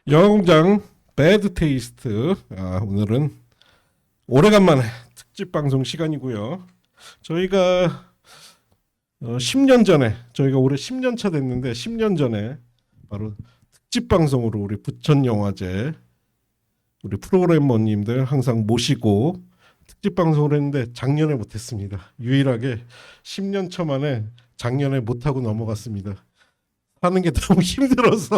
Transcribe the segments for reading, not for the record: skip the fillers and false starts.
영화공장 배드 테이스트. 오늘은 오래간만에 특집 방송 시간이고요. 저희가 10년 전에, 저희가 올해 10년 차 됐는데 10년 전에 바로 특집 방송으로 우리 부천영화제 우리 프로그래머님들 항상 모시고 특집 방송을 했는데 작년에 못했습니다. 유일하게 10년 차 만에 작년에 못하고 넘어갔습니다. 하는 게 너무 힘들어서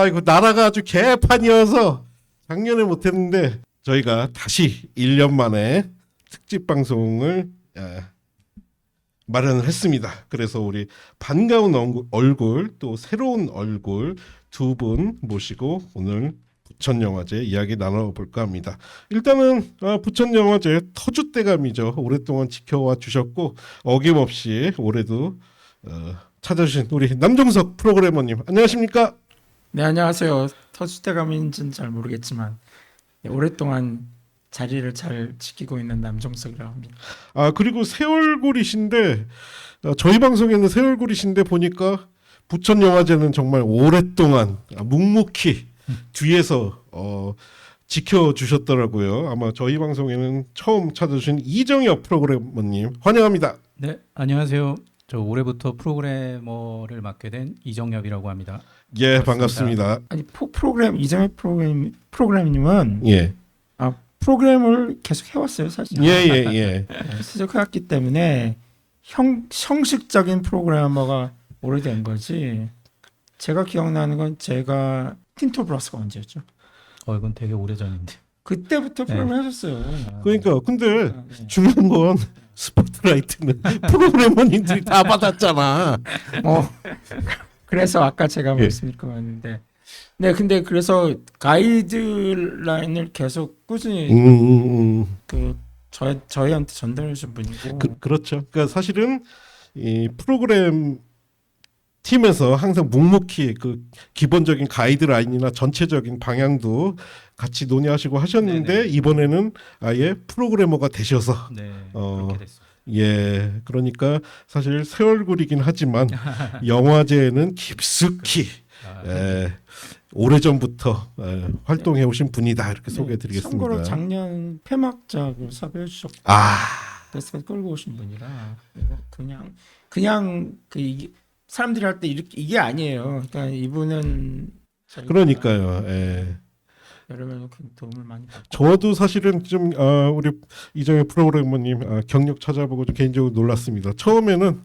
이거 나라가 아주 개판이어서 작년에 못했는데 저희가 다시 1년 만에 특집 방송을 마련을 했습니다. 그래서 우리 반가운 얼굴 또 새로운 얼굴 두 분 모시고 오늘 부천영화제 이야기 나눠볼까 합니다. 일단은 부천영화제 터줏대감이죠. 오랫동안 지켜와 주셨고 어김없이 올해도 찾아주신 우리 남종석 프로그래머님 안녕하십니까? 네, 안녕하세요. 터줏대감인지는 잘 모르겠지만 오랫동안 자리를 잘 지키고 있는 남종석이라고 합니다. 그리고 새 얼굴이신데 저희 방송에는 새 얼굴이신데 보니까 부천영화제는 정말 오랫동안 묵묵히 뒤에서 지켜주셨더라고요. 아마 저희 방송에는 처음 찾아주신 이정엽 프로그래머님 환영합니다. 네, 안녕하세요. 저 올해부터 프로그래머를 맡게 된 이정엽이라고 합니다. 예, 반갑습니다. 아니 이정의 프로그램님은 예, 프로그램을 계속 해왔어요, 사실. 예. 시작해왔기 때문에 형식적인 프로그래머가 오래된 거지. 제가 기억나는 건 제가 틴토 브라스가 언제였죠? 이건 되게 오래전인데. 그때부터 프로그램 하셨어요. 그러니까 근데 네. 중요한 건 스포트라이트는 프로그래머님들이 다 받았잖아. 그래서 아까 제가 예. 말씀드렸는데, 네, 근데 그래서 가이드라인을 계속 꾸준히 저희한테 전달해 준 분이고, 그렇죠. 그러니까 사실은 이 프로그램 팀에서 항상 묵묵히 그 기본적인 가이드라인이나 전체적인 방향도 같이 논의하시고 하셨는데 네네. 이번에는 아예 프로그래머가 되셔서 네, 어, 그렇게 됐습니다. 예, 그러니까 사실 새 얼굴이긴 하지만 영화제에는 깊숙이 오래전부터 활동해 오신 분이다 이렇게 소개해드리겠습니다. 참고로 작년 폐막작을 섭외해 주셨고, 그래서 끌고 오신 분이라 그냥 사람들이 할 때 이게 아니에요. 그러니까 이분은 그러니까요. 예. 여러 가지 도움을 많이 받고. 저도 사실은 좀 우리 이정의 프로그래머님 경력 찾아보고 좀 개인적으로 놀랐습니다. 처음에는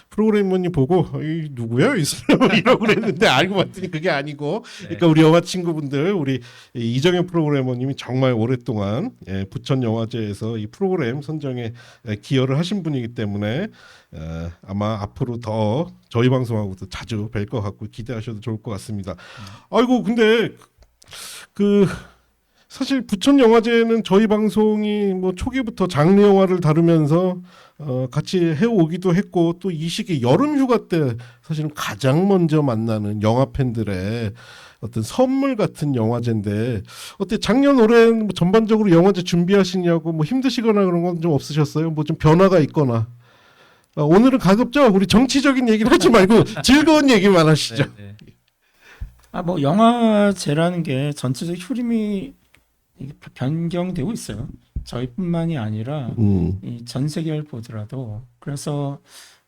프로그래머님 보고 이 누구야 이 사람 이러고 그랬는데 알고 봤더니 그게 아니고, 그러니까 우리 영화 친구분들 우리 이정의 프로그래머님이 정말 오랫동안 부천 영화제에서 이 프로그램 선정에 기여를 하신 분이기 때문에 아마 앞으로 더 저희 방송하고도 자주 뵐 것 같고 기대하셔도 좋을 것 같습니다. 아이고 근데 사실 부천 영화제는 저희 방송이 뭐 초기부터 장르 영화를 다루면서 같이 해오기도 했고 또 이 시기 여름 휴가 때 사실은 가장 먼저 만나는 영화 팬들의 어떤 선물 같은 영화제인데 어때 작년 올해 뭐 전반적으로 영화제 준비하시냐고 뭐 힘드시거나 그런 건 좀 없으셨어요? 뭐 좀 변화가 있거나. 오늘은 가급적 우리 정치적인 얘기를 하지 말고 즐거운 얘기만 하시죠. 네. 뭐 영화제라는 게 전체적 흐름이 이게 변경되고 있어요. 저희뿐만이 아니라 이 전 세계를 보더라도. 그래서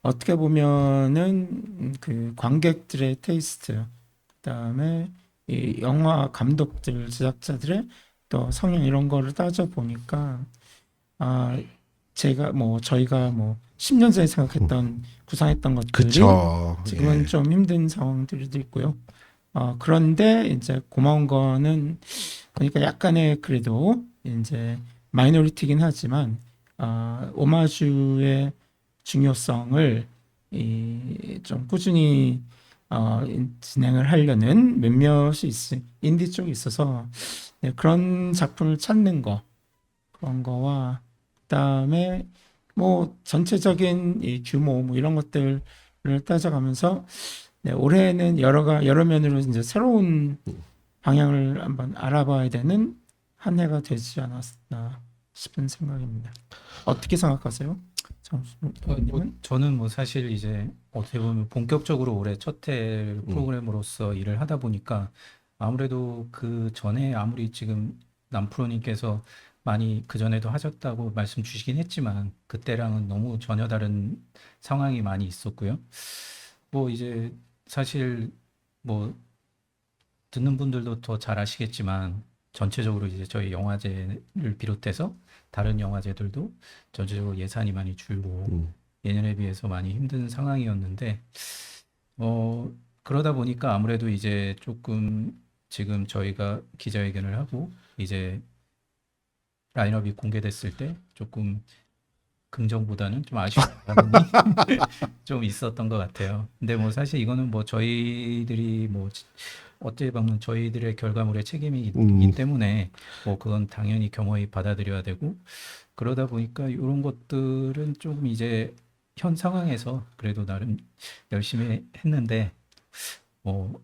어떻게 보면은 그 관객들의 테이스트, 그다음에 이 영화 감독들, 제작자들의 또 성향 이런 거를 따져 보니까 저희가 10년 전에 생각했던 구상했던 것들이 그쵸. 지금은 예. 좀 힘든 상황들도 있고요. 그런데 이제 고마운 거는 그러니까 약간의 그래도 이제 마이너리티긴 하지만 오마주의 중요성을 좀 꾸준히 진행을 하려는 몇몇이 인디 쪽에 있어서 그런 작품을 찾는 거, 그런 거와 그다음에 뭐 전체적인 이 규모 뭐 이런 것들을 따져가면서 올해는 여러 면으로 이제 새로운 방향을 한번 알아봐야 되는 한 해가 되지 않았나 싶은 생각입니다. 어떻게 생각하세요? 저는 사실 이제 어떻게 보면 본격적으로 올해 첫 해 프로그램으로서 일을 하다 보니까 아무래도 그 전에 아무리 지금 남프로님께서 많이 그 전에도 하셨다고 말씀 주시긴 했지만 그때랑은 너무 전혀 다른 상황이 많이 있었고요. 뭐 이제 사실 뭐 듣는 분들도 더 잘 아시겠지만 전체적으로 이제 저희 영화제를 비롯해서 다른 영화제들도 전체적으로 예산이 많이 줄고 예년에 비해서 많이 힘든 상황이었는데 그러다 보니까 아무래도 이제 조금 지금 저희가 기자회견을 하고 이제 라인업이 공개됐을 때 조금 긍정보다는 좀 아쉬운 부분이 좀 있었던 것 같아요. 근데 뭐 사실 이거는 뭐 저희들이 뭐 어찌 보면 저희들의 결과물에 책임이 있기 때문에 뭐 그건 당연히 겸허히 받아들여야 되고 그러다 보니까 이런 것들은 좀 이제 현 상황에서 그래도 나름 열심히 했는데 뭐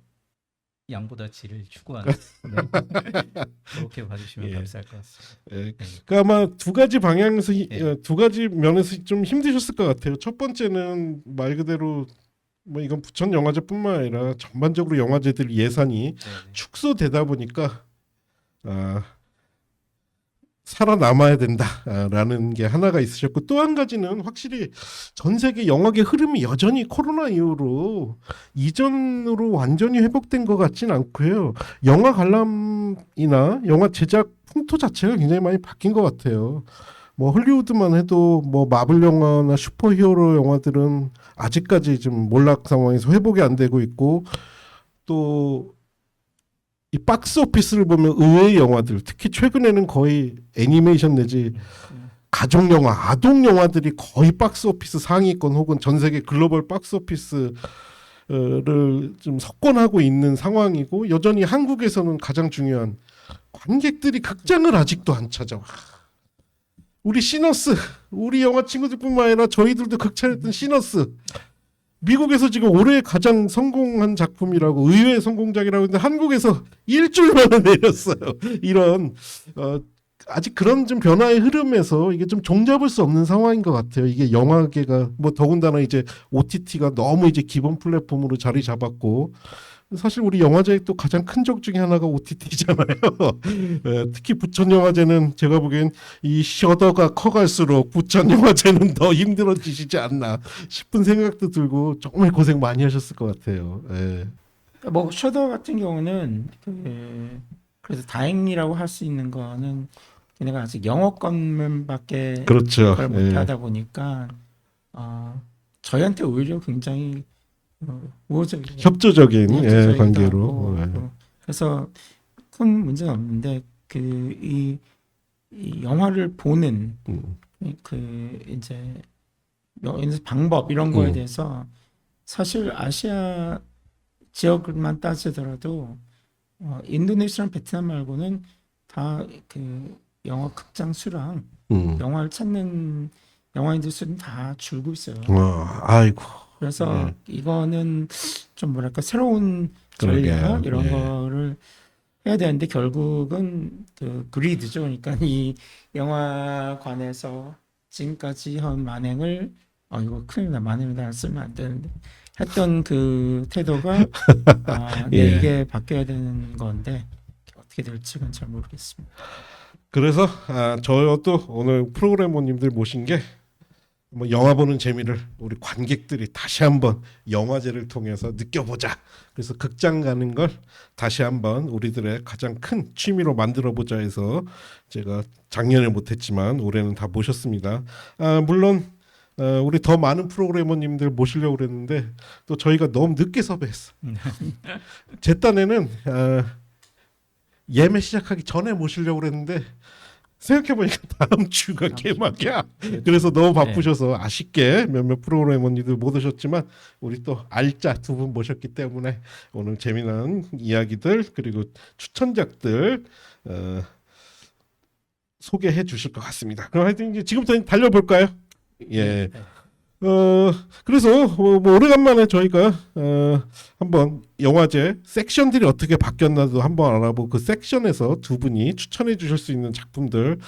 양보다 질을 추구하는 그렇게 봐주시면 예. 감사할 것 같습니다. 예. 그 아마 두 가지 방향에서 예. 두 가지 면에서 좀 힘드셨을 것 같아요. 첫 번째는 말 그대로 뭐 이건 부천 영화제뿐만 아니라 전반적으로 영화제들 예산이 네네. 축소되다 보니까 살아남아야 된다라는 게 하나가 있으셨고 또 한 가지는 확실히 전 세계 영화계 흐름이 여전히 코로나 이후로 이전으로 완전히 회복된 것 같진 않고요. 영화 관람이나 영화 제작 풍토 자체가 굉장히 많이 바뀐 것 같아요. 뭐 헐리우드만 해도 뭐 마블 영화나 슈퍼히어로 영화들은 아직까지 좀 몰락 상황에서 회복이 안 되고 있고 또 이 박스 오피스를 보면 의외의 영화들 특히 최근에는 거의 애니메이션 내지 가족 영화, 아동 영화들이 거의 박스 오피스 상위권 혹은 전 세계 글로벌 박스 오피스를 좀 석권하고 있는 상황이고 여전히 한국에서는 가장 중요한 관객들이 극장을 아직도 안 찾아와. 우리 시너스, 우리 영화 친구들뿐만 아니라 저희들도 극찬했던 시너스. 미국에서 지금 올해 가장 성공한 작품이라고 의외의 성공작이라고 했는데 한국에서 일주일 만에 내렸어요. 이런 아직 그런 좀 변화의 흐름에서 이게 좀 종잡을 수 없는 상황인 것 같아요. 이게 영화계가 뭐 더군다나 이제 OTT가 너무 이제 기본 플랫폼으로 자리 잡았고 사실 우리 영화제의 또 가장 큰 적 중에 하나가 OTT잖아요. 특히 부천 영화제는 제가 보기엔 이 셔더가 커갈수록 부천 영화제는 더 힘들어지시지 않나 싶은 생각도 들고 정말 고생 많이 하셨을 것 같아요. 예. 뭐 셔더 같은 경우는 그래서 다행이라고 할 수 있는 거는 걔네가 아직 영어권만밖에 그렇죠. 그걸 예. 못하다 보니까 저희한테 오히려 굉장히 우호적인 협조적인 협조적이기도 관계로. 하고, 그래서 큰 문제는 없는데 이 영화를 보는 그 이제 방법 이런 거에 대해서 사실 아시아 지역만 따지더라도 인도네시아랑 베트남 말고는 다 그 영화 극장 수랑 영화를 찾는 영화인들 수는 다 줄고 있어요. 아이고. 그래서 이거는 좀 뭐랄까 새로운 전략 그러게요. 이런 예. 거를 해야 되는데 결국은 그 그리드죠. 그러니까 이 영화관에서 지금까지 한 만행을 이거 큰일 나 만행을 다 쓰면 안 되는데 했던 그 태도가 예. 이게 바뀌어야 되는 건데 어떻게 될지는 잘 모르겠습니다. 그래서 저도 오늘 프로그래머님들 모신 게 뭐 영화 보는 재미를 우리 관객들이 다시 한번 영화제를 통해서 느껴보자. 그래서 극장 가는 걸 다시 한번 우리들의 가장 큰 취미로 만들어보자 해서 제가 작년에 못했지만 올해는 다 모셨습니다. 물론 우리 더 많은 프로그래머님들 모시려고 그랬는데 또 저희가 너무 늦게 섭외했어. 제 딴에는 예매 시작하기 전에 모시려고 그랬는데 생각해보니까 다음 주가 개막이야. 그래서 너무 바쁘셔서 아쉽게 몇몇 프로그래머님들 못 오셨지만 우리 또 알짜 두 분 모셨기 때문에 오늘 재미난 이야기들 그리고 추천작들 소개해 주실 것 같습니다. 그럼 하여튼 이제 지금부터 달려볼까요? 예. 그래서 뭐 오래간만에 저희가 한번 영화제 섹션들이 어떻게 바뀌었나도 한번 알아보고 그 섹션에서 두 분이 추천해 주실 수 있는 작품들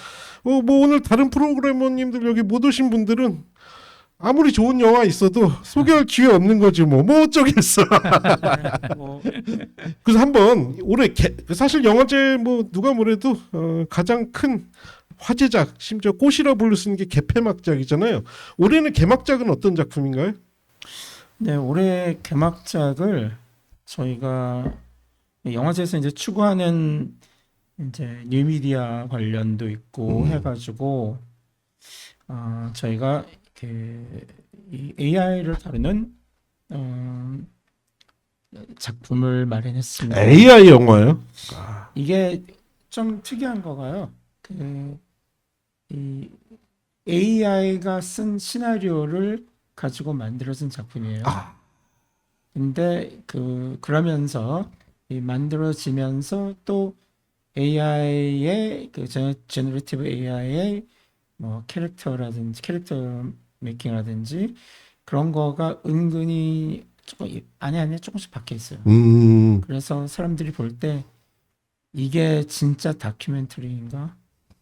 뭐 오늘 다른 프로그래머님들 여기 못 오신 분들은 아무리 좋은 영화 있어도 소개할 기회 없는 거지 뭐 어쩌겠어. 뭐 그래서 한번 올해 사실 영화제 뭐 누가 뭐래도 가장 큰 화제작 심지어 꽃이라 부를 수 있는 게 개폐막작이잖아요. 올해는 개막작은 어떤 작품인가요? 네, 올해 개막작을 저희가 영화제에서 이제 추구하는 이제 뉴미디어 관련도 있고 해가지고 저희가 이 AI를 다루는 작품을 마련했습니다. AI 영화요? 이게 좀 특이한 거가요. 이 AI가 쓴 시나리오를 가지고 만들어진 작품이에요. 근데 그러면서 이 만들어지면서 또 AI의 제너레이티브 AI의 뭐 캐릭터 메이킹이라든지 그런 거가 은근히 조금 안에 조금씩 박혀 있어요. 그래서 사람들이 볼 때 이게 진짜 다큐멘터리인가?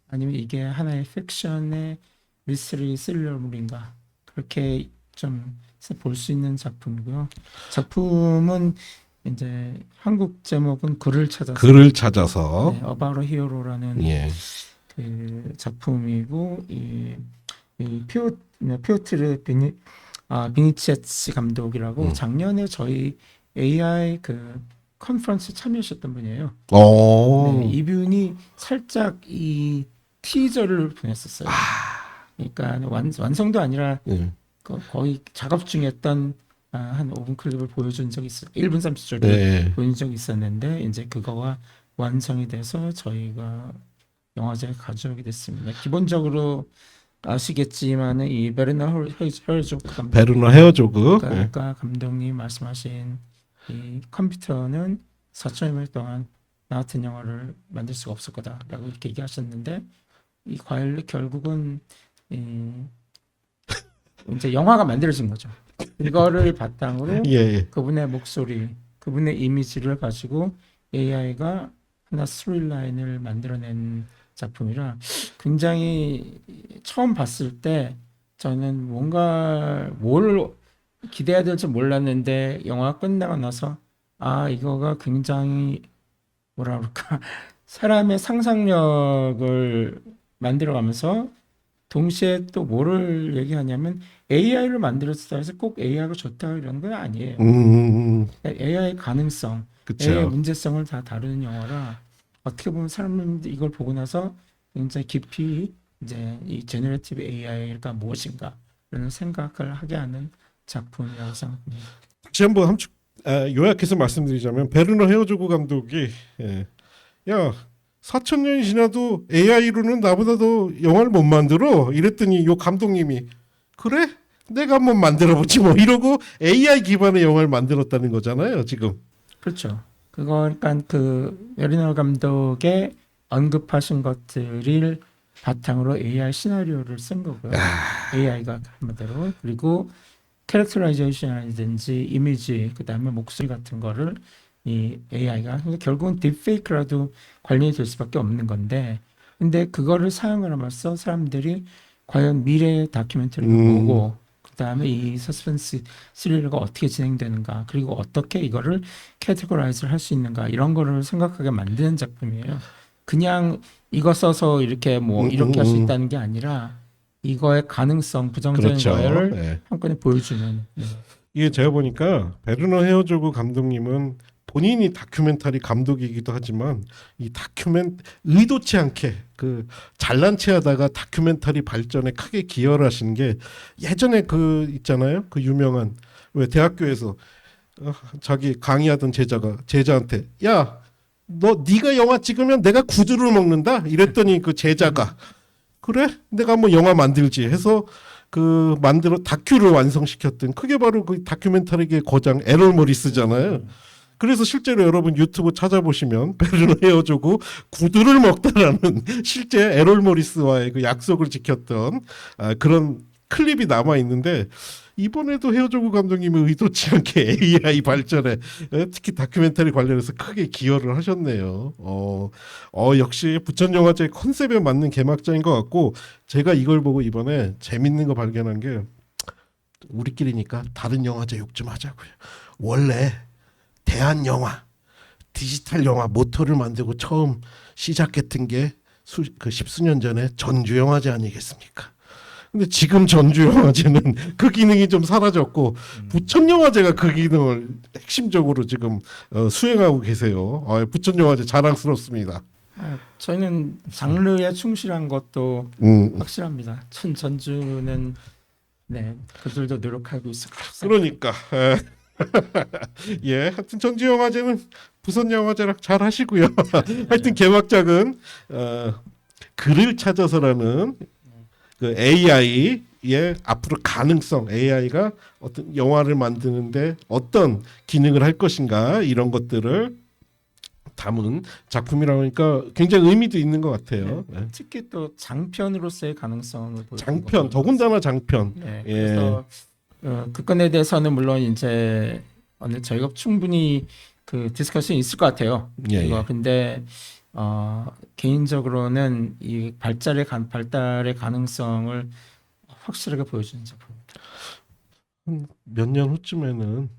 아니면 이게 하나의 픽션의 미스터리 스릴러물인가? 그렇게 좀 볼 수 있는 작품이고요. 작품은 이제 한국 제목은 글을 찾아서 글을 찾아서 네, About a Hero라는 예. 그 작품이고 이 피오트르 비니치에치 감독이라고 작년에 저희 AI 그 컨퍼런스 참여하셨던 분이에요. 네, 이분이 살짝 이 티저를 보냈었어요. 그러니까 완성도 아니라 거의 작업 중이었던 한 5분 클립을 보여준 적이 있어요. 1분 30초를 보여준 적이 있었는데 이제 그거가 완성이 돼서 저희가 영화제에 가져오게 됐습니다. 기본적으로 아시겠지만은 이 베르너 헤어조그 감독님 말씀하신 이 컴퓨터는 4천여 년 동안 나 같은 영화를 만들 수가 없을 거다라고 이렇게 얘기하셨는데 이 결국은 이제 영화가 만들어진 거죠. 이거를 바탕으로 그분의 목소리, 그분의 이미지를 가지고 AI가 하나 스토리라인을 만들어낸 작품이라 굉장히 처음 봤을 때 저는 뭔가 뭘 기대해야 될지 몰랐는데 영화 끝나고 나서 이거가 굉장히 뭐라 그럴까 사람의 상상력을 만들어가면서 동시에 또 뭐를 얘기하냐면 AI를 만들었다 해서 꼭 AI가 좋다 이런 건 아니에요. AI의 가능성, AI의 문제성을 다 다루는 영화라 어떻게 보면 사람들이 이걸 보고 나서 굉장히 깊이 이제 이 제너레이티브 AI가 무엇인가라는 생각을 하게 하는 작품이라고 생각합니다. 다시 한번 요약해서 말씀드리자면 베르너 헤어조그 감독이 야 4,000년이 지나도 AI로는 나보다 더 영화를 못 만들어 이랬더니 요 감독님이 그래? 내가 한번 만들어보지 뭐 이러고 AI 기반의 영화를 만들었다는 거잖아요 지금. 그렇죠. 그러니까 그 베르너 감독의 언급하신 것들을 바탕으로 AI 시나리오를 쓴 거고요. AI가 한마디로 그리고 캐릭터라이제이션이라든지 이미지 그다음에 목소리 같은 거를 이 AI가 결국은 딥페이크라도 관련이 될 수밖에 없는 건데 근데 그거를 사용을 하면서 사람들이 과연 미래의 다큐멘터리를 보고 그다음에 이 서스펜스 스릴러가 어떻게 진행되는가 그리고 어떻게 이거를 캐테고라이즈를 할 수 있는가 이런 거를 생각하게 만드는 작품이에요. 그냥 이거 써서 이렇게 뭐 이렇게 할 수 있다는 게 아니라 이거의 가능성 부정적인 거를 한꺼번에 보여주는. 이게 제가 보니까 베르너 헤어조그 감독님은 본인이 다큐멘터리 감독이기도 하지만 이 의도치 않게 그 잘난 체하다가 다큐멘터리 발전에 크게 기여를 하시는 게 예전에 그 있잖아요. 그 유명한 왜 대학교에서 자기 강의하던 제자한테 야, 네가 영화 찍으면 내가 구두를 먹는다 이랬더니 그 제자가 그래? 내가 한번 영화 만들지 해서 그 다큐를 완성시켰던 그게 바로 그 다큐멘터리계 거장 에럴 모리스잖아요. 그래서 실제로 여러분 유튜브 찾아보시면 베르너 헤어조그 구두를 먹다라는 실제 에럴 모리스와의 그 약속을 지켰던 그런 클립이 남아 있는데 이번에도 헤어조그 감독님이 의도치 않게 AI 발전에 특히 다큐멘터리 관련해서 크게 기여를 하셨네요. 역시 부천영화제 컨셉에 맞는 개막장인 것 같고 제가 이걸 보고 이번에 재밌는 거 발견한 게 우리끼리니까 다른 영화제 욕 좀 하자고요. 원래 대한 영화, 디지털 영화 모터를 만들고 처음 시작했던 게 그 십수년 전에 전주 영화제 아니겠습니까? 근데 지금 전주 영화제는 그 기능이 좀 사라졌고 부천 영화제가 그 기능을 핵심적으로 지금 수행하고 계세요. 부천 영화제 자랑스럽습니다. 저희는 장르에 충실한 것도 확실합니다. 전주는 네 그들도 노력하고 있을 것 같습니다. 그러니까 예, 하여튼 전주 영화제는 부산 영화제랑 잘 하시고요. 하여튼 개막작은 글을 찾아서라는 그 AI의 앞으로 가능성, AI가 어떤 영화를 만드는데 어떤 기능을 할 것인가 이런 것들을 담은 작품이라고 하니까 굉장히 의미도 있는 것 같아요. 네. 특히 또 장편으로서의 가능성을 보여주는 장편, 거죠. 더군다나 장편. 네, 예. 그래서 그 건에 대해서는 물론 이제 저희가 충분히 그 디스커션이 있을 것 같아요. 예, 이거 예. 근데 개인적으로는 이 발달의 가능성을 확실하게 보여주는 작품입니다. 몇 년 후쯤에는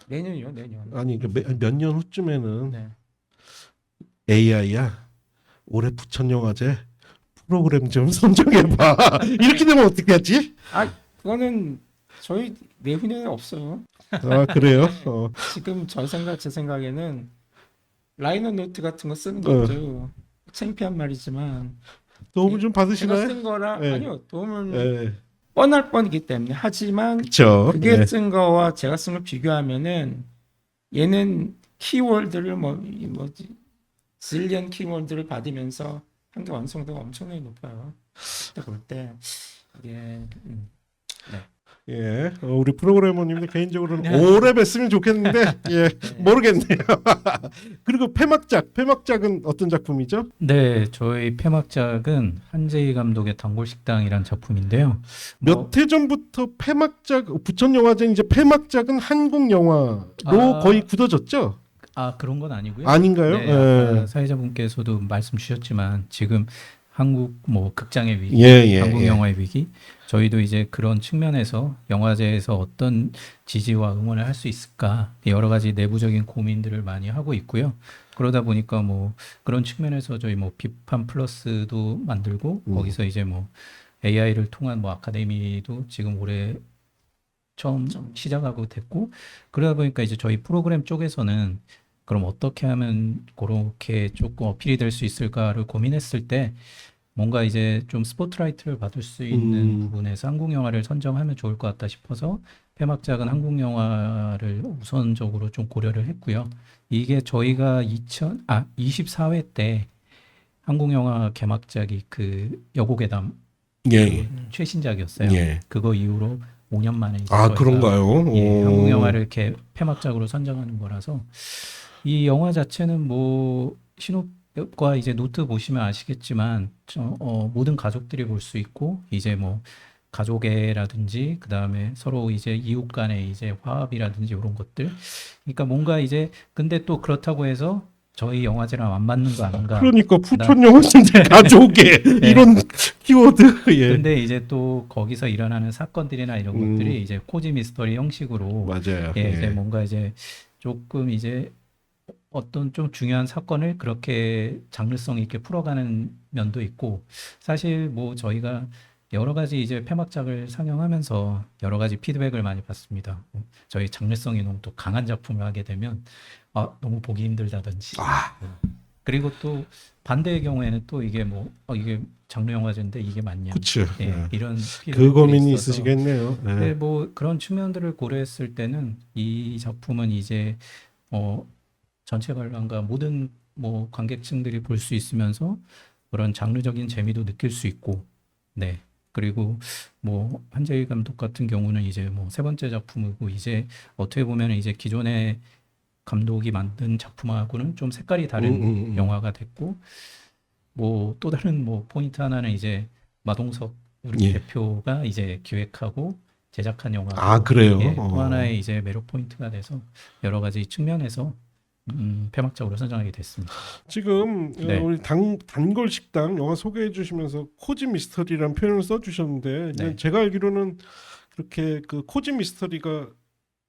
내년이요, 내년. 아니 몇 년 후쯤에는 네. AI야 올해 부천 영화제 프로그램 좀 선정해봐. 이렇게 되면 어떻게 하지? 그거는 저희 내후년에 없어요. 아 그래요? 지금 제 생각에는 라이너 노트 같은 거 쓰는 것도 창피한 말이지만 도움을 좀 제가 받으시나요? 쓴 거라 네. 아니요 도움을 예, 뻔할 뻔이기 때문에 하지만 그렇죠. 그게 쓴 거와 제가 쓴 걸 비교하면은 얘는 키워드를 뭐지 질리언 키워드를 받으면서 한 개 완성도가 엄청나게 높아요. 그럴 때 이게 예, 우리 프로그래머님도 개인적으로는 오래 뵀으면 좋겠는데 예, 모르겠네요. 그리고 폐막작은 어떤 작품이죠? 네, 저희 폐막작은 한재희 감독의 단골식당이란 작품인데요. 몇 해 전부터 폐막작 부천 영화제 이제 폐막작은 한국 영화로 거의 굳어졌죠? 그런 건 아니고요. 아닌가요? 네, 예. 아까 사회자분께서도 말씀 주셨지만 지금 한국 극장의 위기, 예, 한국 예. 영화의 위기, 저희도 이제 그런 측면에서 영화제에서 어떤 지지와 응원을 할 수 있을까 여러 가지 내부적인 고민들을 많이 하고 있고요. 그러다 보니까 그런 측면에서 저희 비판 플러스도 만들고 거기서 이제 AI를 통한 아카데미도 지금 올해 처음 시작하고 됐고, 그러다 보니까 이제 저희 프로그램 쪽에서는 그럼 어떻게 하면 그렇게 조금 어필이 될 수 있을까를 고민했을 때 뭔가 이제 좀 스포트라이트를 받을 수 있는 부분에서 한국 영화를 선정하면 좋을 것 같다 싶어서 폐막작은 한국 영화를 우선적으로 좀 고려를 했고요. 이게 저희가 24회 때 한국 영화 개막작이 그 여고괴담 예. 최신작이었어요. 예. 그거 이후로 5년 만에 이제 아 저희가 그런가요? 한국 영화를 이렇게 폐막작으로 선정하는 거라서 이 영화 자체는 신호과 이제 노트 보시면 아시겠지만 모든 가족들이 볼 수 있고 이제 가족애라든지 그 다음에 서로 이제 이웃 간의 이제 화합이라든지 이런 것들. 그러니까 뭔가 이제 근데 또 그렇다고 해서 저희 영화제랑 안 맞는 거 아닌가. 그러니까 부천 영화제 가족의 이런 키워드. 예. 근데 이제 또 거기서 일어나는 사건들이나 이런 것들이 이제 코지 미스터리 형식으로 맞아요. 이제 뭔가 이제 조금 이제 어떤 좀 중요한 사건을 그렇게 장르성 있게 풀어가는 면도 있고, 사실 저희가 여러 가지 이제 폐막작을 상영하면서 여러 가지 피드백을 많이 받습니다. 저희 장르성이 너무 또 강한 작품을 하게 되면 너무 보기 힘들다든지. 그리고 또 반대의 경우에는 또 이게 이게 장르 영화제인데 이게 맞냐? 그렇죠. 이런 그 고민이 있어서. 있으시겠네요. 네, 그런 측면들을 고려했을 때는 이 작품은 이제 전체 관람과 모든 관객층들이 볼 수 있으면서 그런 장르적인 재미도 느낄 수 있고, 네. 그리고 한재희 감독 같은 경우는 이제 세 번째 작품이고 이제 어떻게 보면 이제 기존의 감독이 만든 작품하고는 좀 색깔이 다른 영화가 됐고, 또 다른 포인트 하나는 이제 마동석 우리 대표가 이제 기획하고 제작한 영화. 그래요? 또 하나의 이제 매력 포인트가 돼서 여러 가지 측면에서 폐막작으로 선정하게 됐습니다. 지금 네. 우리 단골 식당 영화 소개해 주시면서 코지 미스터리라는 표현을 써 주셨는데 네. 제가 알기로는 그렇게 그 코지 미스터리가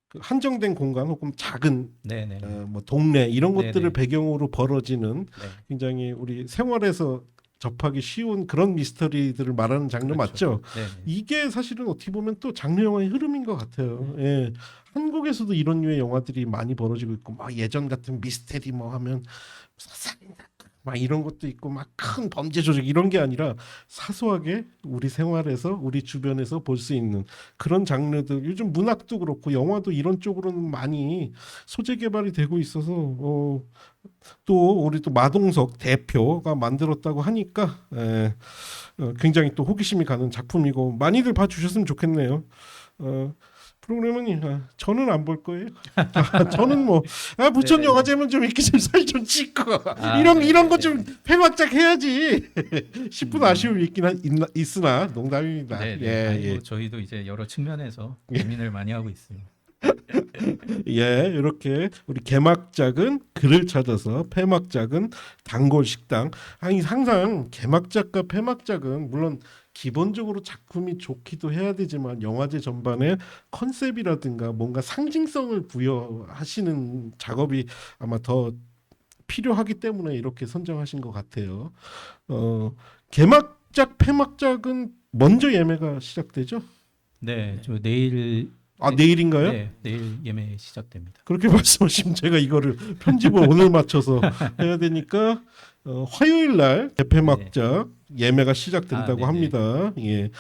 그 한정된 공간 혹은 작은 네네. 뭐 동네 이런 것들을 네네. 배경으로 벌어지는 네. 굉장히 우리 생활에서 접하기 쉬운 그런 미스터리들을 말하는 장르 그렇죠. 맞죠? 네네. 이게 사실은 어떻게 보면 또 장르 영화의 흐름인 것 같아요. 예. 한국에서도 이런 류의 영화들이 많이 벌어지고 있고 막 예전 같은 미스테리 뭐 하면 살인다 막 이런 것도 있고 막 큰 범죄 조직 이런 게 아니라 사소하게 우리 생활에서 우리 주변에서 볼 수 있는 그런 장르들 요즘 문학도 그렇고 영화도 이런 쪽으로는 많이 소재 개발이 되고 있어서 또 우리 또 마동석 대표가 만들었다고 하니까 굉장히 또 호기심이 가는 작품이고 많이들 봐주셨으면 좋겠네요. 프로그램은 저는 안 볼 거예요. 저는 뭐 부천 네네네. 영화제면 좀 이렇게 좀 사진 좀 찍고 이런 네네네. 거 좀 폐막작 해야지 싶은 아쉬움이 있으나 농담입니다. 네네. 아니, 예. 뭐 저희도 이제 여러 측면에서 고민을 많이 하고 있습니다. 예, 이렇게 우리 개막작은 글을 찾아서 폐막작은 단골 식당. 아니 항상 개막작과 폐막작은 물론 기본적으로 작품이 좋기도 해야 되지만 영화제 전반에 컨셉이라든가 뭔가 상징성을 부여하시는 작업이 아마 더 필요하기 때문에 이렇게 선정하신 것 같아요. 개막작, 폐막작은 먼저 예매가 시작되죠? 네, 저 내일 내일인가요? 네, 내일 예매 시작됩니다. 그렇게 말씀하시면 제가 이거를 편집을 오늘 맞춰서 해야 되니까 화요일 날 대폐막작 예매가 시작된다고 네네. 합니다. 예.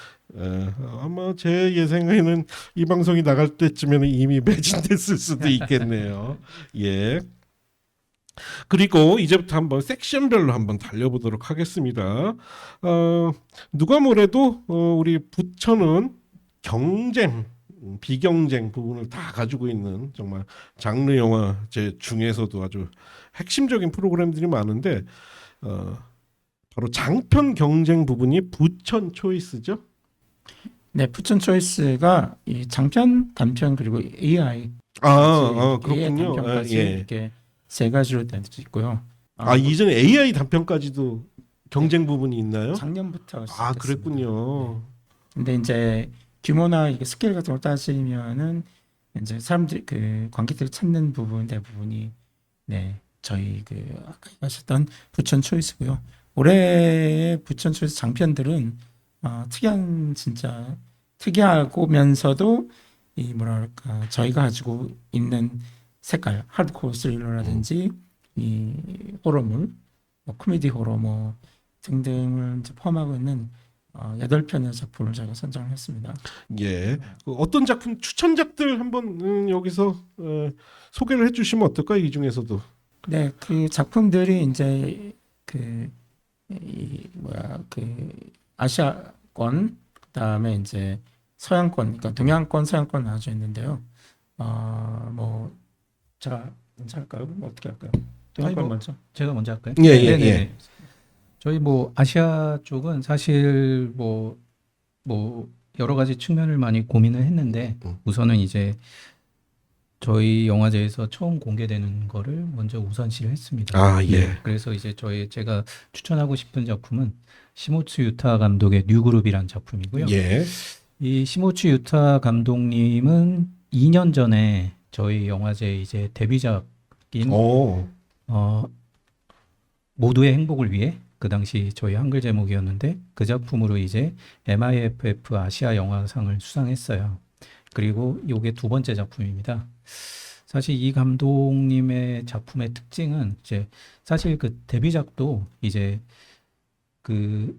아마 제 예상에는 이 방송이 나갈 때쯤에는 이미 매진됐을 수도 있겠네요. 예. 그리고 이제부터 한번 섹션별로 한번 달려보도록 하겠습니다. 누가 뭐래도 우리 부천은 경쟁 비경쟁 부분을 다 가지고 있는 정말 장르 영화제 중에서도 아주 핵심적인 프로그램들이 많은데 바로 장편 경쟁 부분이 부천 초이스죠. 네, 부천 초이스가 이 장편, 단편 그리고 AI 그렇군요. 단편까지 예. 이렇게 세 가지로 될 수 있고요. 이전에 AI 단편까지도 경쟁 부분이 있나요? 작년부터 시작했습니다. 그랬군요. 근데 이제 규모나 이게 스케일 같은 걸 따지면은 이제 사람들 그 관객들이 찾는 부분 대부분이 저희 그 아까 하셨던 부천 초이스고요. 올해의 부천 초이스 장편들은 진짜 특이하고면서도 이 뭐랄까 저희가 가지고 있는 색깔 하드코어 스릴러라든지 이 호러물, 뭐 코미디 호러 뭐 등등을 이제 포함하고 있는 8편의 작품을 제가 선정을 했습니다. 예. 어떤 작품 추천작들 한번 여기서 소개를 해주시면 어떨까요? 이 중에서도. 네, 그 작품들이 이제 아시아권 그다음에 이제 서양권, 그러니까 동양권, 서양권 나눠져 있는데요. 뭐 제가 먼저 할까요? 뭐 어떻게 할까요? 동양권 먼저. 제가 먼저 할까요? 예. 네네네. 저희 뭐 아시아 쪽은 사실 뭐 여러 가지 측면을 많이 고민을 했는데 우선은 이제 저희 영화제에서 처음 공개되는 거를 먼저 우선시를 했습니다. 예. 그래서 이제 제가 추천하고 싶은 작품은 시모츠 유타 감독의 뉴그룹이라는 작품이고요. 예. 이 시모츠 유타 감독님은 2년 전에 저희 영화제 이제 데뷔작인 모두의 행복을 위해 그 당시 저희 한글 제목이었는데 그 작품으로 이제 MIFF 아시아 영화상을 수상했어요. 그리고 이게 두 번째 작품입니다. 사실 이 감독님의 작품의 특징은 이제 사실 그 데뷔작도 이제 그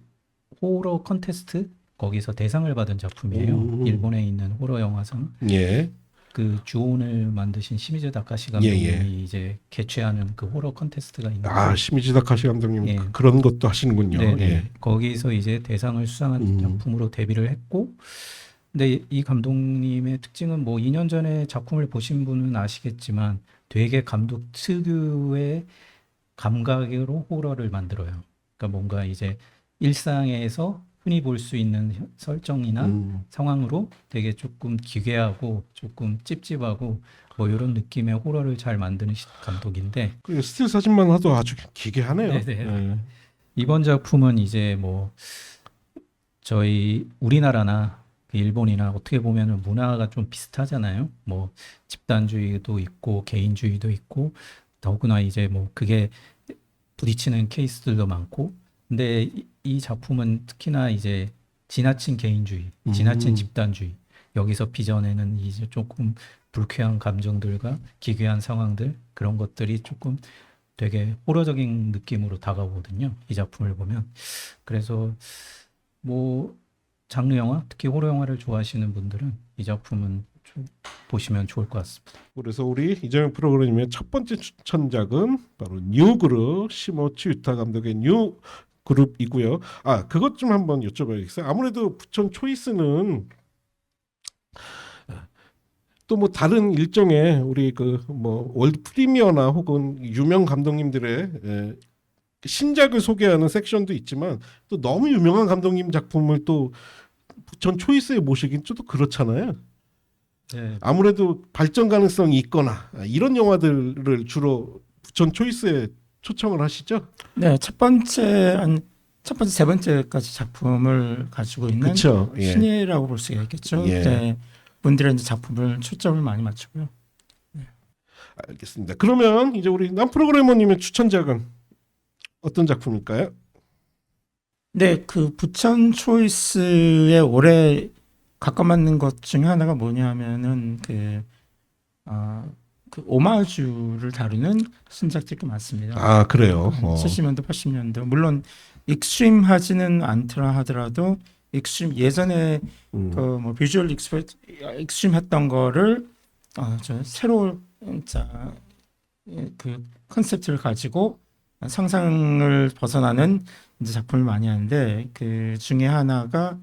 호러 컨테스트 거기서 대상을 받은 작품이에요. 일본에 있는 호러 영화상. 예. 그 주온을 만드신 시미즈 다카시 감독님이 예. 이제 개최하는 그 호러 컨테스트가 있는데 시미즈 다카시 감독님 예. 그런 것도 하시는군요. 네네. 예. 거기서 이제 대상을 수상한 작품으로 데뷔를 했고, 근데 이 감독님의 특징은 뭐 2년 전에 작품을 보신 분은 아시겠지만 되게 감독 특유의 감각으로 호러를 만들어요. 그러니까 뭔가 이제 일상에서 흔히 볼 수 있는 설정이나 상황으로 되게 조금 기괴하고 조금 찝찝하고 뭐 이런 느낌의 호러를 잘 만드는 감독인데 그 스틸 사진만 봐도 아주 기괴하네요. 네네. 예. 이번 작품은 이제 뭐 저희 우리나라나 일본이나 어떻게 보면은 문화가 좀 비슷하잖아요. 뭐 집단주의도 있고 개인주의도 있고 더구나 이제 뭐 그게 부딪히는 케이스들도 많고 근데 이 작품은 특히나 이제 지나친 개인주의, 지나친 집단주의 여기서 빚어내는 이제 조금 불쾌한 감정들과 기괴한 상황들 그런 것들이 조금 되게 호러적인 느낌으로 다가오거든요. 이 작품을 보면. 그래서 뭐 장르 영화, 특히 호러 영화를 좋아하시는 분들은 이 작품은 좀 보시면 좋을 것 같습니다. 그래서 우리 이정현 프로그램의 첫 번째 추천작은 바로 뉴그룹 시모치 유타 감독의 뉴 그룹이고요. 아 그것 좀 한번 여쭤봐야겠어요. 아무래도 부천 초이스는 또 뭐 다른 일종의 우리 그 뭐 월드 프리미어나 혹은 유명 감독님들의 신작을 소개하는 섹션도 있지만 또 너무 유명한 감독님 작품을 또 부천 초이스에 모시긴 좀 또 그렇잖아요. 네, 아무래도 발전 가능성이 있거나 이런 영화들을 주로 부천 초이스에 초청을 하시죠? 네, 첫 번째, 세 번째까지 작품을 가지고 있는 그렇죠. 예. 신예라고 볼 수가 있겠죠. 예. 네, 분들의 이제 작품을 초점을 많이 맞추고요. 알겠습니다. 그러면 이제 우리 남 프로그래머님의 추천작은 어떤 작품일까요? 네, 그 부천 초이스의 올해 가까워 맞는 것 중에 하나가 뭐냐면은 그 오마주를 다루는 신작들이 꽤 많습니다. 아 그래요. 70년대, 80년대 물론 익스트림하지는 않더라 하더라도 익스트림 예전에 그 뭐 비주얼 익스트림 했던 거를 저 새로운 그 컨셉트를 가지고 상상을 벗어나는 이제 작품을 많이 하는데 그 중에 하나가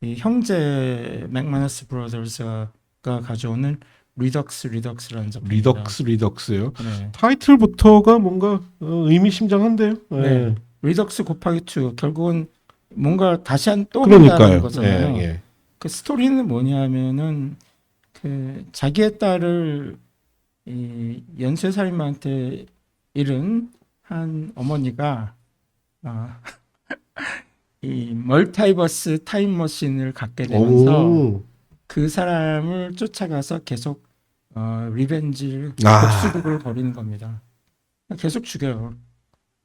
이 형제 맥마너스 브로더스가 가져오는 리덕스라는 작품입니다. 리덕스요. 네. 타이틀부터가 뭔가 의미심장한데요. 네. 리덕스 곱하기 2 결국은 뭔가 다시 또 그러니까요. 한다는 거잖아요. 예. 그 스토리는 뭐냐면은 그 자기의 딸을 이 연쇄살인마한테 잃은 한 어머니가 이 멀타이버스 타임머신을 갖게 되면서 오. 그 사람을 쫓아가서 계속 리벤지를 복수극을 벌이는 겁니다. 계속 죽여요.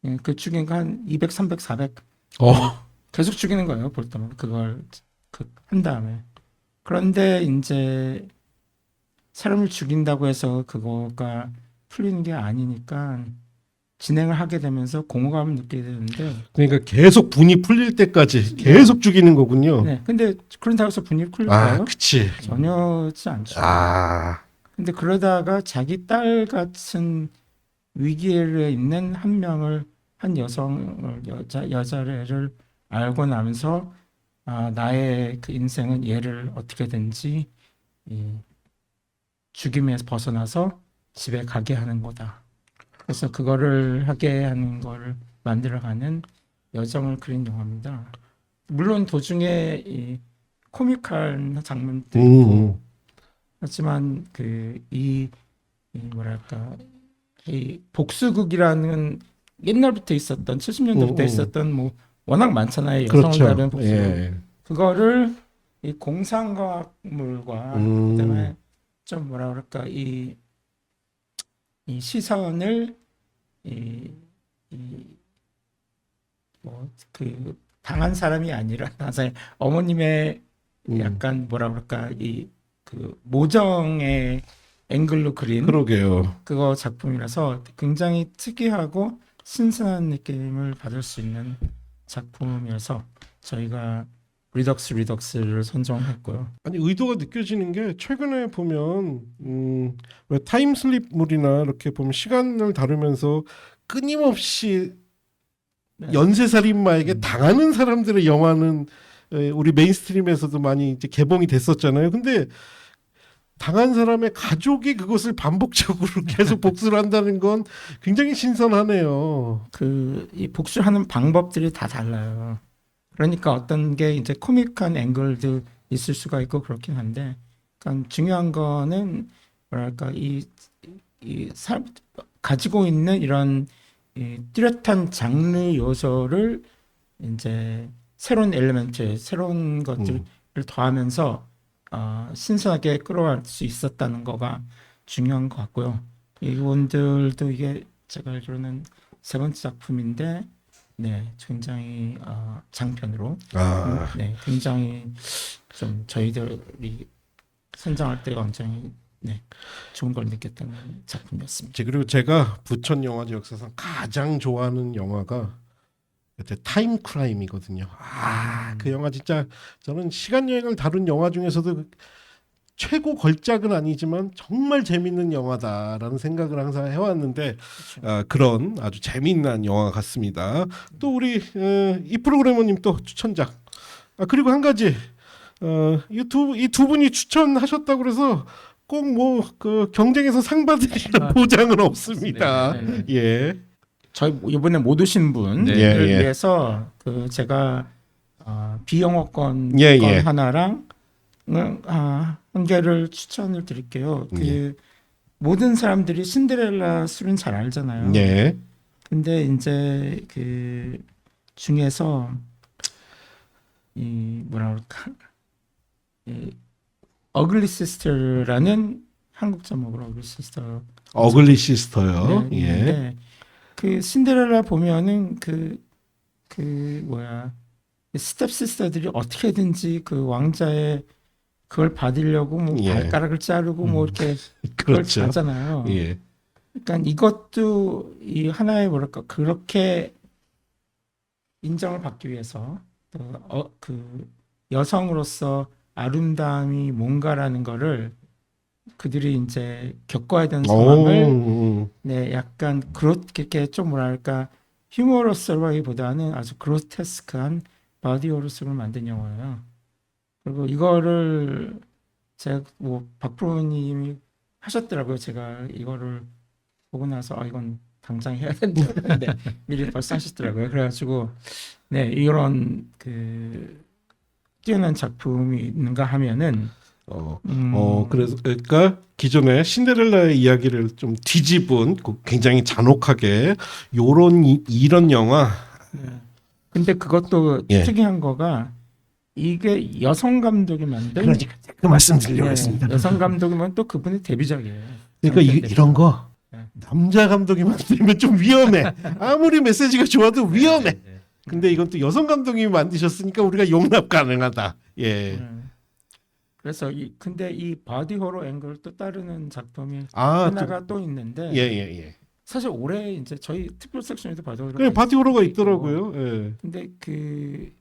예, 그 죽인 거 한 200, 300, 400 계속 죽이는 거예요. 볼 때마다 그걸 한 다음에 그런데 이제 사람을 죽인다고 해서 그거가 풀리는 게 아니니까 진행을 하게 되면서 공허감을 느끼게 되는데 그러니까 계속 분이 풀릴 때까지 계속 죽이는 거군요. 네, 근데 그런다고 해서 분이 풀릴까요? 그치. 전혀지 않죠. 근데 그러다가 자기 딸 같은 위기에 있는 한 여성을 여자를 알고 나면서 나의 그 인생은 얘를 어떻게든지 이 죽임에서 벗어나서 집에 가게 하는 거다. 그래서 그거를 하게 하는 거를 만들어가는 여정을 그린 영화입니다. 물론 도중에 이 코믹한 장면도 있고 하지만 이 뭐랄까 이 복수극이라는 옛날부터 있었던 70년대부터 있었던 뭐 워낙 많잖아요. 여성을 그렇죠. 다루는 복수극. 예. 그거를 이 공상과학물과 그다음에 좀 뭐라 그럴까 이 시선을 뭐 그 당한 사람이 아니라 사실 어머님의 약간 뭐라 그럴까 이 그 모정의 앵글로 그린 그러게요. 그거 작품이라서 굉장히 특이하고 신선한 느낌을 받을 수 있는 작품이어서 저희가 리덕스를 선정했고요. 아니 의도가 느껴지는 게 최근에 보면 왜 타임슬립물이나 이렇게 보면 시간을 다루면서 끊임없이 연쇄살인마에게 당하는 사람들의 영화는 우리 메인스트림에서도 많이 이제 개봉이 됐었잖아요. 근데 당한 사람의 가족이 그것을 반복적으로 계속 복수를 한다는 건 굉장히 신선하네요. 이 복수하는 방법들이 다 달라요. 그러니까 어떤 게 이제 코믹한 앵글도 있을 수가 있고 그렇긴 한데, 그러니까 중요한 거는 뭐랄까 가지고 있는 이런 뚜렷한 장르 요소를 이제 새로운 엘리멘트, 새로운 것들을 더하면서 신선하게 끌어갈 수 있었다는 거가 중요한 것 같고요. 이분들도 이게 제가 알기로는 세 번째 작품인데, 네, 굉장히 장편으로, 네, 굉장히 좀 저희들이 선정할 때 굉장히 네, 좋은 걸 느꼈던 작품이었습니다. 그리고 제가 부천 영화제 역사상 가장 좋아하는 영화가 그때 타임 크라임이거든요. 그 영화 진짜 저는 시간 여행을 다룬 영화 중에서도 최고 걸작은 아니지만 정말 재밌는 영화다라는 생각을 항상 해왔는데 그런 아주 재미난 영화 같습니다. 또 우리 이 프로그래머님 또 추천작. 그리고 한 가지 이 두 분이 추천하셨다고 그래서 꼭 뭐 그 경쟁에서 상 받으시는 보장은 없습니다. 네. 예. 저희 이번에 못 오신 분을 예. 위해서 그 제가 비영어권 예. 건 하나랑 한 개를 추천을 드릴게요. 그 모든 사람들이 신데렐라 술은 잘 알잖아요. 예. 근데 이제 그 중에서 이 뭐라 그럴까, 이 어글리 시스터라는 한국 제목으로 어글리 시스터. 어글리 시스터요. 네, 예. 있는데 그 신데렐라 보면은 그 뭐야, 스텝 시스터들이 어떻게든지 그 왕자의 그걸 받으려고 뭐 예. 발가락을 자르고 뭐 이렇게 그걸 그렇죠. 하잖아요. 예. 그러니까 이것도 이 하나의 뭐랄까, 그렇게 인정을 받기 위해서 그 여성으로서 아름다움이 뭔가라는 거를 그들이 이제 겪어야 되는 상황을 네, 약간 그렇게 좀 뭐랄까 휴머러스라기보다는 아주 그로테스크한 바디 호러스를 만든 영화예요. 그리고 이거를 제가 뭐 박프로님이 하셨더라고요. 제가 이거를 보고 나서 이건 당장 해야 된다는데 미리 벌써 하셨더라고요. 그래가지고 네, 이런 그 뛰어난 작품이 있는가 하면은 그래서 그러니까 기존의 신데렐라의 이야기를 좀 뒤집은 굉장히 잔혹하게 이런 영화. 네. 근데 그것도 예. 특이한 거가 이게 여성 감독이 만든, 그러니까 그 말씀 드리려고 했습니다. 여성 감독이면 또 그분의 데뷔작이에요. 그러니까 이런 거 네. 남자 감독이 만들면 좀 위험해. 아무리 메시지가 좋아도 위험해. 근데 이건 또 여성 감독님이 만드셨으니까 우리가 용납 가능하다. 예. 그래서 근데 이 바디 호러 앵글을 또 따르는 작품이 아, 하나가 또 있는데 예. 사실 올해 이제 저희 특별 섹션에도 바디 호러 그냥 바디 호러가 있더라고요. 예. 근데 그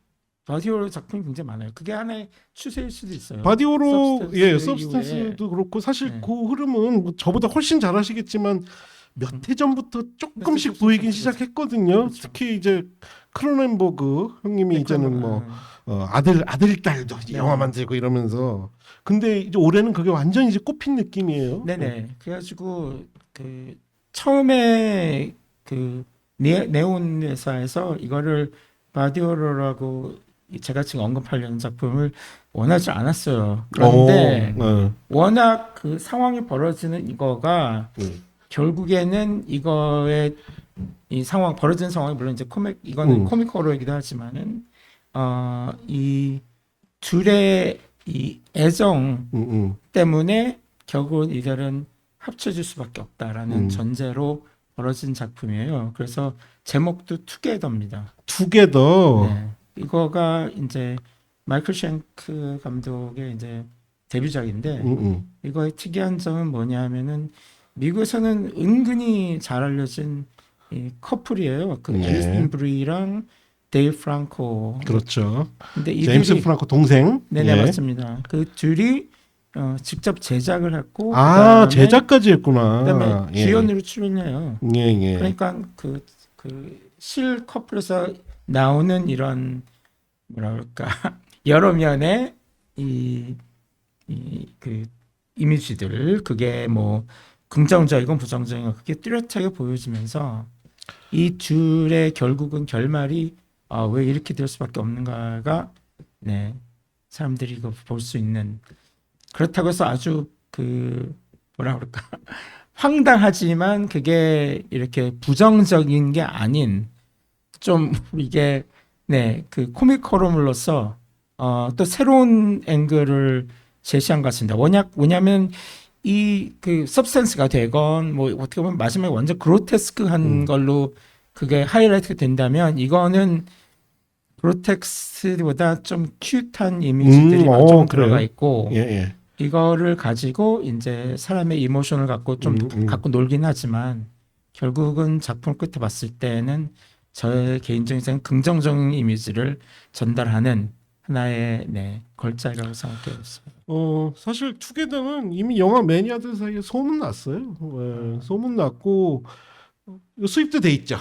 바디 호러 작품이 굉장히 많아요. 그게 하나의 추세일 수도 있어요. 바디 호러 서브스탄스 서브스탄스도 그렇고 사실 네. 그 흐름은 뭐 저보다 훨씬 잘 아시겠지만 몇 해 전부터 조금씩 보이긴 시작했거든요. 그렇죠. 특히 이제 크로넨버그 형님이 네, 이제는 뭐 아들 딸도 네. 영화 만들고 이러면서 근데 이제 올해는 그게 완전히 이제 꼽힌 느낌이에요. 네네. 그래가지고 그 처음에 그 네온 회사에서 이거를 바디 호러라고 제가 지금 언급하려는 작품을 원하지 않았어요. 그런데 워낙 그 상황이 벌어지는 이거가 결국에는 이거의 이 상황 벌어지는 상황이 물론 이제 이거는 코믹 호러이기도 하지만은 이 둘의 이 애정 때문에 결국 이들은 합쳐질 수밖에 없다라는 전제로 벌어진 작품이에요. 그래서 제목도 투게더입니다. 투게더. 네. 이거가 이제 마이클 쉔크 감독의 이제 데뷔작인데 이거의 특이한 점은 뭐냐면은 미국에서는 은근히 잘 알려진 이 커플이에요. 그 앨리슨 브리랑 데이브 프랑코. 그렇죠. 근데 제임스 프랑코 동생. 네네 맞습니다. 그 둘이 직접 제작을 했고 제작까지 했구나. 그다음에 주연으로 출연해요. 예. 그러니까 그 실 커플에서 나오는 이런 뭐라 그럴까 여러 면의 그 이미지들 그게 뭐 긍정적이건 부정적이건 그게 뚜렷하게 보여지면서 이 둘의 결국은 결말이 왜 이렇게 될 수밖에 없는가가 네 사람들이 이거 볼 수 있는 그렇다고 해서 아주 그 뭐라 그럴까 황당하지만 그게 이렇게 부정적인 게 아닌 좀 이게 네 그 코믹 호러물로서 또 새로운 앵글을 제시한 것 같습니다. 뭐냐면 이 그 substance가 되건 뭐 어떻게 보면 마지막에 완전 그로테스크한 걸로 그게 하이라이트가 된다면 이거는 그로텍스보다 좀 큐트한 이미지들이 좀 들어가 있고 예, 예. 이거를 가지고 이제 사람의 이모션을 갖고 좀 갖고 놀긴 하지만 결국은 작품 끝에 봤을 때는 저의 개인적인 생각 긍정적인 이미지를 전달하는 하나의 걸작이라고 생각하고 있습니다. 사실 투게더는 이미 영화 매니아들 사이에 소문 났어요. 소문 났고 수입도 돼 있죠.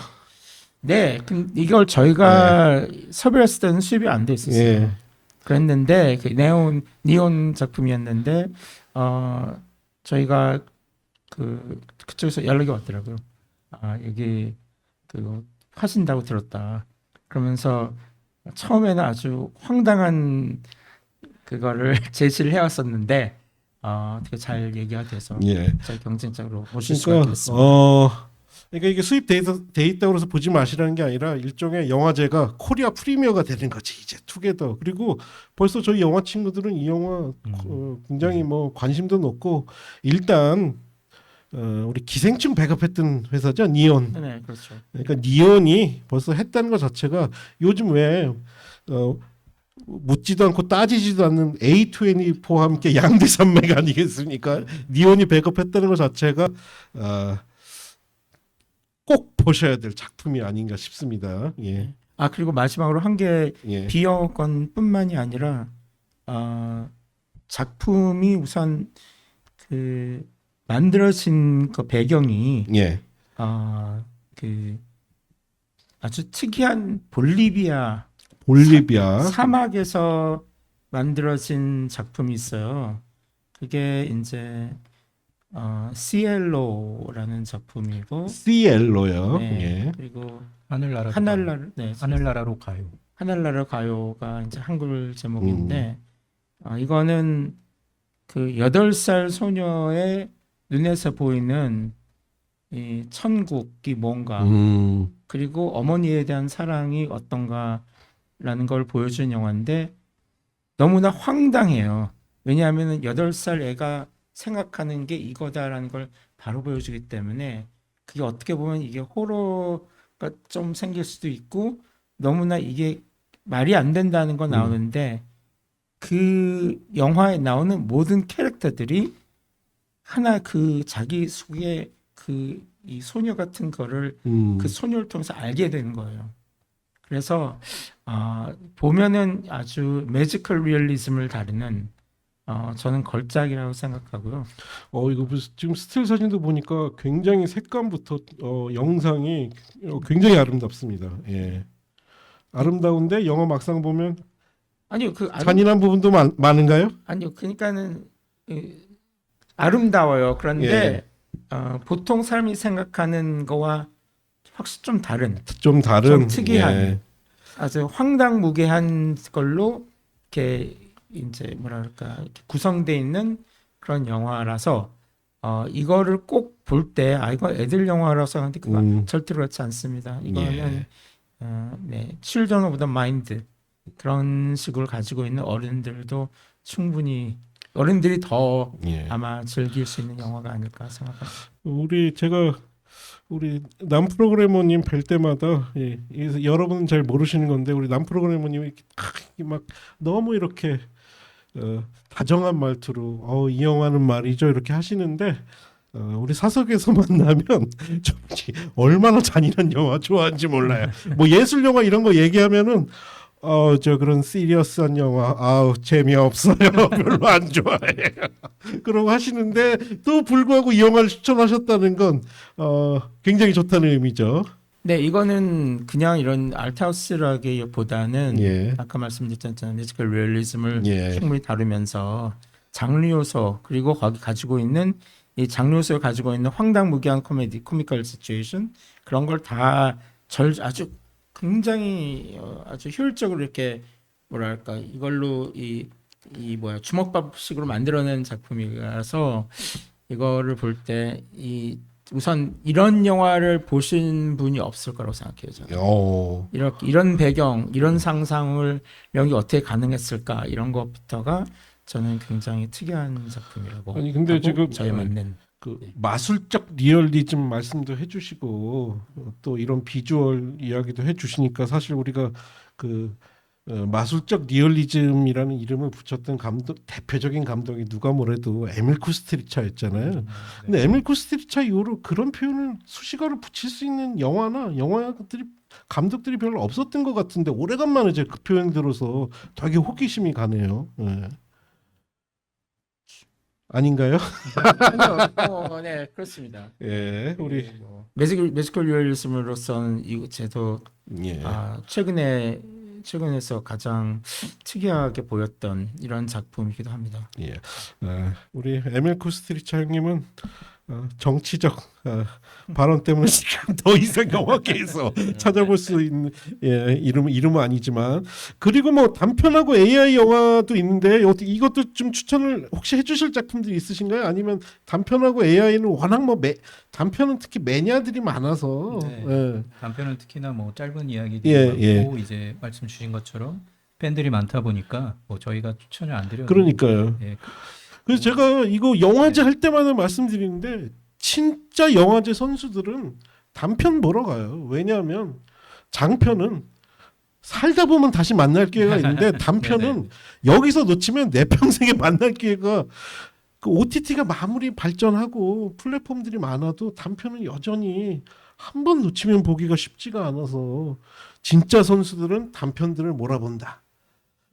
네, 이걸 저희가 섭외했을 때는 수입이 안 돼 있었어요. 예. 그랬는데 그 니온 작품이었는데 저희가 그쪽에서 연락이 왔더라고요. 여기 그 하신다고 들었다. 그러면서 처음에는 아주 황당한 그거를 제시를 해왔었는데 어떻게 잘 얘기가 돼서 잘 경쟁적으로 모실 수가 있었습니다. 그러니까 이게 수입돼 있다고 해서 보지 마시라는 게 아니라 일종의 영화제가 코리아 프리미어가 되는 거지 이제 투게더. 그리고 벌써 저희 영화 친구들은 이 영화 굉장히 뭐 관심도 높고 일단 우리 기생충 배급했던 회사죠 니온. 네, 그렇죠. 그러니까 니온이 벌써 했다는 것 자체가 요즘 왜 묻지도 않고 따지지도 않는 A24와 함께 양대 산맥 아니겠습니까? 니온이 배급했다는 것 자체가 꼭 보셔야 될 작품이 아닌가 싶습니다. 예. 그리고 마지막으로 한 게 예. 비영어권뿐만이 아니라 작품이 우선 그 만들어진 그 배경이 예. 그 아주 특이한 볼리비아 사막에서 만들어진 작품이 있어요. 그게 이제 시엘로라는 작품이고 시엘로요. 네, 예. 그리고 하늘나라로 가요. 하늘나라 가요가 이제 한글 제목인데 이거는 그 8살 소녀의 눈에서 보이는 이 천국이 뭔가 그리고 어머니에 대한 사랑이 어떤가라는 걸 보여주는 영화인데 너무나 황당해요. 왜냐하면 8살 애가 생각하는 게 이거다라는 걸 바로 보여주기 때문에 그게 어떻게 보면 이게 호러가 좀 생길 수도 있고 너무나 이게 말이 안 된다는 거 나오는데 그 영화에 나오는 모든 캐릭터들이 하나 그 자기 속에 그 이 소녀 같은 거를 그 소녀를 통해서 알게 되는 거예요. 그래서 보면은 아주 매지컬 리얼리즘을 다루는 저는 걸작이라고 생각하고요. 이거 지금 스틸 사진도 보니까 굉장히 색감부터 영상이 굉장히 아름답습니다. 예. 아름다운데 영화 막상 보면 아니요, 잔인한 부분도 많은가요? 아니요, 그러니까는 아름다워요. 그런데 보통 사람이 생각하는 거와 확실히 좀 다른, 좀 특이한, 예. 아주 황당무계한 걸로 이렇게 이제 뭐랄까 이렇게 구성돼 있는 그런 영화라서 이거를 꼭 볼 때 이거 애들 영화라서 하는데 그거 절대로 그렇지 않습니다. 이거는 Children of the Mind 그런 식으로 가지고 있는 어른들도 충분히 어른들이 더 아마 즐길 수 있는 영화가 아닐까 생각합니다. 제가 우리 남 프로그래머님 뵐 때마다 여러분은 잘 모르시는 건데 우리 남 프로그래머님이 막 너무 이렇게 다정한 말투로 이 영화는 말이죠 이렇게 하시는데 우리 사석에서 만나면 좀 얼마나 잔인한 영화 좋아하는지 몰라요. 뭐 예술 영화 이런 거 얘기하면은 그런 시리어스한 영화 재미없어요. 별로 안 좋아해요. 그러고 하시는데 또 불구하고 이 영화를 추천하셨다는 건 굉장히 좋다는 의미죠. 네, 이거는 그냥 이런 아트하우스라기보다는 아까 말씀드렸잖아요. 매지컬 리얼리즘을 충분히 다루면서 장르 요소 그리고 거기 가지고 있는 이 장르 요소를 가지고 있는 황당무계한 코미컬 시츄에이션 그런 걸 다 아주 굉장히 아주 효율적으로 이렇게 뭐랄까 이걸로 이 주먹밥식으로 만들어낸 작품이라서 이거를 볼 때 우선 이런 영화를 보신 분이 없을 거라고 생각해요. 저는. 이런 배경, 이런 상상을 여기 어떻게 가능했을까 이런 것부터가 저는 굉장히 특이한 작품이라고. 아니 근데 하고 지금 저에 맞는. 그 마술적 리얼리즘 말씀도 해주시고 또 이런 비주얼 이야기도 해주시니까 사실 우리가 그 마술적 리얼리즘이라는 이름을 붙였던 감독 대표적인 감독이 누가 뭐래도 에밀 쿠스트리차였잖아요. 근데 에밀 쿠스트리차 이후로 그런 표현을 수식어를 붙일 수 있는 영화들이 감독들이 별로 없었던 것 같은데 오래간만에 이제 그 표현 들어서 되게 호기심이 가네요. 예. 아닌가요? 아니요, 네 그렇습니다. 예, 우리 매지컬 리얼리즘으로서는 이거 제도 예. 최근에서 가장 특이하게 보였던 이런 작품이기도 합니다. 예. 우리 에밀 쿠스트리차 형님은 정치적 발언 때문에 지금 더 이상 영화계에서 찾아볼 수 있는 이름은 아니지만 그리고 뭐 단편하고 AI 영화도 있는데 어떻게 이것도 좀 추천을 혹시 해주실 작품들이 있으신가요? 아니면 단편하고 AI는 워낙 단편은 특히 매니아들이 많아서 네. 예. 단편은 특히나 뭐 짧은 이야기들이 예, 많고 이제 말씀 주신 것처럼 팬들이 많다 보니까 뭐 저희가 추천을 안 드려도 그러니까요. 예, 그래서 제가 이거 영화제 할 때마다 말씀드리는데 진짜 영화제 선수들은 단편 보러 가요. 왜냐하면 장편은 살다 보면 다시 만날 기회가 있는데 단편은 여기서 놓치면 내 평생에 만날 기회가 그 OTT가 마무리 발전하고 플랫폼들이 많아도 단편은 여전히 한 번 놓치면 보기가 쉽지가 않아서 진짜 선수들은 단편들을 몰아본다.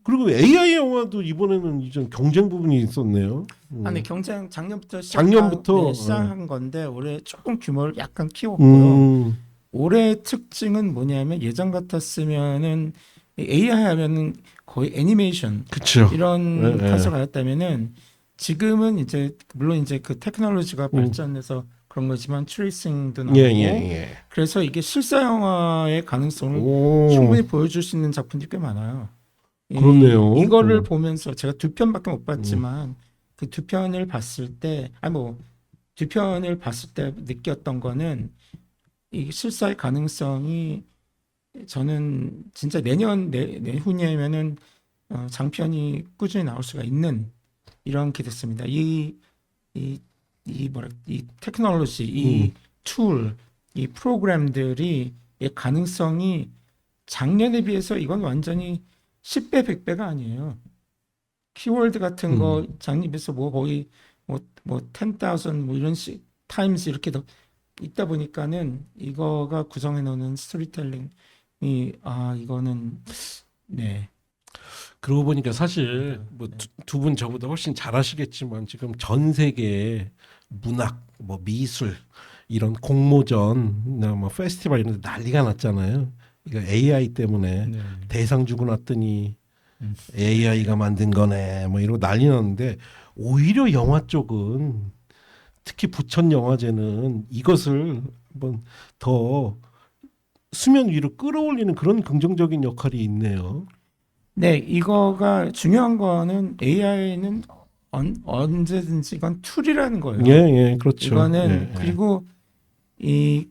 그리고 AI 영화도 이번에는 이제 경쟁 부분이 있었네요. 아니 경쟁 작년부터 작년부터, 시작한 건데 올해 조금 규모를 약간 키웠고요. 음, 올해 특징은 뭐냐면 예전 같았으면은 AI 하면은 거의 애니메이션 그렇죠. 이런 예, 예. 컨셉이었다면은 지금은 이제 물론 이제 그 테크놀로지가 발전해서 그런 거지만 트레이싱도 나오고 예. 그래서 이게 실사 영화의 가능성을 오, 충분히 보여줄 수 있는 작품들이 꽤 많아요. 그렇네요. 이거를 보면서 제가 두 편밖에 못 봤지만 그 두 편을 봤을 때, 두 편을 봤을 때 느꼈던 거는 이 실사의 가능성이 저는 진짜 내후년이면은 장편이 꾸준히 나올 수가 있는 이런 게 됐습니다. 이 테크놀로지, 이 툴, 이 프로그램들이 의 가능성이 작년에 비해서 이건 완전히 10배, 100배가 아니에요. 키워드 같은 거 작년에서 뭐 거의 뭐 10,000 뭐 이런 식 타임스 이렇게 더 있다 보니까는 이거가 구성해 놓는 스토리텔링이 이거는 네. 그러고 보니까 사실 뭐 두 분 저보다 훨씬 잘하시겠지만 지금 전 세계 문학, 뭐 미술 이런 공모전, 뭐 페스티벌 이런 데 난리가 났잖아요. 이거 AI 때문에 네. 대상 주고 났더니 AI가 만든 거네 뭐 이러고 난리 났는데 오히려 영화 쪽은 특히 부천 영화제는 이것을 한번 더 수면 위로 끌어올리는 그런 긍정적인 역할이 있네요. 네, 이거가 중요한 거는 AI는 언제든지 이건 툴이라는 거예요. 예, 그렇죠. 이거는 예. 그리고 이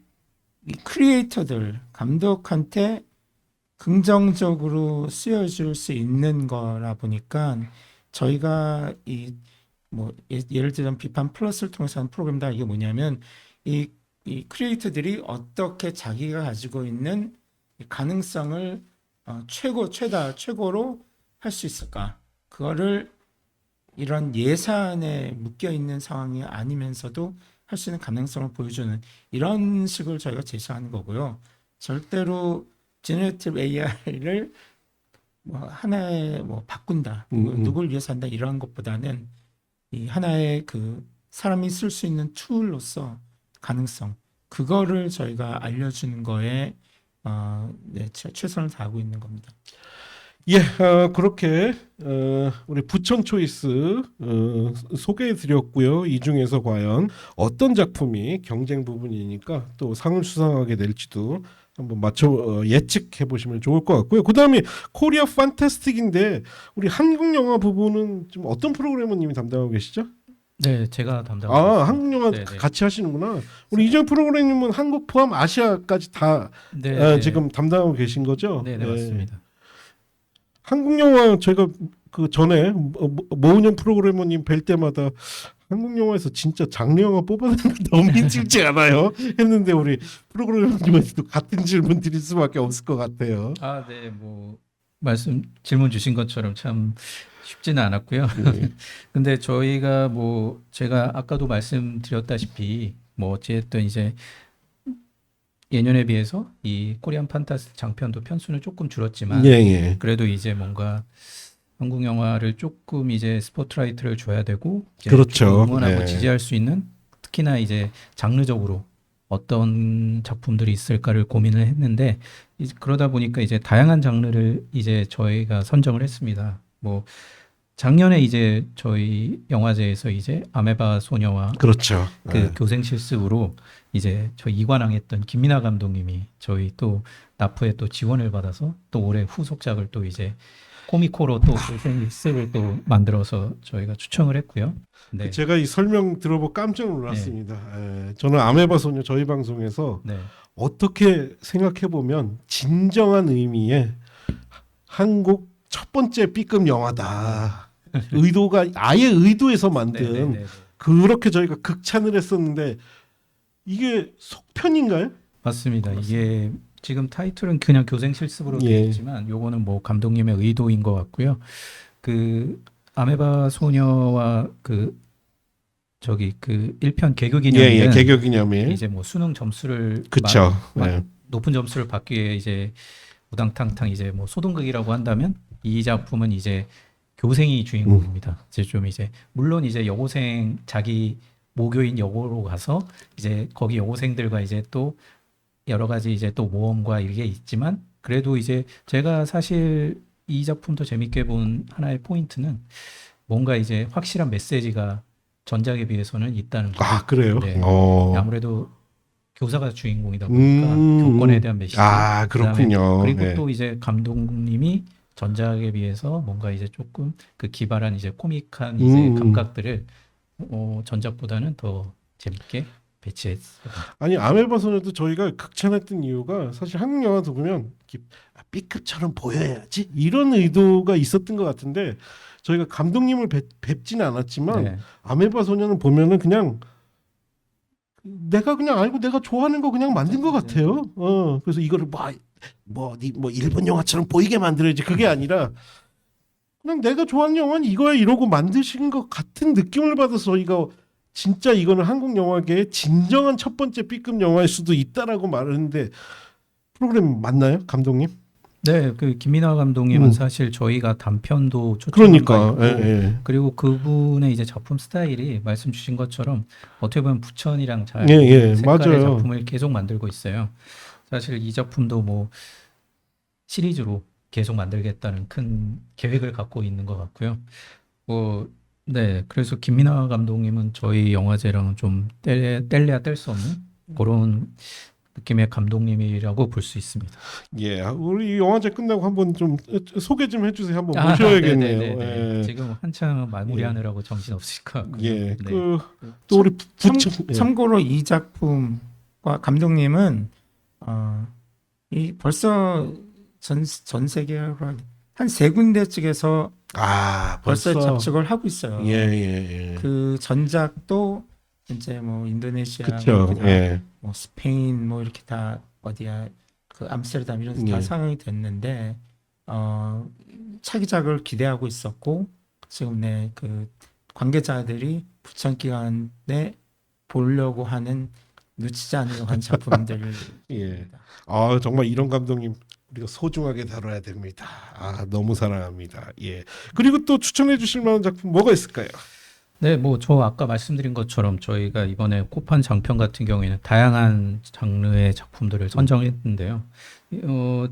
크리에이터들 감독한테 긍정적으로 쓰여줄 수 있는 거라 보니까 저희가 뭐 예를 들면 비판 플러스를 통해서 하는 프로그램다 이게 뭐냐면 이 크리에이터들이 어떻게 자기가 가지고 있는 이 가능성을 최고로 할 수 있을까? 그거를 이런 예산에 묶여 있는 상황이 아니면서도 할 수 있는 가능성을 보여주는 이런 식을 저희가 제시하는 거고요. 절대로 제너레이티브 AI를 뭐 하나의 뭐 바꾼다, 누굴 위해서 한다 이런 것보다는 이 하나의 그 사람이 쓸 수 있는 툴로서 가능성 그거를 저희가 알려주는 거에 최선을 다하고 있는 겁니다. 예, 그렇게 우리 부천 초이스 소개해드렸고요. 이 중에서 과연 어떤 작품이 경쟁 부분이니까 또 상을 수상하게 될지도 한번 예측해 보시면 좋을 것 같고요. 그 다음에 코리아 판타스틱인데 우리 한국 영화 부분은 좀 어떤 프로그래머님이 담당하고 계시죠? 네, 제가 담당하고 있습니다. 한국 영화 네네. 같이 하시는구나. 우리 이정 프로그래머님은 한국 포함 아시아까지 다 네, 지금 담당하고 계신 거죠? 네, 맞습니다. 한국 영화 제가 그 전에 모은영 프로그래머님 뵐 때마다 한국 영화에서 진짜 장르 영화 뽑아내는 거 너무 힘들지 않아요? 했는데 우리 프로그래머님한테도 같은 질문 드릴 수밖에 없을 것 같아요. 아, 네, 뭐 질문 주신 것처럼 참 쉽지는 않았고요. 네. 근데 저희가 뭐 제가 아까도 말씀드렸다시피 뭐 어찌됐든 이제 예년에 비해서 이 코리안 판타스 장편도 편수는 조금 줄었지만 예, 예. 그래도 이제 뭔가 한국 영화를 조금 이제 스포트라이트를 줘야 되고 이제 그렇죠. 조금 응원하고 네. 지지할 수 있는 특히나 이제 장르적으로 어떤 작품들이 있을까를 고민을 했는데 그러다 보니까 이제 다양한 장르를 이제 저희가 선정을 했습니다. 뭐 작년에 이제 저희 영화제에서 이제 아메바 소녀와 그렇죠. 그 네. 교생 실습으로 이제 저희 이관왕했던 김민아 감독님이 저희 또 나프에 또 지원을 받아서 또 올해 후속작을 또 이제 코미코로 또 교생 실습을 또 만들어서 저희가 추천을 했고요. 네. 제가 이 설명 들어보고 깜짝 놀랐습니다. 예, 저는 아메바 소녀 저희 방송에서 네. 어떻게 생각해 보면 진정한 의미의 한국 첫 번째 B급 영화다. 의도가 아예 의도해서 만든 네네네. 그렇게 저희가 극찬을 했었는데 이게 속편인가요? 맞습니다. 이게 지금 타이틀은 그냥 교생 실습으로 되어 예. 있지만 요거는 뭐 감독님의 의도인 것 같고요. 그 아메바 소녀와 그 저기 그 1편 개교 기념일은 예, 예, 개교 기념일. 이제 뭐 수능 점수를 그쵸. 마- 예. 높은 점수를 받기 위해 이제 우당탕탕 이제 뭐 소동극이라고 한다면 이 작품은 이제 교생이 주인공입니다. 이제 좀 이제 물론 이제 여고생 자기 모교인 여고로 가서 이제 거기 여고생들과 이제 또 여러 가지 이제 또 모험과 이게 있지만 그래도 이제 제가 사실 이 작품도 재밌게 본 하나의 포인트는 뭔가 이제 확실한 메시지가 전작에 비해서는 있다는 거. 아, 그래요? 네. 아무래도 교사가 주인공이다 보니까 교권에 대한 메시지. 아, 그렇군요. 그리고 예. 또 이제 감독님이 전작에 비해서 뭔가 이제 조금 그 기발한 이제 코믹한 이제 감각들을 전작보다는 더 재밌게 배치했어요. 아니 아메바 소녀도 저희가 극찬했던 이유가 사실 한국 영화도 보면 이렇게 B급처럼 보여야지 이런 의도가 있었던 것 같은데 저희가 감독님을 뵙지는 않았지만 네. 아메바 소녀는 보면은 그냥 내가 그냥 알고 내가 좋아하는 거 그냥 만든 것 같아요. 그래서 이거를 뭐 일본 영화처럼 보이게 만들어야지 그게 아니라 그냥 내가 좋아하는 영화는 이거야 이러고 만드신 것 같은 느낌을 받아서 저희가 진짜 이거는 한국 영화계의 진정한 첫 번째 B급 영화일 수도 있다라고 말하는데 프로그램 맞나요, 감독님? 네, 그 김민아 감독님은 사실 저희가 단편도 초청한 바 그러니까 있고 예. 그리고 그분의 이제 작품 스타일이 말씀 주신 것처럼 어떻게 보면 부천이랑 잘 예, 예, 색깔의 맞아요. 작품을 계속 만들고 있어요. 사실 이 작품도 뭐 시리즈로 계속 만들겠다는 큰 계획을 갖고 있는 것 같고요. 뭐 네, 그래서 김민아 감독님은 저희 영화제랑은 좀 뗄래야 뗄 수 없는 그런 느낌의 감독님이라고 볼 수 있습니다. 예, 우리 영화제 끝나고 한번 좀 소개 좀 해주세요. 한번 모셔야겠네요. 네네네네. 예. 지금 한창 마무리하느라고 정신 없을 것 같고요. 예, 네. 또 우리 부천 예. 참고로 이 작품과 감독님은 이 벌써 전 세계로 한 세 군데 측에서 벌써 접촉을 하고 있어요. 예. 그 전작도 이제 뭐 인도네시아, 그렇죠. 예. 뭐 스페인, 뭐 이렇게 다 어디야 그 암스테르담 이런 데 다 예. 상영이 됐는데 차기작을 기대하고 있었고 지금 그 관계자들이 부천 기간에 보려고 하는 놓치지 않으려고 한 작품들. 예. 정말 이런 감독님 우리가 소중하게 다뤄야 됩니다. 너무 사랑합니다. 예. 그리고 또 추천해 주실 만한 작품 뭐가 있을까요? 네, 뭐 저 아까 말씀드린 것처럼 저희가 이번에 코판 장편 같은 경우에는 다양한 장르의 작품들을 선정했는데요.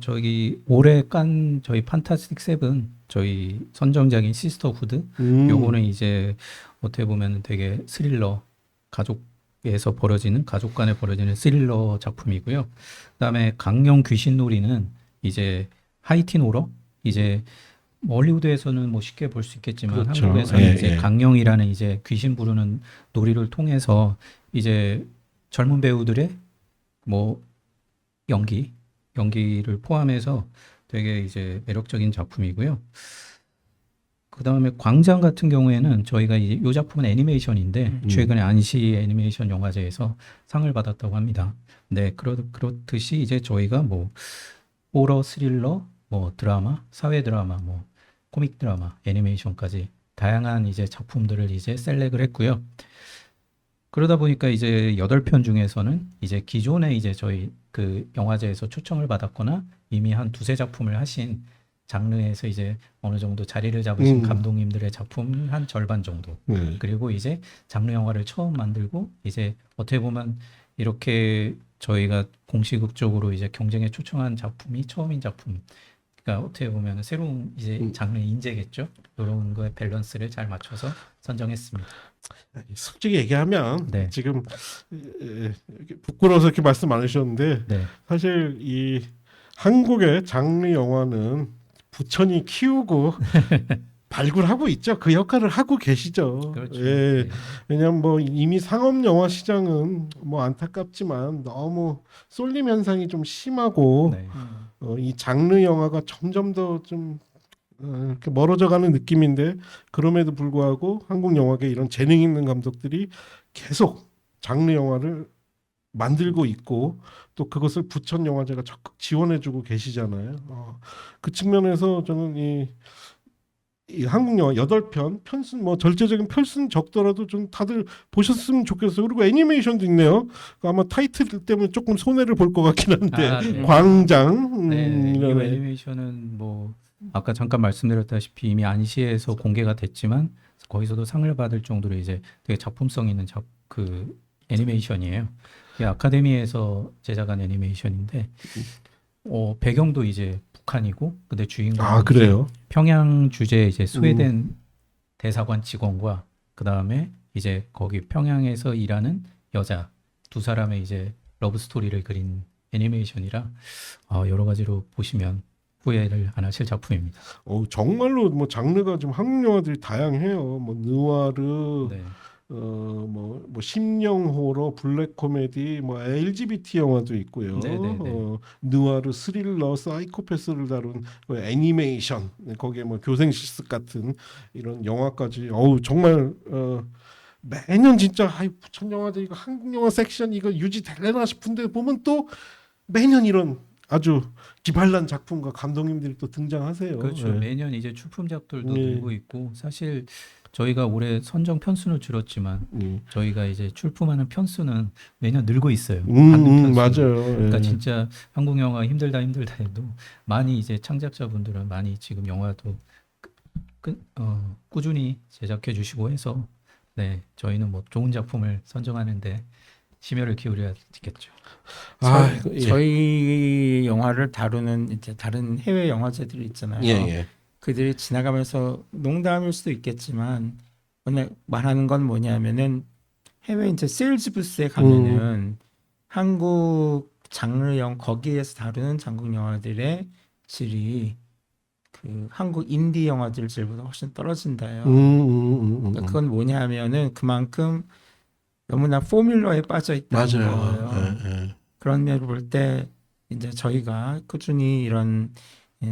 저기 올해 깐 저희 판타스틱 세븐 저희 선정작인 시스터 후드 요거는 이제 어떻게 보면 되게 스릴러 가족에서 벌어지는 가족 간에 벌어지는 스릴러 작품이고요. 그다음에 강령 귀신놀이는 이제 하이틴 호러 이제 hollywood에서는 뭐 쉽게 볼 수 있겠지만 그렇죠. 한국에서는 예, 이제 예. 강령이라는 이제 귀신 부르는 놀이를 통해서 이제 젊은 배우들의 뭐 연기를 포함해서 되게 이제 매력적인 작품이고요. 그다음에 광장 같은 경우에는 저희가 이제 이 작품은 애니메이션인데 최근에 안시 애니메이션 영화제에서 상을 받았다고 합니다. 네, 그렇듯이 이제 저희가 뭐 호러, 스릴러, 뭐 드라마, 사회 드라마, 뭐 코믹 드라마, 애니메이션까지 다양한 이제 작품들을 이제 셀렉을 했고요. 그러다 보니까 이제 8편 중에서는 이제 기존에 이제 저희 그 영화제에서 초청을 받았거나 이미 한 두세 작품을 하신 장르에서 이제 어느 정도 자리를 잡으신 감독님들의 작품 한 절반 정도. 네. 그리고 이제 장르 영화를 처음 만들고 이제 어떻게 보면 이렇게 저희가 공식적으로 이제 경쟁에 초청한 작품이 처음인 작품. 그러니까 어떻게 보면 새로운 이제 장르 인재겠죠. 이런 거에 밸런스를 잘 맞춰서 선정했습니다. 솔직히 얘기하면 네. 지금 부끄러워서 이렇게 말씀 안 하셨는데 네. 사실 이 한국의 장르 영화는 부천이 키우고 발굴하고 있죠. 그 역할을 하고 계시죠. 그렇죠. 예. 네. 왜냐하면 뭐 이미 상업 영화 시장은 뭐 안타깝지만 너무 쏠림 현상이 좀 심하고 네. 이 장르 영화가 점점 더 좀 이렇게 멀어져가는 느낌인데 그럼에도 불구하고 한국 영화계 이런 재능 있는 감독들이 계속 장르 영화를 만들고 있고 또 그것을 부천 영화제가 적극 지원해주고 계시잖아요. 그 측면에서 저는 이 한국 영화 8편 편순 뭐 절제적인 편순 적더라도 좀 다들 보셨으면 좋겠어요. 그리고 애니메이션도 있네요. 아마 타이틀 때문에 조금 손해를 볼 것 같긴 한데 네. 광장 네, 이 이런 애니메이션은 뭐 아까 잠깐 말씀드렸다시피 이미 안시에서 공개가 됐지만 거기서도 상을 받을 정도로 이제 되게 작품성 있는 그 애니메이션이에요. 이게 아카데미에서 제작한 애니메이션인데 배경도 이제 북한이고 근데 주인공은 그래요? 평양 주재 이제 스웨덴 대사관 직원과 그 다음에 이제 거기 평양에서 일하는 여자 두 사람의 이제 러브 스토리를 그린 애니메이션이라 여러 가지로 보시면 후회를 안 하실 작품입니다. 정말로 뭐 장르가 좀 한국 영화들이 다양해요. 뭐 느와르, 네. 뭐 심령 호러, 블랙 코미디, 뭐 LGBT 영화도 있고요. 네네네. 느와르, 스릴러, 사이코패스를 다룬 애니메이션, 거기에 뭐 교생 실습 같은 이런 영화까지. 정말 매년 진짜 부천 영화제 이거 한국 영화 섹션 이거 유지될래나 싶은데 보면 또 매년 이런 아주 기발난 작품과 감독님들이 또 등장하세요. 그렇죠. 네. 매년 이제 출품작들도 네. 늘고 있고 사실 저희가 올해 선정 편수는 줄었지만 저희가 이제 출품하는 편수는 매년 늘고 있어요. 받는 편수는. 맞아요. 그러니까 예. 진짜 한국 영화 힘들다 해도 많이 이제 창작자분들은 많이 지금 영화도 꾸준히 제작해 주시고 해서 네 저희는 뭐 좋은 작품을 선정하는데 심혈을 기울여야겠죠. 예. 저희 영화를 다루는 이제 다른 해외 영화제들이 있잖아요. 예. 그들이 지나가면서 농담일 수도 있겠지만 오늘 말하는 건 뭐냐면은 해외 이제 세일즈 부스에 가면은 한국 장르 거기에서 다루는 장국 영화들의 질이 그 한국 인디 영화들 질보다 훨씬 떨어진다요. 그러니까 그건 뭐냐면은 그만큼 너무나 포뮬러에 빠져 있다는 맞아요. 거예요. 예. 그런 면을 볼 때 이제 저희가 꾸준히 이런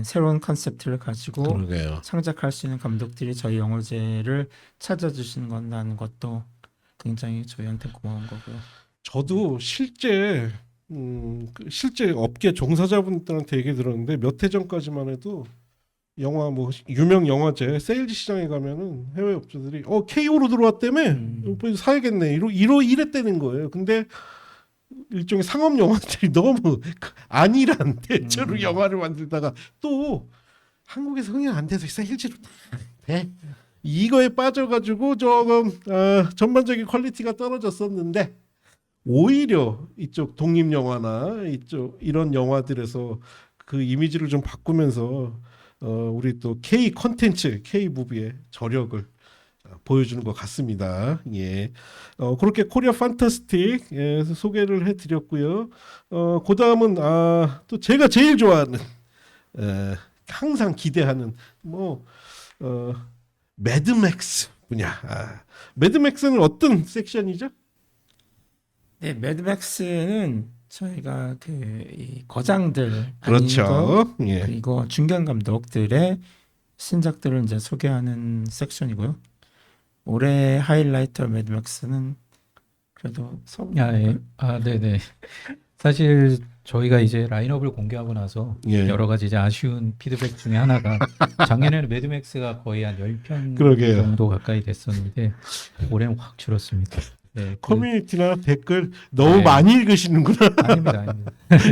새로운 컨셉트를 가지고 그러게요. 창작할 수 있는 감독들이 저희 영화제를 찾아주시는 건다는 것도 굉장히 저희한테 고마운 거고요. 저도 실제 실제 업계 종사자분들한테 얘기 들었는데 몇 해 전까지만 해도 영화 뭐 유명 영화제 세일즈 시장에 가면은 해외 업체들이 KO로 들어왔다며 사야겠네 이랬다는 거예요. 근데 일종의 상업 영화들이 너무 안일한 대체로 영화를 만들다가 또 한국에서 흥행 안 돼서 세일즈로 돼. 이거에 빠져가지고 조금 전반적인 퀄리티가 떨어졌었는데 오히려 이쪽 독립 영화나 이쪽 이런 영화들에서 그 이미지를 좀 바꾸면서 우리 또 K 컨텐츠, K 무비의 저력을 보여주는 것 같습니다. 예, 그렇게 코리아 판타스틱 소개를 해드렸고요. 그 다음은 또 제가 제일 좋아하는 항상 기대하는 매드맥스 분야. 매드맥스는 어떤 섹션이죠? 네, 매드맥스는 저희가 이 거장들 그렇죠. 아니고 그리고 중견 감독들의 신작들을 이제 소개하는 섹션이고요. 올해 하이라이트 매드맥스는 그래도 네네. 사실 저희가 이제 라인업을 공개하고 나서 예. 여러 가지 이제 아쉬운 피드백 중에 하나가 작년에는 매드맥스가 거의 한 10편 그러게요. 정도 가까이 됐었는데 올해는 확 줄었습니다. 네, 커뮤니티나 댓글 너무 네. 많이 읽으시는구나. 아닙니다.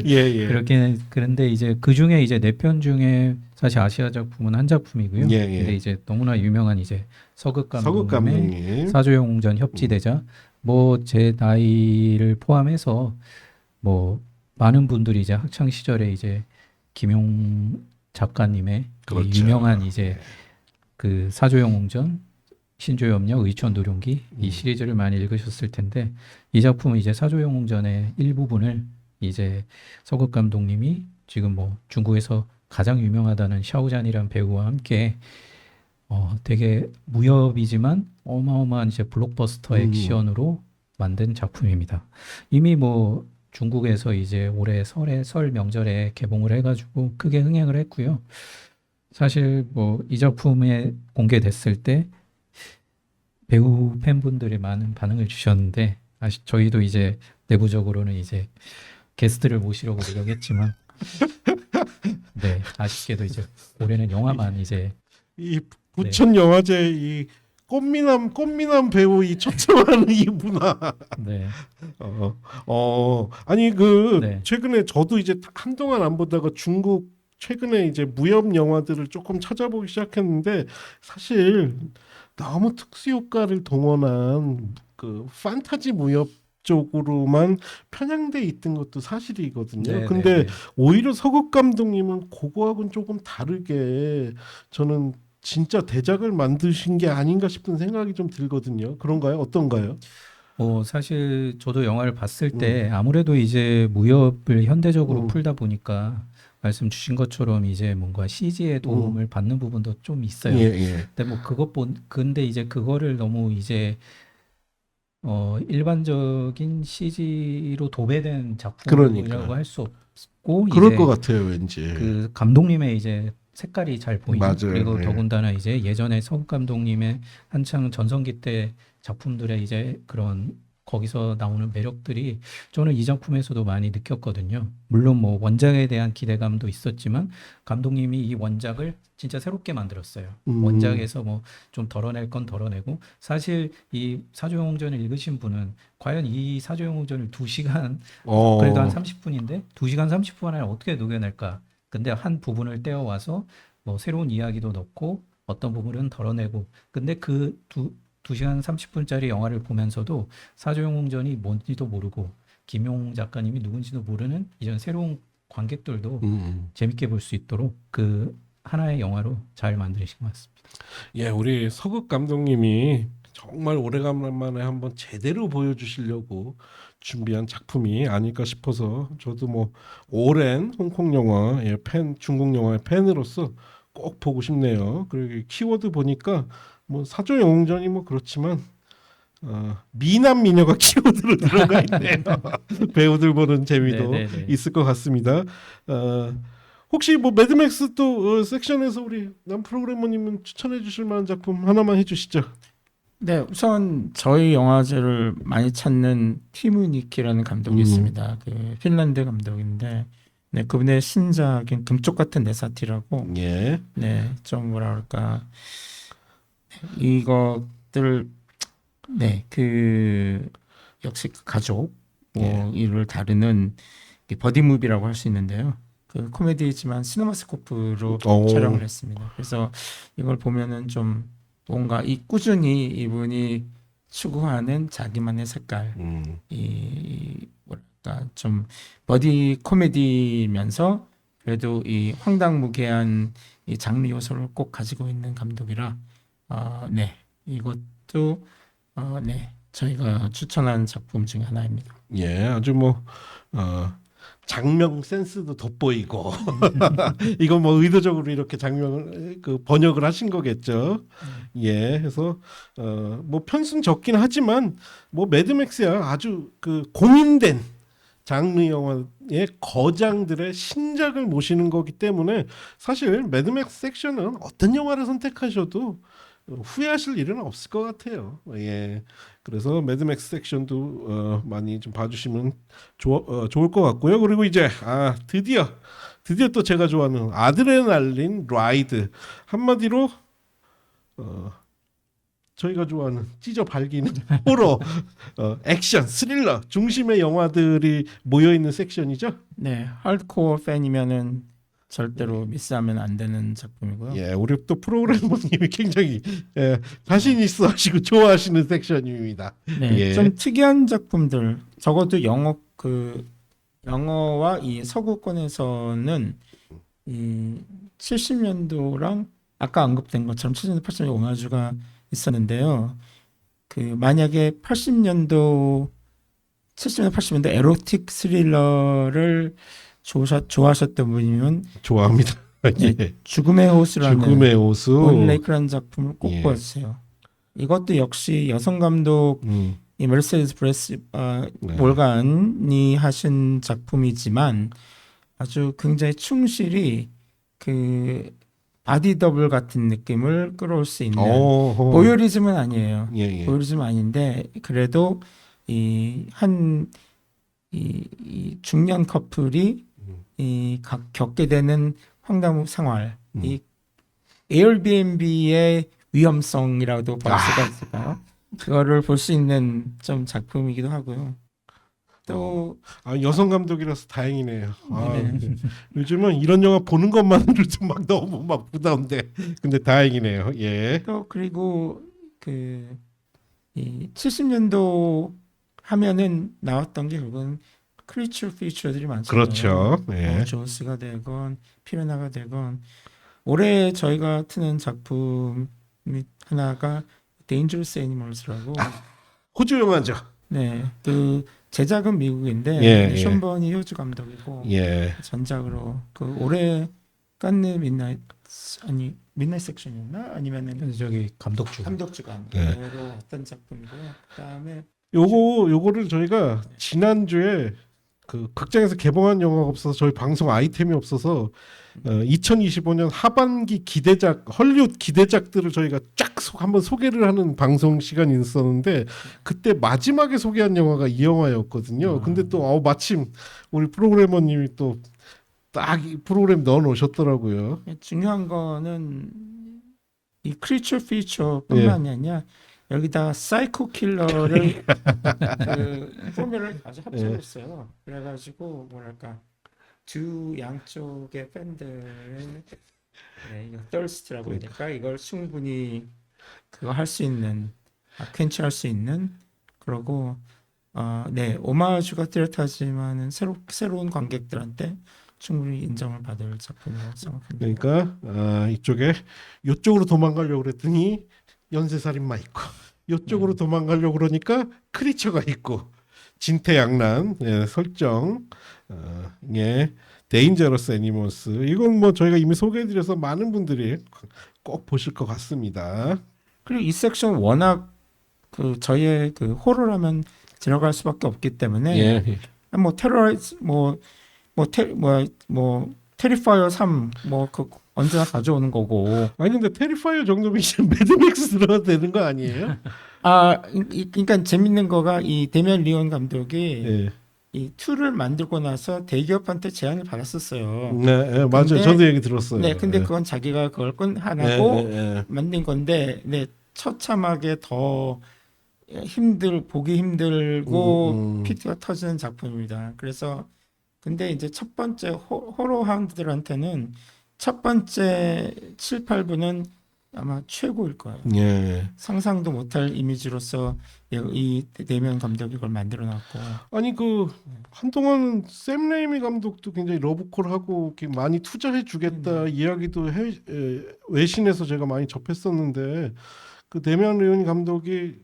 예. 그런데 이제 그 중에 이제 4편 중에 사실 아시아 작품은 한 작품이고요. 예. 근데 이제 너무나 유명한 이제 서극 서극 감독님의 감독님. 사조영웅전 협지대자 뭐 제 나이를 포함해서 뭐 많은 분들이 이제 학창 시절에 이제 김용 작가님의 이 그렇죠. 유명한 이제 그 사조영웅전, 신조협력, 의천도룡기 이 시리즈를 많이 읽으셨을 텐데 이 작품은 이제 사조영웅전의 일부분을 이제 서극 감독님이 지금 뭐 중국에서 가장 유명하다는 샤오잔이라는 배우와 함께 되게 무협이지만 어마어마한 이제 블록버스터 액션으로 만든 작품입니다. 이미 뭐 중국에서 이제 올해 설 명절에 개봉을 해가지고 크게 흥행을 했고요. 사실 뭐 이 작품에 공개됐을 때 배우 팬분들이 많은 반응을 주셨는데 저희도 이제 내부적으로는 이제 게스트를 모시려고 노력했지만 네 아쉽게도 이제 올해는 영화만 이제 이 부천 영화제 이 꽃미남 배우 이 초청하는 이 문화. 네. 아니 네. 최근에 저도 이제 한동안 안 보다가 중국 최근에 이제 무협 영화들을 조금 찾아보기 시작했는데 사실 너무 특수 효과를 동원한 그 판타지 무협 쪽으로만 편향돼 있던 것도 사실이거든요. 네, 근데 네, 네. 오히려 서극 감독님은 그거하고는 조금 다르게 저는 진짜 대작을 만드신 게 아닌가 싶은 생각이 좀 들거든요. 그런가요? 어떤가요? 사실 저도 영화를 봤을 때 아무래도 이제 무협을 현대적으로 음. 풀다 보니까 말씀 주신 것처럼 이제 뭔가 CG의 도움을 받는 부분도 좀 있어요. 예. 근데 뭐 근데 이제 그거를 너무 이제 일반적인 CG로 도배된 작품이라고 그러니까. 할 수 없고 그럴 이제 것 같아요, 왠지. 그 감독님의 이제 색깔이 잘 보이는 맞아요. 그리고 네. 더군다나 이제 예전에 서극 감독님의 한창 전성기 때 작품들의 이제 그런 거기서 나오는 매력들이 저는 이 작품에서도 많이 느꼈거든요. 물론 뭐 원작에 대한 기대감도 있었지만 감독님이 이 원작을 진짜 새롭게 만들었어요. 원작에서 뭐 좀 덜어낼 건 덜어내고 사실 이 사조영웅전을 읽으신 분은 과연 이 사조영웅전을 2시간 그래도 한 30분인데 2시간 30분 안에 어떻게 녹여낼까? 근데 한 부분을 떼어와서 뭐 새로운 이야기도 넣고 어떤 부분은 덜어내고 근데 그 2시간 30분짜리 영화를 보면서도 사조영웅전이 뭔지도 모르고 김용 작가님이 누군지도 모르는 이런 새로운 관객들도 재밌게 볼 수 있도록 그 하나의 영화로 잘 만드신 것 같습니다. 예, 우리 서극 감독님이 정말 오래간만에 한번 제대로 보여주시려고 준비한 작품이 아닐까 싶어서 저도 뭐 오랜 홍콩 영화의 중국 영화의 팬으로서 꼭 보고 싶네요. 그리고 키워드 보니까 뭐 사조영웅전이 뭐 그렇지만 미남 미녀가 키워드로 들어가 있네요. 배우들 보는 재미도 네네네. 있을 것 같습니다. 혹시 뭐 매드맥스 또 섹션에서 우리 남 프로그래머님은 추천해 주실 만한 작품 하나만 해주시죠. 네, 우선 저희 영화제를 많이 찾는 티무니키라는 감독이 있습니다. 그 핀란드 감독인데, 네, 그분의 신작인 금쪽 같은 네사티라고, 예. 네, 좀 뭐라 그럴까, 이것들, 네, 그 역시 그 가족 뭐 이를 다루는 버디 무비라고 할 수 있는데요. 그 코미디지만 시네마스코프로 촬영을 했습니다. 그래서 이걸 보면은 좀 뭔가 꾸준히 이분이 추구하는 자기만의 색깔, 이 뭐랄까 좀 버디 코미디면서 그래도 이 황당무계한 이 장르 요소를 꼭 가지고 있는 감독이라, 네, 이것도 네, 저희가 추천한 작품 중에 하나입니다. 예, 아주 뭐 장명 센스도 돋보이고 이건 뭐 의도적으로 이렇게 장명을 번역을 하신 거겠죠. 예, 해서 뭐 편승 적긴 하지만 뭐 매드맥스야 아주 고민된 장르 영화의 거장들의 신작을 모시는 거기 때문에 사실 매드맥스 섹션은 어떤 영화를 선택하셔도 후회하실 일은 없을 것 같아요. 예. 그래서 매드맥스 섹션도 많이 좀 봐주시면 좋을 것 같고요. 그리고 이제 드디어 또 제가 좋아하는 아드레날린 라이드, 한마디로 저희가 좋아하는 찢어 발기는 호러, 액션, 스릴러 중심의 영화들이 모여 있는 섹션이죠. 네, 하드코어 팬이면은 절대로 미스하면 안 되는 작품이고요. 예, 우리 또 프로그래머님이 굉장히 자신 있어 하시고 좋아하시는 섹션입니다. 네, 예. 좀 특이한 작품들. 적어도 영어와 이 서구권에서는 이 70년도랑 아까 언급된 것처럼 70년도, 80년도 오마주가 있었는데요. 그 만약에 80년도, 70년도, 80년도 에로틱 스릴러를 좋아하셨던 분이면 좋아합니다. 네, 예. 죽음의 호수라는 죽음의 호수. 본 레이크라는 작품을 꼭 예. 보았어요. 이것도 역시 여성 감독 이 메르세데스 브레스 네. 몰간이 하신 작품이지만 아주 굉장히 충실히 그 바디 더블 같은 느낌을 끌어올 수 있는 보여리즘은 아니에요. 예. 보여리즘은 아닌데 그래도 이 중년 커플이 겪게 되는 황당한 생활, 이 에어비앤비의 위험성이라도 볼 수가 있을까요? 그거를 볼 수 있는 좀 작품이기도 하고요. 또 여성 감독이라서 다행이네요. 네. 요즘은 이런 영화 보는 것만으로도 막 너무 막 부담돼. 근데 다행이네요. 예. 또 그리고 그 이 70년도 하면은 나왔던 게 결국은 크리처 피처들이 많잖아요. 그렇죠. 예. 조스가 되건 피레나가 되건 올해 저희가 트는 작품 하나가 Dangerous Animals라고 호주 영화죠. 네, 그 제작은 미국인데 예, 션 버니 호주 감독이고 예. 전작으로 그 올해 칸네 midnight 섹션이었나 아니면은 저기 감독주가 감독주간 네. 로 어떤 작품이고요. 그다음에 요거를 저희가 지난주에 그 극장에서 개봉한 영화가 없어서 저희 방송 아이템이 없어서 2025년 하반기 기대작 헐리우드 기대작들을 저희가 쫙 한번 소개를 하는 방송 시간이 있었는데 그때 마지막에 소개한 영화가 이 영화였거든요. 근데 또 마침 우리 프로그래머님이 또 딱 이 프로그램 넣어 놓으셨더라고요. 중요한 거는 이 크리처 피처뿐만이 아니라 여기다 사이코 킬러를 그 포뮬을 아주 합쳐줬어요. 그래가지고 뭐랄까 두 양쪽의 팬들의 이거 thirst라고 해야 될까? 이걸 충분히 그거 할 수 있는 캔치할 수 있는 그러고 오마주가 뚜렷하지만은 새로운 관객들한테 충분히 인정을 받을 작품이라고 생각합니다. 그러니까 이쪽으로 도망가려고 그랬더니 연쇄살인마 있고 이쪽으로 도망가려고 그러니까 크리처가 있고 진퇴양난 설정 데인저러스 애니멀스 이건 뭐 저희가 이미 소개해드려서 많은 분들이 꼭 보실 것 같습니다. 그리고 이 섹션 워낙 그 저희의 그 호러라면 들어갈 수밖에 없기 때문에 뭐 테러라이즈 테리파이어 3 그 언제나 가져오는 거고. 아니 근데 테리파이어 정도면 이제 매드맥스 들어가도 되는 거 아니에요? 그러니까 재밌는 거가 이 데미안 리온 감독이 이 2를 만들고 나서 대기업한테 제안을 받았었어요. 네, 맞아요. 저도 얘기 들었어요. 네, 근데 그건 자기가 그걸 하고 만든 건데, 처참하게 더 보기 힘들고 피트가 터지는 작품입니다. 그래서 근데 이제 첫 번째 호러하운드들한테는 첫 번째 7, 8부는 아마 최고일 거예요. 상상도 못할 이미지로서 이 데미안 감독이 그걸 만들어놨고. 아니 한동안 샘 레이미 감독도 굉장히 러브콜하고 많이 투자해주겠다 이야기도 외신에서 제가 많이 접했었는데 그 데미안 리온 감독이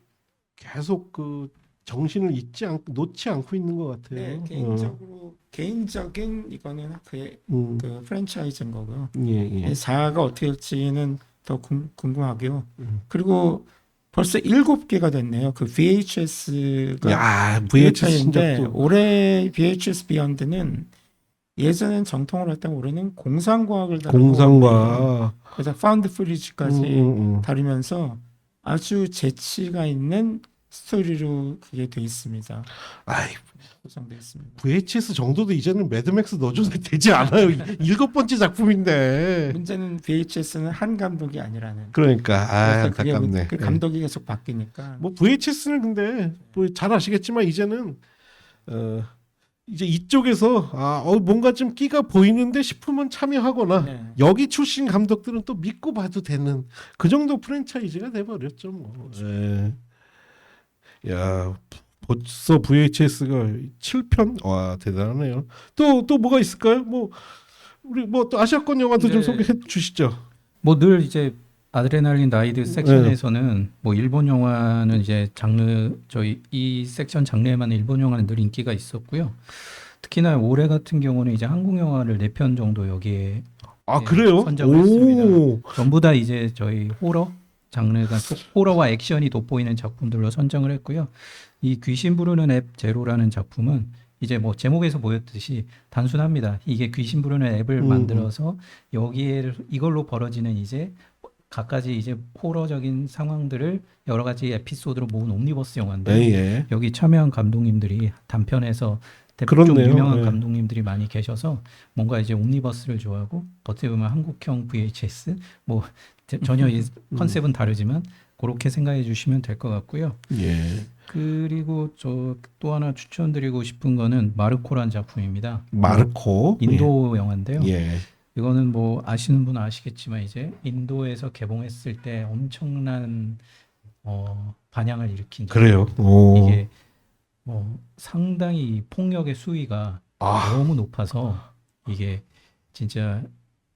계속 그 정신을 놓지 않고 있는 것 같아요. 네, 개인적인 이거는 그의 그 프랜차이즈인 거고요. 4가 어떻게 될지는 더 궁금하고요. 그리고 벌써 7개가 됐네요. 그 VHS가 야, VHS 인데 신작도 올해 VHS 비욘드는 예전엔 정통으로 했던 올해는 공상과학을 다루고 공상과 그래서 파운드 프리즈까지 음. 다루면서 아주 재치가 있는 스토리로 그게 돼 있습니다. 아이, 구성되어 있습니다. VHS 정도도 이제는 매드맥스 넣어줘도 되지 않아요? 7번째 작품인데. 문제는 VHS는 한 감독이 아니라는. 그러니까 그래서 그게 안타깝네. 그 감독이 계속 바뀌니까. 뭐 VHS는 근데 뭐 잘 아시겠지만 이제는 이제 이쪽에서 뭔가 좀 끼가 보이는데 싶으면 참여하거나 네. 여기 출신 감독들은 또 믿고 봐도 되는 그 정도 프랜차이즈가 돼버렸죠. 뭐. 예. 야, 벌써 VHS가 7편? 와, 대단하네요. 또 뭐가 있을까요? 뭐 우리 뭐 또 아시아권 영화도 좀 네. 소개해 주시죠. 뭐 늘 이제 아드레날린 라이드 섹션에서는 뭐 일본 영화는 이제 장르 저희 이 섹션 장르에만 일본 영화는 늘 인기가 있었고요. 특히나 올해 같은 경우는 이제 한국 영화를 4편 정도 여기에 아, 네, 그래요? 선정을 했습니다. 전부 다 이제 저희 호러 장르가 호러와 액션이 돋보이는 작품들로 선정을 했고요. 이 귀신 부르는 앱 제로라는 작품은 이제 뭐 제목에서 보였듯이 단순합니다. 이게 귀신 부르는 앱을 만들어서 여기에 이걸로 벌어지는 이제 갖가지 이제 호러적인 상황들을 여러 가지 에피소드로 모은 옴니버스 영화인데 예. 여기 참여한 감독님들이 단편에서 좀 그렇네요. 유명한 예. 감독님들이 많이 계셔서 뭔가 이제 옴니버스를 좋아하고 어떻게 보면 한국형 VHS 뭐 전혀 이 컨셉은 다르지만 그렇게 생각해 주시면 될 것 같고요. 예. 그리고 저 또 하나 추천드리고 싶은 거는 마르코란 작품입니다. 마르코. 인도 영화인데요. 예. 이거는 뭐 아시는 분은 아시겠지만 이제 인도에서 개봉했을 때 엄청난 반향을 일으킨 그래요. 오. 이게 뭐 상당히 이 폭력의 수위가 너무 높아서 이게 진짜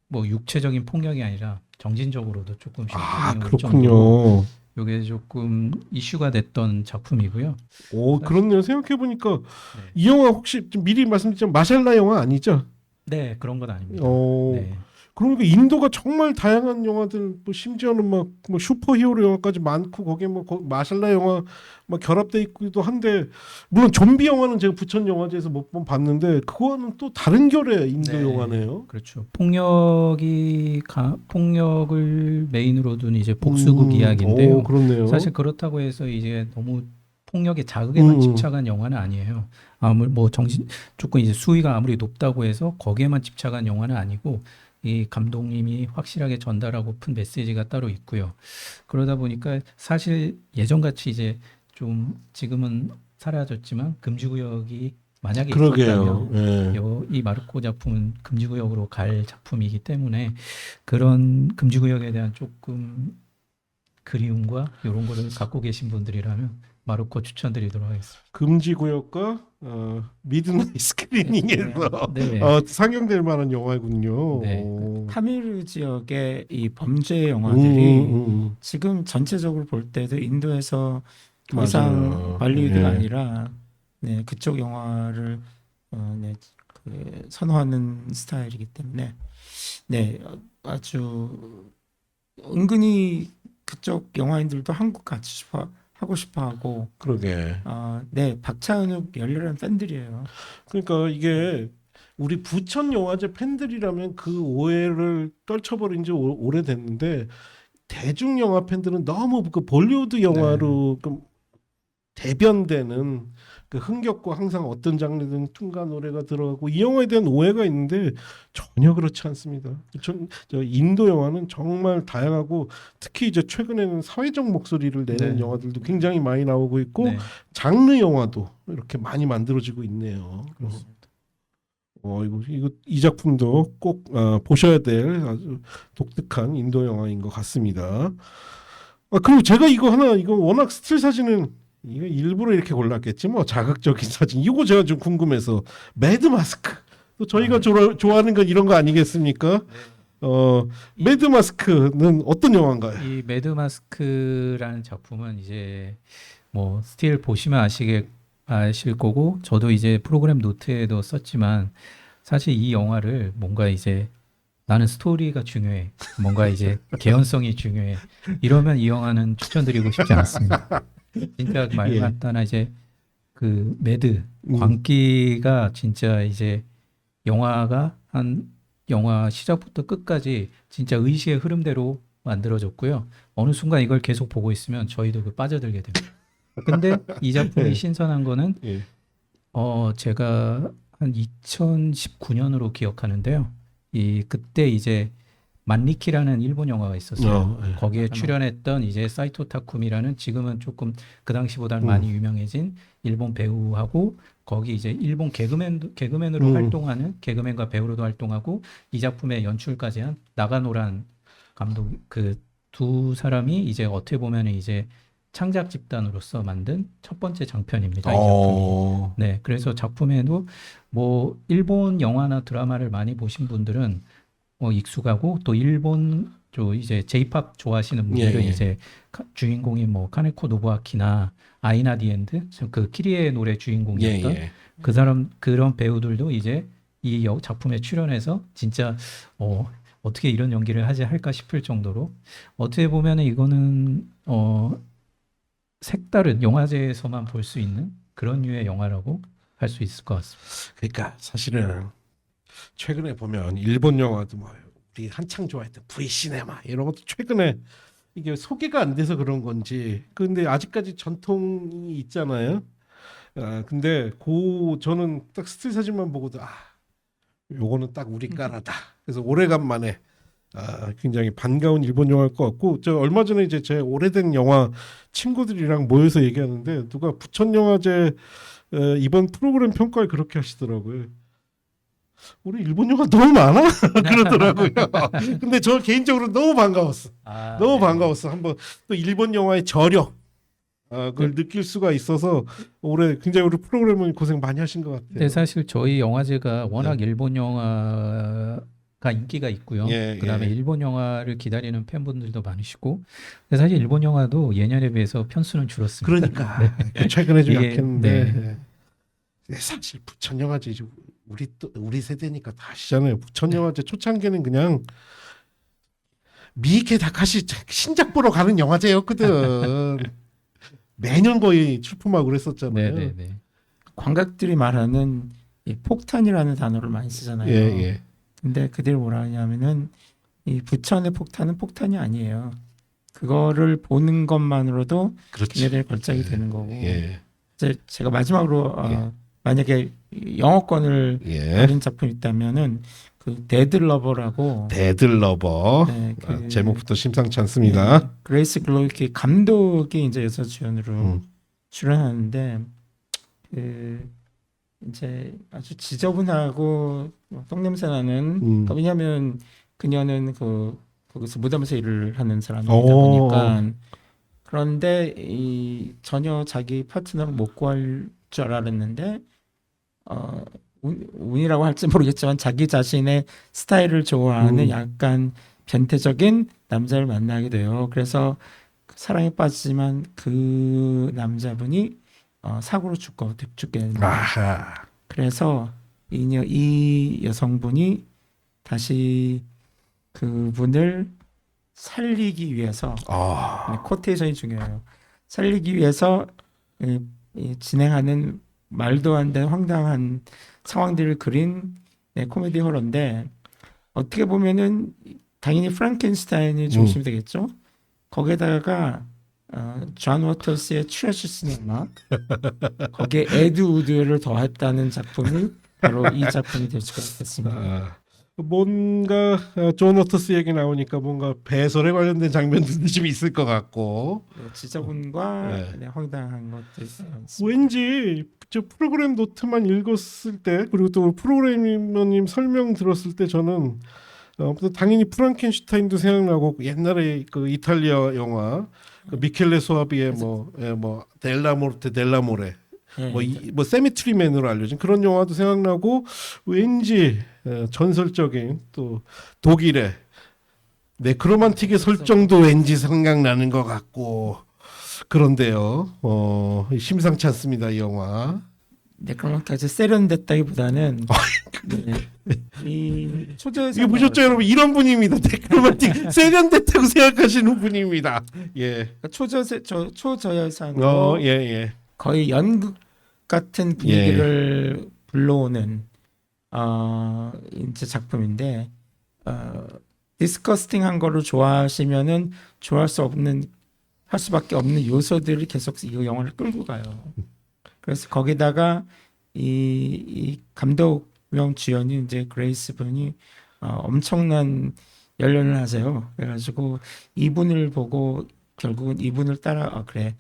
뭐 육체적인 폭력이 아니라 정신적으로도 조금씩 폭력이 올 정도로 그렇군요. 이게 조금 이슈가 됐던 작품이고요. 오, 그렇네요. 생각해 보니까 네. 이 영화 혹시 좀 미리 말씀드리자면 마샬라 영화 아니죠? 네, 그런 건 아닙니다. 어. 네. 그러니까 인도가 정말 다양한 영화들, 뭐 심지어는 막 뭐 슈퍼히어로 영화까지 많고 거기에 뭐 마샬라 영화 막 결합돼 있기도 한데 물론 좀비 영화는 제가 부천 영화제에서 몇 번 봤는데 그거는 또 다른 결의 인도 네. 영화네요. 그렇죠. 폭력을 메인으로 둔 이제 복수극 이야기인데요. 오, 그렇네요. 사실 그렇다고 해서 이제 너무 폭력의 자극에만 집착한 영화는 아니에요. 아무리 뭐 조금 이제 수위가 아무리 높다고 해서 거기에만 집착한 영화는 아니고 이 감독님이 확실하게 전달하고픈 메시지가 따로 있고요. 그러다 보니까 사실 예전같이 이제 좀 지금은 사라졌지만 금지구역이 만약에 그러게요. 있었다면 예. 이 마르코 작품은 금지구역으로 갈 작품이기 때문에 그런 금지구역에 대한 조금 그리움과 이런 거를 갖고 계신 분들이라면 마르코 추천드리도록 하겠습니다. 금지구역과 미드나잇 스크리닝에서 네. 상영될 만한 영화군요. 네. 오. 타미르 지역의 이 범죄 영화들이 음. 지금 전체적으로 볼 때도 인도에서 더 맞아요. 이상 발리우드가 예. 아니라 네, 그쪽 영화를 그 선호하는 스타일이기 때문에 네, 아주 은근히 그쪽 영화인들도 한국 같이 하고 싶어하고 그러게. 네, 박찬욱 열렬한 팬들이에요. 그러니까 이게 우리 부천 영화제 팬들이라면 그 오해를 떨쳐버린 지 오래됐는데 대중 영화 팬들은 너무 그 볼리우드 영화로 그 대변되는 그 흥겹고 항상 어떤 장르든 퉁가 노래가 들어가고 이 영화에 대한 오해가 있는데 전혀 그렇지 않습니다. 저 인도 영화는 정말 다양하고 특히 이제 최근에는 사회적 목소리를 내는 네. 영화들도 굉장히 많이 나오고 있고 네. 장르 영화도 이렇게 많이 만들어지고 있네요. 그렇습니다. 이거 이 작품도 꼭 보셔야 될 아주 독특한 인도 영화인 것 같습니다. 그리고 제가 이거 워낙 스틸 사진은 이거 일부러 이렇게 골랐겠지 뭐 자극적인 사진 이거 제가 좀 궁금해서 매드 마스크 또 저희가 좋아하는 건 이런 거 아니겠습니까? 매드 마스크는 어떤 영화인가요? 이 매드 마스크라는 작품은 이제 뭐 스틸 보시면 아실 거고 저도 이제 프로그램 노트에도 썼지만 사실 이 영화를 뭔가 이제 나는 스토리가 중요해. 뭔가 이제 개연성이 중요해. 이러면 이 영화는 추천드리고 싶지 않습니다. 진짜 말 예. 맞다나 이제 그 매드 음. 광기가 진짜 이제 영화 시작부터 끝까지 진짜 의시의 흐름대로 만들어졌고요. 어느 순간 이걸 계속 보고 있으면 저희도 빠져들게 됩니다. 근데 이 작품이 예. 신선한 거는 예. 제가 한 2019년으로 기억하는데요. 그때 이제 만리키라는 일본 영화가 있었어요. 예. 거기에 출연했던 이제 사이토 타쿠미라는 지금은 조금 그 당시보다는 음. 많이 유명해진 일본 배우하고 거기 이제 일본 개그맨으로 활동하는 개그맨과 배우로도 활동하고 이 작품의 연출까지 한 나가노란 감독 그 두 사람이 이제 어떻게 보면 이제 창작 집단으로서 만든 첫 번째 장편입니다. 이 작품이. 네, 그래서 작품에도 뭐 일본 영화나 드라마를 많이 보신 분들은 익숙하고 또 일본 이제 J-팝 좋아하시는 분들은 예, 예. 이제 주인공이 뭐 카네코 노부아키나 아이나 디엔드 그 키리의 노래 주인공이었던 예. 그 사람 그런 배우들도 이제 이 작품에 출연해서 진짜 어떻게 이런 연기를 하지 할까 싶을 정도로 어떻게 보면 이거는 색다른 영화제에서만 볼 수 있는 그런 류의 영화라고 할 수 있을 것 같습니다. 그러니까 사실은 최근에 보면 일본 영화도 뭐 우리 한창 좋아했던 V 시네마 이런 것도 최근에 이게 소개가 안 돼서 그런 건지 근데 아직까지 전통이 있잖아요. 근데 저는 딱 스틸 사진만 보고도 요거는 딱 우리 까라다. 그래서 오래간만에 굉장히 반가운 일본 영화일 것 같고 저 얼마 전에 이제 제 오래된 영화 친구들이랑 모여서 얘기하는데 누가 부천영화제 이번 프로그램 평가를 그렇게 하시더라고요. 우리 일본 영화 너무 많아 그러더라고요. 근데 저 개인적으로 너무 반가웠어. 너무 네. 반가웠어. 한번 또 일본 영화의 저력 그걸 느낄 수가 있어서 올해 굉장히 우리 프로그램은 고생 많이 하신 것 같아요. 근데 사실 저희 영화제가 워낙 일본 영화가 인기가 있고요. 예, 그다음에 예. 일본 영화를 기다리는 팬분들도 많으시고. 근데 사실 일본 영화도 예년에 비해서 편수는 줄었습니다. 그러니까 최근에 좀 이게, 약했는데 사실 부천영화제 우리 세대니까 다 아시잖아요. 부천영화제 초창기는 그냥 미ike 다카시 신작 보러 가는 영화제였거든. 매년 거의 출품하고 그랬었잖아요. 네네네. 관객들이 말하는 이 폭탄이라는 단어를 많이 쓰잖아요. 예. 근데 그들이 뭐라 하냐면은 이 부천의 폭탄은 폭탄이 아니에요. 그거를 보는 것만으로도 그렇지. 기회를 걸작이 되는 거고. 예. 이제 제가 마지막으로 만약에 영어권을 예. 가진 작품이 있다면은 그 데드러버라고 데드러버. 네, 제목부터 심상치 않습니다. 네, 그레이스 글로이키 감독이 이제 여자 주연으로 출연하는데 그 이제 아주 지저분하고 똥냄새 나는 왜냐하면 그녀는 거기서 무덤에서 일을 하는 사람이다 보니까 그런데 전혀 자기 파트너를 못 구할 줄 알았는데 운이라고 할지 모르겠지만 자기 자신의 스타일을 좋아하는 약간 변태적인 남자를 만나게 돼요. 그래서 사랑에 빠지지만 그 남자분이 사고로 죽게 됩니다. 아하. 그래서 이 여성분이 다시 그분을 살리기 위해서 코테이션이 중요해요. 살리기 위해서 진행하는 말도 안 되는 황당한 상황들을 그린 코미디 호러인데 어떻게 보면은 당연히 프랑켄슈타인이 중심이 되겠죠. 거기에다가 존 워터스의 트레저 시네마 거기에 에드 우드를 더했다는 작품이 바로 이 작품이 될 수가 있겠습니다. 뭔가 존 워터스 얘기 나오니까 뭔가 배설에 관련된 장면들도 좀 있을 것 같고 지저분과 황당한 것들 왠지 저 프로그램 노트만 읽었을 때 그리고 또 프로그래머님 설명 들었을 때 저는 당연히 프랑켄슈타인도 생각나고 옛날에 그 이탈리아 영화 그 미켈레 소아비의 뭐 델라모르테 델라모레 뭐 세미트리맨으로 알려진 그런 영화도 생각나고 왠지 전설적인 또 독일의 네크로만틱의 설정도 왠지 생각나는 것 같고 그런데요. 심상치 않습니다 이 영화. 네크로만티까지 세련됐다기보다는 이 초저예산 이거 보셨죠 여러분? 이런 분입니다. 네크로만틱 세련됐다고 생각하시는 분입니다. 예. 초저예산으로 예. 거의 연극 같은 분위기를 불러오는 이제 작품인데 디스커스팅한 거를 좋아하시면은 할 수밖에 없는 요소들이 계속 이 영화를 끌고 가요. 그래서 거기다가 이 감독명 주연이 이제 그레이스 분이 엄청난 연륜을 하세요. 그래가지고 이분을 보고 결국은 이분을 따라 그래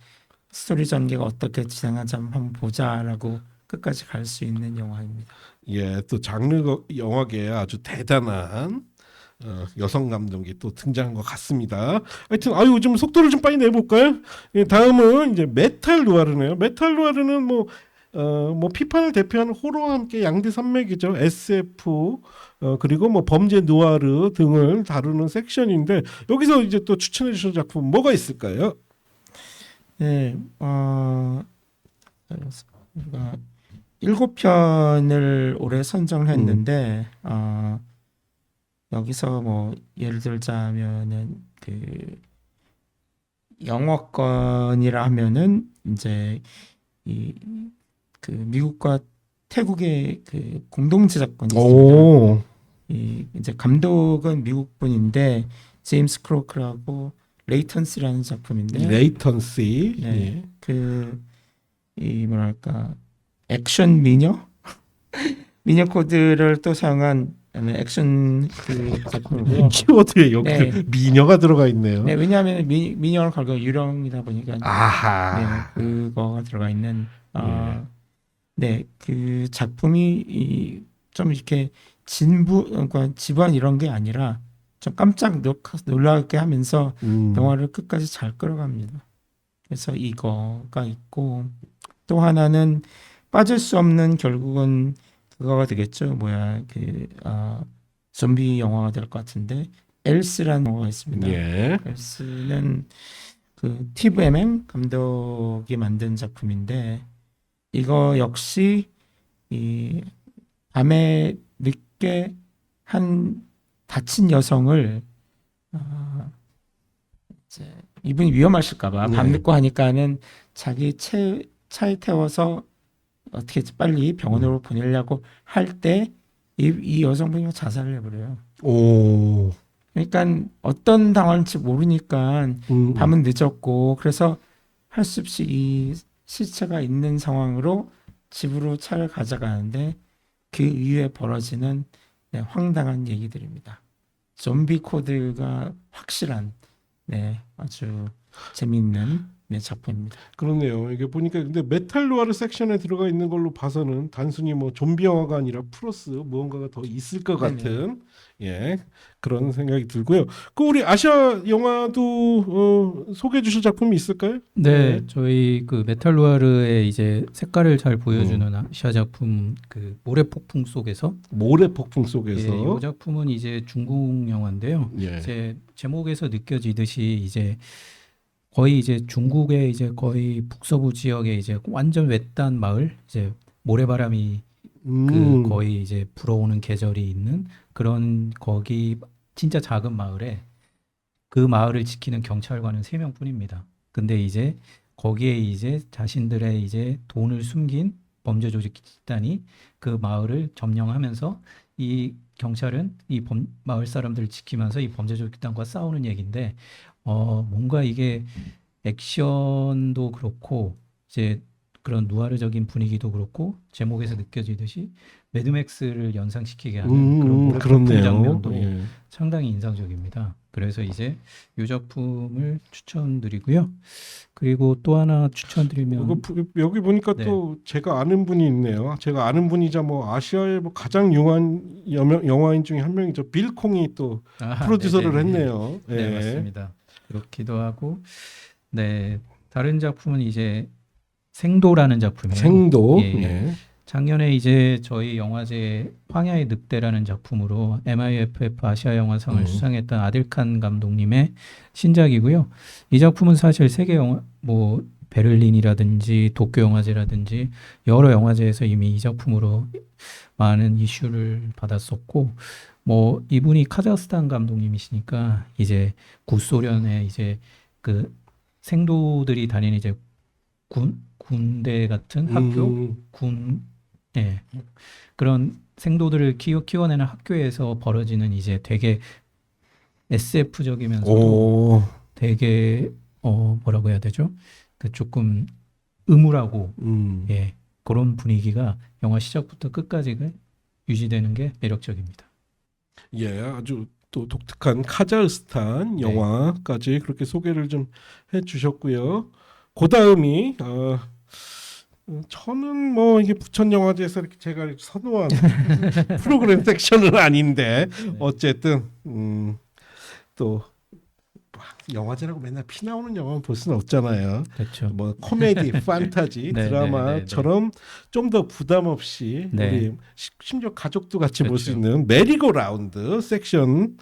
스토리 전개가 어떻게 진행하자 한번 보자라고 끝까지 갈 수 있는 영화입니다. 예, 또 장르 영화계에 아주 대단한 여성 감독이 또 등장한 것 같습니다. 하여튼 좀 속도를 좀 빨리 내볼까요? 예, 다음은 이제 메탈 누아르네요. 메탈 누아르는 뭐 피판을 대표하는 호러와 함께 양대 산맥이죠. SF 그리고 뭐 범죄 누아르 등을 다루는 섹션인데 여기서 이제 또 추천해 주신 작품 뭐가 있을까요? 네, 7편을 올해 선정을 했는데 여기서 뭐 예를 들자면은 그 영어권이라 하면은 이제 그 미국과 태국의 그 공동 제작권이 있습니다. 이제 감독은 미국 분인데 제임스 크로크라고 레이턴시라는 작품인데 레이턴시. 네, 이 뭐랄까 액션 미녀 코드를 또 사용한 액션 그 작품이고요. 키워드에 여기 네. 미녀가 들어가 있네요. 네, 왜냐하면 미녀를 걸고 유령이다 보니까 아하. 네, 그거가 들어가 있는 네, 그 작품이 좀 이렇게 그러니까 집안 이런 게 아니라 좀 깜짝 놀라게 하면서 영화를 끝까지 잘 끌어갑니다. 그래서 이거가 있고 또 하나는 빠질 수 없는 결국은 그거가 되겠죠. 좀비 영화가 될 것 같은데 엘스라는 영화가 있습니다. 예. 엘스는 그 티브 에맹 감독이 만든 작품인데 이거 역시 이 밤에 늦게 한 다친 여성을 이제 이분이 위험하실까봐 네. 밤 늦고 하니까는 자기 차에 태워서 어떻게 빨리 병원으로 보내려고 할 때 이 여성분이 자살을 해버려요. 오. 그러니까 어떤 당할지 모르니까 밤은 늦었고 그래서 할 수 없이 이 시체가 있는 상황으로 집으로 차를 가져가는데 그 이후에 벌어지는 황당한 얘기들입니다. 좀비 코드가 확실한 아주 재미있는 작품입니다. 그렇네요. 이게 보니까 근데 메탈 누아르 섹션에 들어가 있는 걸로 봐서는 단순히 뭐 좀비 영화가 아니라 플러스 무언가가 더 있을 것 같은 그런 생각이 들고요. 그 우리 아시아 영화도 소개해 주실 작품이 있을까요? 네, 저희 그 메탈 누아르의 이제 색깔을 잘 보여주는 아시아 작품 그 모래 폭풍 속에서 모래 폭풍 속에서 이 작품은 이제 중국 영화인데요. 예. 이제 제목에서 느껴지듯이 이제 거의 이제 중국의 이제 거의 북서부 지역에 이제 완전 외딴 마을 이제 모래바람이 그 거의 이제 불어오는 계절이 있는 그런 거기 진짜 작은 마을에 그 마을을 지키는 경찰관은 3명뿐입니다. 근데 이제 거기에 이제 자신들의 이제 돈을 숨긴 범죄 조직 집단이 그 마을을 점령하면서 이 경찰은 이 마을 사람들을 지키면서 이 범죄 조직 집단과 싸우는 얘기인데 뭔가 이게 액션도 그렇고 이제 그런 누아르적인 분위기도 그렇고 제목에서 느껴지듯이 매드맥스를 연상시키게 하는 그런 모래 폭풍 장면도 상당히 인상적입니다. 그래서 이제 이 작품을 추천드리고요. 그리고 또 하나 추천드리면 여기 보니까 또 제가 아는 분이 있네요. 제가 아는 분이자 뭐 아시아의 뭐 가장 유명한 영화인 중에 한 명이죠. 빌 콩이 또 프로듀서를 했네요. 네, 맞습니다. 그렇기도 하고 다른 작품은 이제 생도라는 작품이에요. 생도. 작년에 이제 저희 영화제 황야의 늑대라는 작품으로 MIFF 아시아 영화상을 수상했던 아딜 칸 감독님의 신작이고요. 이 작품은 사실 세계 영화 베를린이라든지 도쿄 영화제라든지 여러 영화제에서 이미 이 작품으로 많은 이슈를 받았었고 뭐 이분이 카자흐스탄 감독님이시니까 이제 구소련의 이제 그 생도들이 다니는 이제 군대 같은 학교 예. 그런 생도들을 키워내는 학교에서 벌어지는 이제 되게 SF적이면서도 오. 되게 뭐라고 해야 되죠? 그 조금 음울하고 예. 그런 분위기가 영화 시작부터 끝까지가 유지되는 게 매력적입니다. 예, 아주 또 독특한 카자흐스탄 네. 영화까지 그렇게 소개를 좀 해주셨고요. 그 다음이 저는 뭐 이게 부천 영화제에서 이렇게 제가 이렇게 선호한 프로그램 섹션은 아닌데 네. 어쨌든 또 영화제라고 맨날 피 나오는 영화만 볼 수는 없잖아요. 그렇죠. 뭐 코미디, 판타지, 네, 드라마처럼 좀 더 부담 없이 네. 우리 심지어 가족도 같이 볼 수 그렇죠. 있는 메리고라운드 섹션도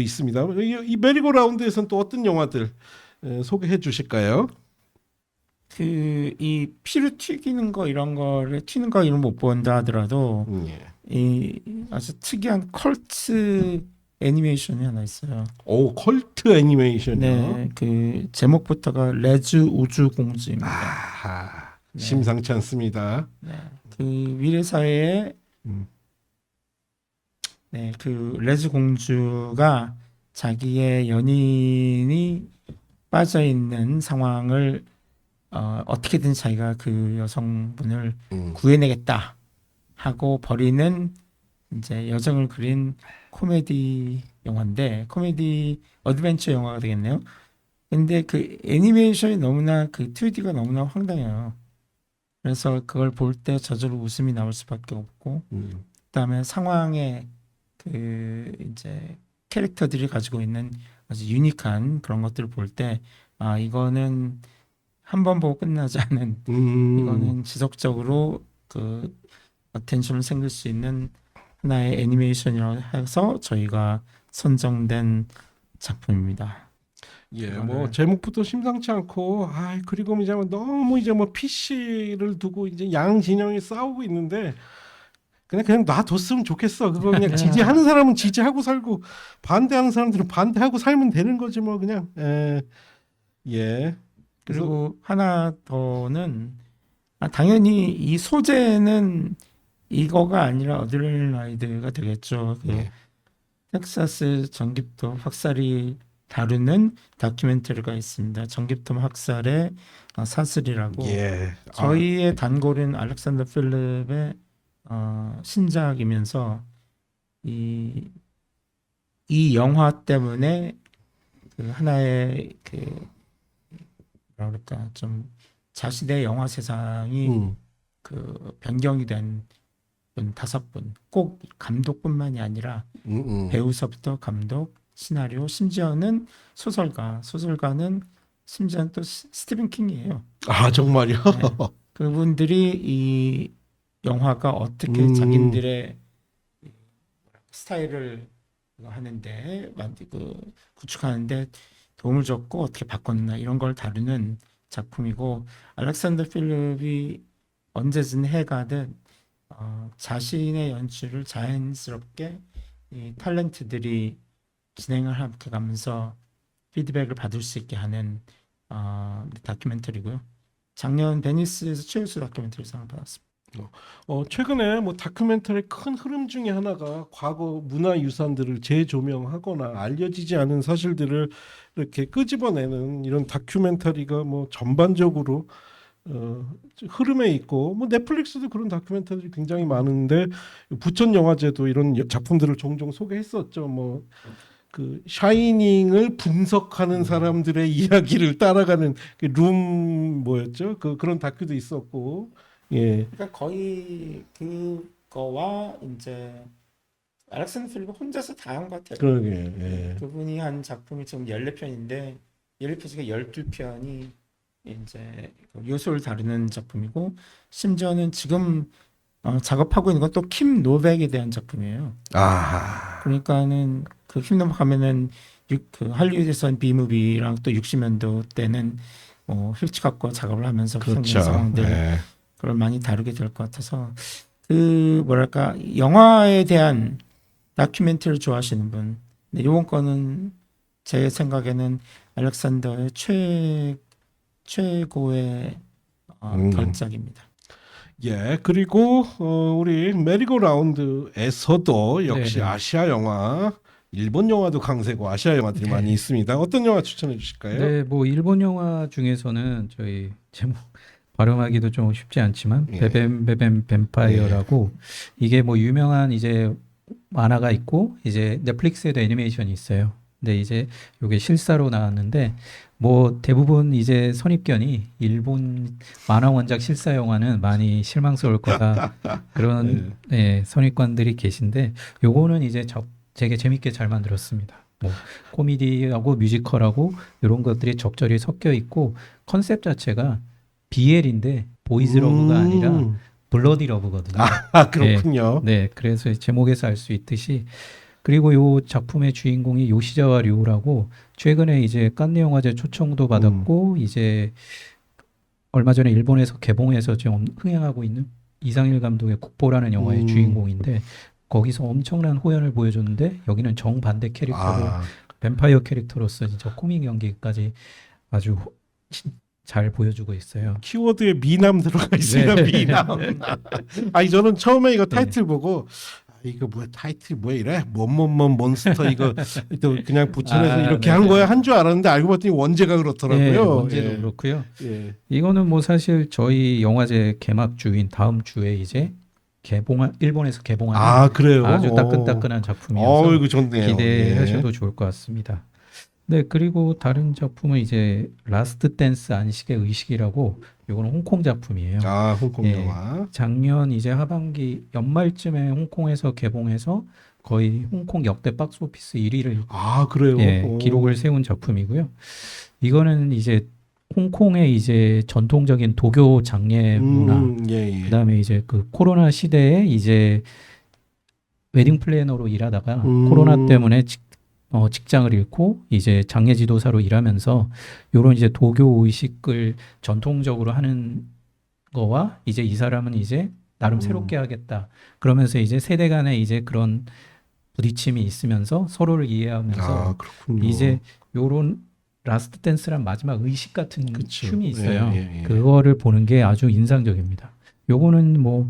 있습니다. 이 메리고라운드에서는 또 어떤 영화들 소개해 주실까요? 그 이 피를 튀기는 거 이런 거를 튀는 거 이런 못 본다 하더라도 예. 이 아주 특이한 컬트 애니메이션이 하나 있어요. 오, 컬트 애니메이션이요. 네, 그 제목부터가 레즈 우주 공주입니다. 아, 네. 심상치 않습니다. 네, 그 미래 사회에 음. 네, 그 레즈 공주가 자기의 연인이 빠져 있는 상황을 어떻게든 자기가 그 여성분을 구해내겠다 하고 벌이는 이제 여정을 그린 코미디 영화인데 코미디 어드벤처 영화가 되겠네요. 근데 그 애니메이션이 너무나 그 2D가 너무나 황당해요. 그래서 그걸 볼 때 저절로 웃음이 나올 수밖에 없고 그다음에 상황에 그 이제 캐릭터들이 가지고 있는 아주 유니크한 그런 것들을 볼 때 아 이거는 한 번 보고 끝나지 않은 이거는 지속적으로 그 어텐션을 생길 수 있는 하나의 애니메이션이라고 해서 저희가 선정된 작품입니다. 예, 뭐 제목부터 심상치 않고, 그리고 이제 너무 이제 뭐 PC를 두고 이제 양 진영이 싸우고 있는데 그냥 놔뒀으면 좋겠어. 그거 그냥 지지하는 사람은 지지하고 살고 반대하는 사람들은 반대하고 살면 되는 거지 뭐 그냥. 예. 그리고 하나 더는 당연히 이 소재는 이거가 아니라 어드레날라이드가 되겠죠. 그 예. 텍사스 전기톱 학살이 다루는 다큐멘터리가 있습니다. 전기톱 학살의 사슬이라고. 예. 저희의 단골인 알렉산더 필립의 신작이면서 이 영화 때문에 그 하나의 그 뭐라 그럴까 좀 자신의 영화 세상이 그 변경이 된 분 5분, 꼭 감독뿐만이 아니라 배우서부터 감독, 시나리오, 심지어는 소설가는 심지어는 또 스티븐 킹이에요. 아 정말요? 네. 그분들이 이 영화가 어떻게 자기들의 스타일을 하는데 구축하는데 도움을 줬고 어떻게 바꿨나 이런 걸 다루는 작품이고 알렉산더 필립이 언제든 해가든 자신의 연출을 자연스럽게 이 탤런트들이 진행을 함께 가면서 피드백을 받을 수 있게 하는 다큐멘터리고요. 작년 베니스에서 최우수 다큐멘터리상을 받았습니다. 최근에 뭐 다큐멘터리 큰 흐름 중에 하나가 과거 문화유산들을 재조명하거나 알려지지 않은 사실들을 이렇게 끄집어내는 이런 다큐멘터리가 뭐 전반적으로 흐름에 있고 뭐 넷플릭스도 그런 다큐멘터리 굉장히 많은데 부천 영화제도 이런 작품들을 종종 소개했었죠. 뭐 그 샤이닝을 분석하는 사람들의 이야기를 따라가는 룸 뭐였죠? 그런 다큐도 있었고. 예. 그러니까 거의 그거와 이제 알렉산더 필립 혼자서 다 한 것 같아요. 그러게. 예. 그분이 한 작품이 지금 14편인데 14편 중에 12편이 이제 요소를 다루는 작품이고 심지어는 지금 작업하고 있는 건 또 킴 노백에 대한 작품이에요. 아. 그러니까는 그 킴 노백 하면은 그 할리우드에선 비무비랑 또 60년도 때는 뭐 힐치각과 작업을 하면서 그렇죠. 생긴 상황들 네. 그걸 많이 다루게 될 것 같아서 그 뭐랄까 영화에 대한 다큐멘터리를 좋아하시는 분 근데 이번 거는 제 생각에는 알렉산더의 최고의 걸작입니다. 예, 그리고 우리 메리고 라운드에서도 역시 네네. 아시아 영화, 일본 영화도 강세고 아시아 영화들이 네. 많이 있습니다. 어떤 영화 추천해 주실까요? 네, 뭐 일본 영화 중에서는 저희 제목 발음하기도 좀 쉽지 않지만 예. 베뱀 뱀파이어라고 이게 뭐 유명한 이제 만화가 있고 이제 넷플릭스에도 애니메이션이 있어요. 근데 이제 이게 실사로 나왔는데 뭐 대부분 이제 선입견이 일본 만화 원작 실사 영화는 많이 실망스러울 거다 그런 선입관들이 계신데 요거는 이제 되게 재밌게 잘 만들었습니다. 뭐 코미디하고 뮤지컬하고 이런 것들이 적절히 섞여 있고 컨셉 자체가 BL인데 보이즈 러브가 아니라 블러디 러브거든요. 그렇군요. 네, 그래서 제목에서 알 수 있듯이 그리고 요 작품의 주인공이 요시자와 류라고 최근에 이제 칸네 영화제 초청도 받았고 이제 얼마 전에 일본에서 개봉해서 좀 흥행하고 있는 이상일 감독의 국보라는 영화의 주인공인데 거기서 엄청난 호연을 보여줬는데 여기는 정반대 캐릭터로 뱀파이어 캐릭터로서 진짜 코믹 연기까지 아주 잘 보여주고 있어요. 키워드에 미남 들어가 있어요. 네. 미남. 아니 저는 처음에 이거 타이틀 보고 이거 뭐야 타이틀 뭐야 이래 뭔 몬스터 이거 또 그냥 붙여내서 이렇게 한 거야 한 줄 알았는데 알고 봤더니 원제가 그렇더라고요. 네, 원제도 그렇고요. 예. 이거는 뭐 사실 저희 영화제 개막 주인 다음 주에 이제 일본에서 개봉하는 그래요. 아주 따끈따끈한 작품이어서 이거 좋네요. 기대하셔도 좋을 것 같습니다. 네, 그리고 다른 작품은 이제 라스트 댄스 안식의 의식이라고 이거는 홍콩 작품이에요. 홍콩 예. 영화. 작년 이제 하반기 연말쯤에 홍콩에서 개봉해서 거의 홍콩 역대 박스오피스 1위를 그래요. 기록을 세운 작품이고요. 이거는 이제 홍콩의 이제 전통적인 도교 장례 문화, 그다음에 이제 그 코로나 시대에 이제 웨딩 플래너로 일하다가 코로나 때문에 직장을 잃고 이제 장례 지도사로 일하면서 요런 이제 도교 의식을 전통적으로 하는 거와 이제 이 사람은 이제 나름 새롭게 하겠다. 그러면서 이제 세대 간에 이제 그런 부딪힘이 있으면서 서로를 이해하면서 이제 요런 라스트 댄스란 마지막 의식 같은 춤이 있어요. 그거를 보는 게 아주 인상적입니다. 요거는 뭐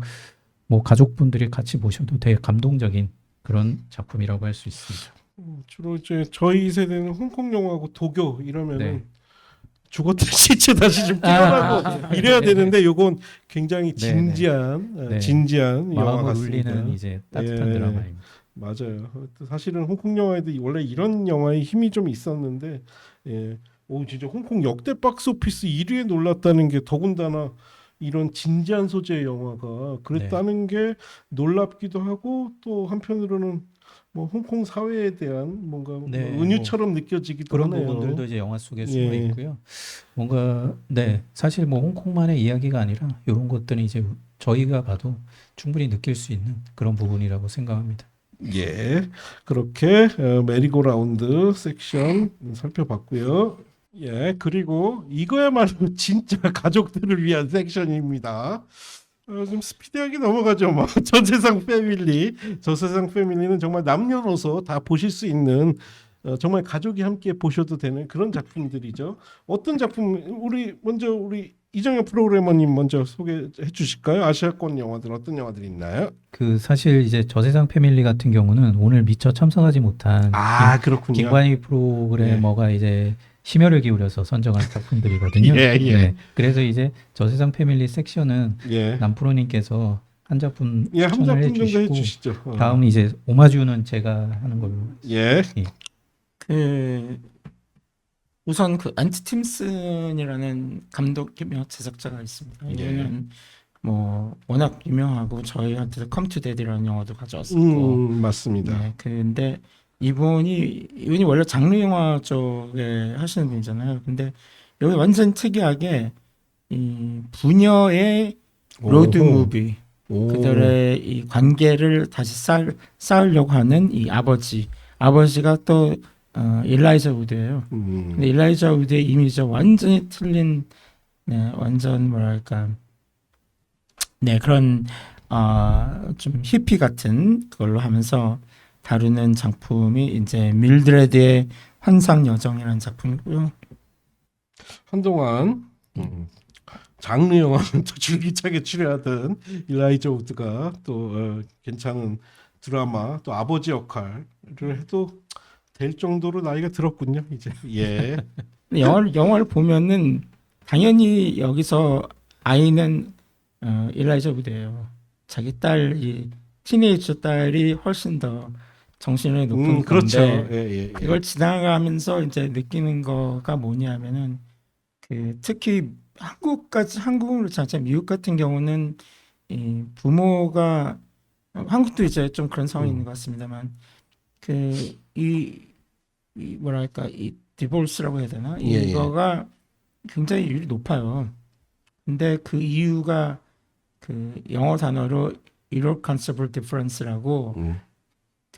가족분들이 같이 보셔도 되게 감동적인 그런 작품이라고 할 수 있습니다. 주로 이제 저희 세대는 홍콩 영화고 도교 이러면은 네. 죽었던 시체 다시 좀 깨어나고 이래야 되는데 요건 굉장히 진지한 영화 마음을 같습니다. 울리는 이제 따뜻한 드라마입니다. 맞아요. 사실은 홍콩 영화에도 원래 이런 영화의 힘이 좀 있었는데 진짜 홍콩 역대 박스오피스 1위에 놀랐다는 게 더군다나 이런 진지한 소재의 영화가 그랬다는 게 놀랍기도 하고 또 한편으로는 뭐 홍콩 사회에 대한 뭔가 은유처럼 느껴지기도 그런 하네요. 부분들도 이제 영화 속에 숨어 있고요. 뭔가 사실 뭐 홍콩만의 이야기가 아니라 이런 것들은 이제 저희가 봐도 충분히 느낄 수 있는 그런 부분이라고 생각합니다. 예, 그렇게 메리고라운드 섹션 살펴봤고요. 예, 그리고 이거야말로 진짜 가족들을 위한 섹션입니다. 좀 스피디하게 넘어가죠. 뭐 저세상 패밀리. 저세상 패밀리는 정말 남녀노소 다 보실 수 있는 정말 가족이 함께 보셔도 되는 그런 작품들이죠. 어떤 작품 먼저 우리 이정현 프로그래머님 먼저 소개해 주실까요? 아시아권 영화들 어떤 영화들이 있나요? 그 사실 이제 저세상 패밀리 같은 경우는 오늘 미처 참석하지 못한 그렇군요. 김관희 프로그래머가 이제 심혈을 기울여서 선정한 작품들이거든요. 네. 그래서 이제 저세상 패밀리 섹션은 남프로님께서 한 작품 한 추천을 작품 정도 해주시고 해주시죠. 다음 이제 오마주는 제가 하는 걸로. 우선 그 안트 팀슨이라는 감독이며 제작자가 있습니다. 이분은 뭐 워낙 유명하고 저희한테 Come to Daddy라는 영화도 가져왔었고 맞습니다. 근데 이분이 원래 장르 영화 쪽에 하시는 분이잖아요. 근데 여기 완전 특이하게 이 부녀의 로드 무비 그들의 이 관계를 다시 쌓으려고 하는 이 아버지가 또 일라이자 우드예요. 근데 일라이자 우드의 이미지가 완전히 틀린, 네, 완전 뭐랄까, 네, 그런 좀 히피 같은 그걸로 하면서 다루는 작품이 이제 밀드레드의 환상 여정이라는 작품이고요. 한동안 장르 영화는 또 줄기차게 출연하던 일라이자 우드가 또 괜찮은 드라마 또 아버지 역할을 해도 될 정도로 나이가 들었군요. 이제 예. 근데 영화를 보면은 당연히 여기서 아이는 일라이자 우드예요. 자기 딸이 티네이저 딸이 훨씬 더 정신이 높은 그렇죠. 건데 예. 이걸 지나가면서 이제 느끼는 거가 뭐냐면은 그 특히 한국으로 자체 미국 같은 경우는 이 부모가 한국도 이제 좀 그런 상황이 있는 것 같습니다만 이 뭐랄까 이 디볼스라고 해야 되나 예, 예. 이거가 굉장히 율이 높아요. 근데 그 이유가 그 영어 단어로 irreconcilable difference라고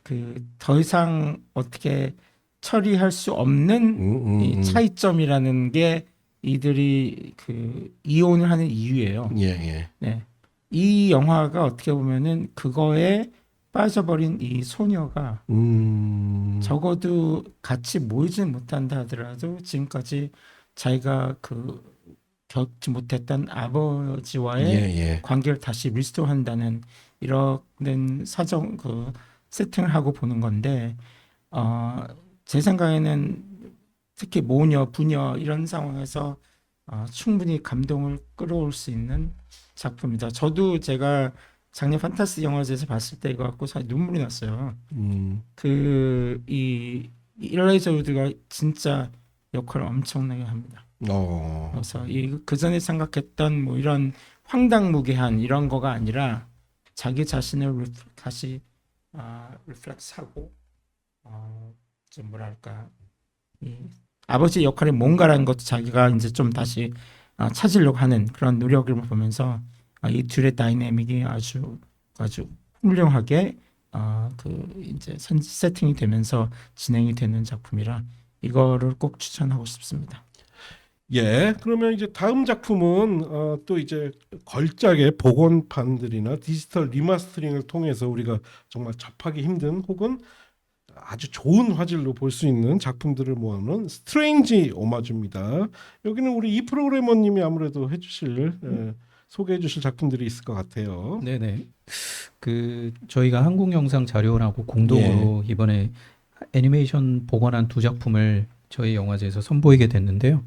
그 더 이상 어떻게 처리할 수 없는 이 차이점이라는 게 이들이 그 이혼을 하는 이유예요. 예. 네. 이 영화가 어떻게 보면은 그거에 빠져버린 이 소녀가 적어도 같이 모이지는 못한다 하더라도 지금까지 자기가 그 겪지 못했던 아버지와의 예. 관계를 다시 리스토어한다는 이런 사정 그 세팅을 하고 보는 건데 제 생각에는 특히 모녀 부녀 이런 상황에서 충분히 감동을 끌어올 수 있는 작품이다. 저도 제가 작년 판타스 영화제에서 봤을 때 이거 갖고 사실 눈물이 났어요. 이 일라이자 우드가 진짜 역할을 엄청나게 합니다. 그래서 그 전에 생각했던 뭐 이런 황당무계한 이런 거가 아니라 자기 자신을 다시 리플렉스하고 좀 뭐랄까 이 아버지 역할이 뭔가라는 것도 자기가 이제 좀 다시 찾으려고 하는 그런 노력을 보면서 이 둘의 다이내믹이 아주 훌륭하게 그 이제 세팅이 되면서 진행이 되는 작품이라 이거를 꼭 추천하고 싶습니다. 예, 그러면 이제 다음 작품은 또 이제 걸작의 복원판들이나 디지털 리마스터링을 통해서 우리가 정말 접하기 힘든 혹은 아주 좋은 화질로 볼 수 있는 작품들을 모아놓은 스트레인지 오마주입니다. 여기는 우리 이 프로그래머님이 아무래도 소개해주실 작품들이 있을 것 같아요. 네네. 그 저희가 한국 영상 자료원하고 공동으로 이번에 애니메이션 복원한 두 작품을 저희 영화제에서 선보이게 됐는데요.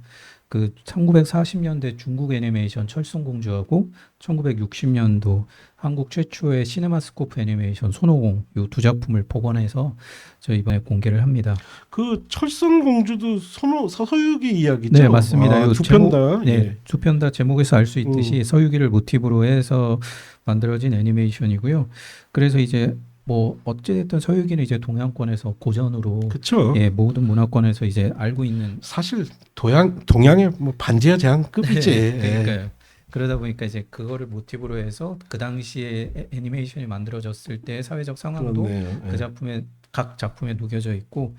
그 1940년대 중국 애니메이션 철순공주하고 1960년도 한국 최초의 시네마스코프 애니메이션 손오공 이 두 작품을 복원해서 저희 이번에 공개를 합니다. 그 철순공주도 서유기 이야기죠? 네, 맞습니다. 두 편 다. 네, 두 편 다 제목에서 알 수 있듯이 서유기를 모티브로 해서 만들어진 애니메이션이고요. 그래서 이제 뭐 어찌됐든 서유기는 이제 동양권에서 고전으로 그렇죠. 모든 문화권에서 이제 알고 있는 사실 동양의 뭐 반지하 제왕급이지. 그러니까요. 그러다 보니까 이제 그거를 모티브로 해서 그 당시에 애니메이션이 만들어졌을 때 사회적 상황도 그 작품에 각 작품에 녹여져 있고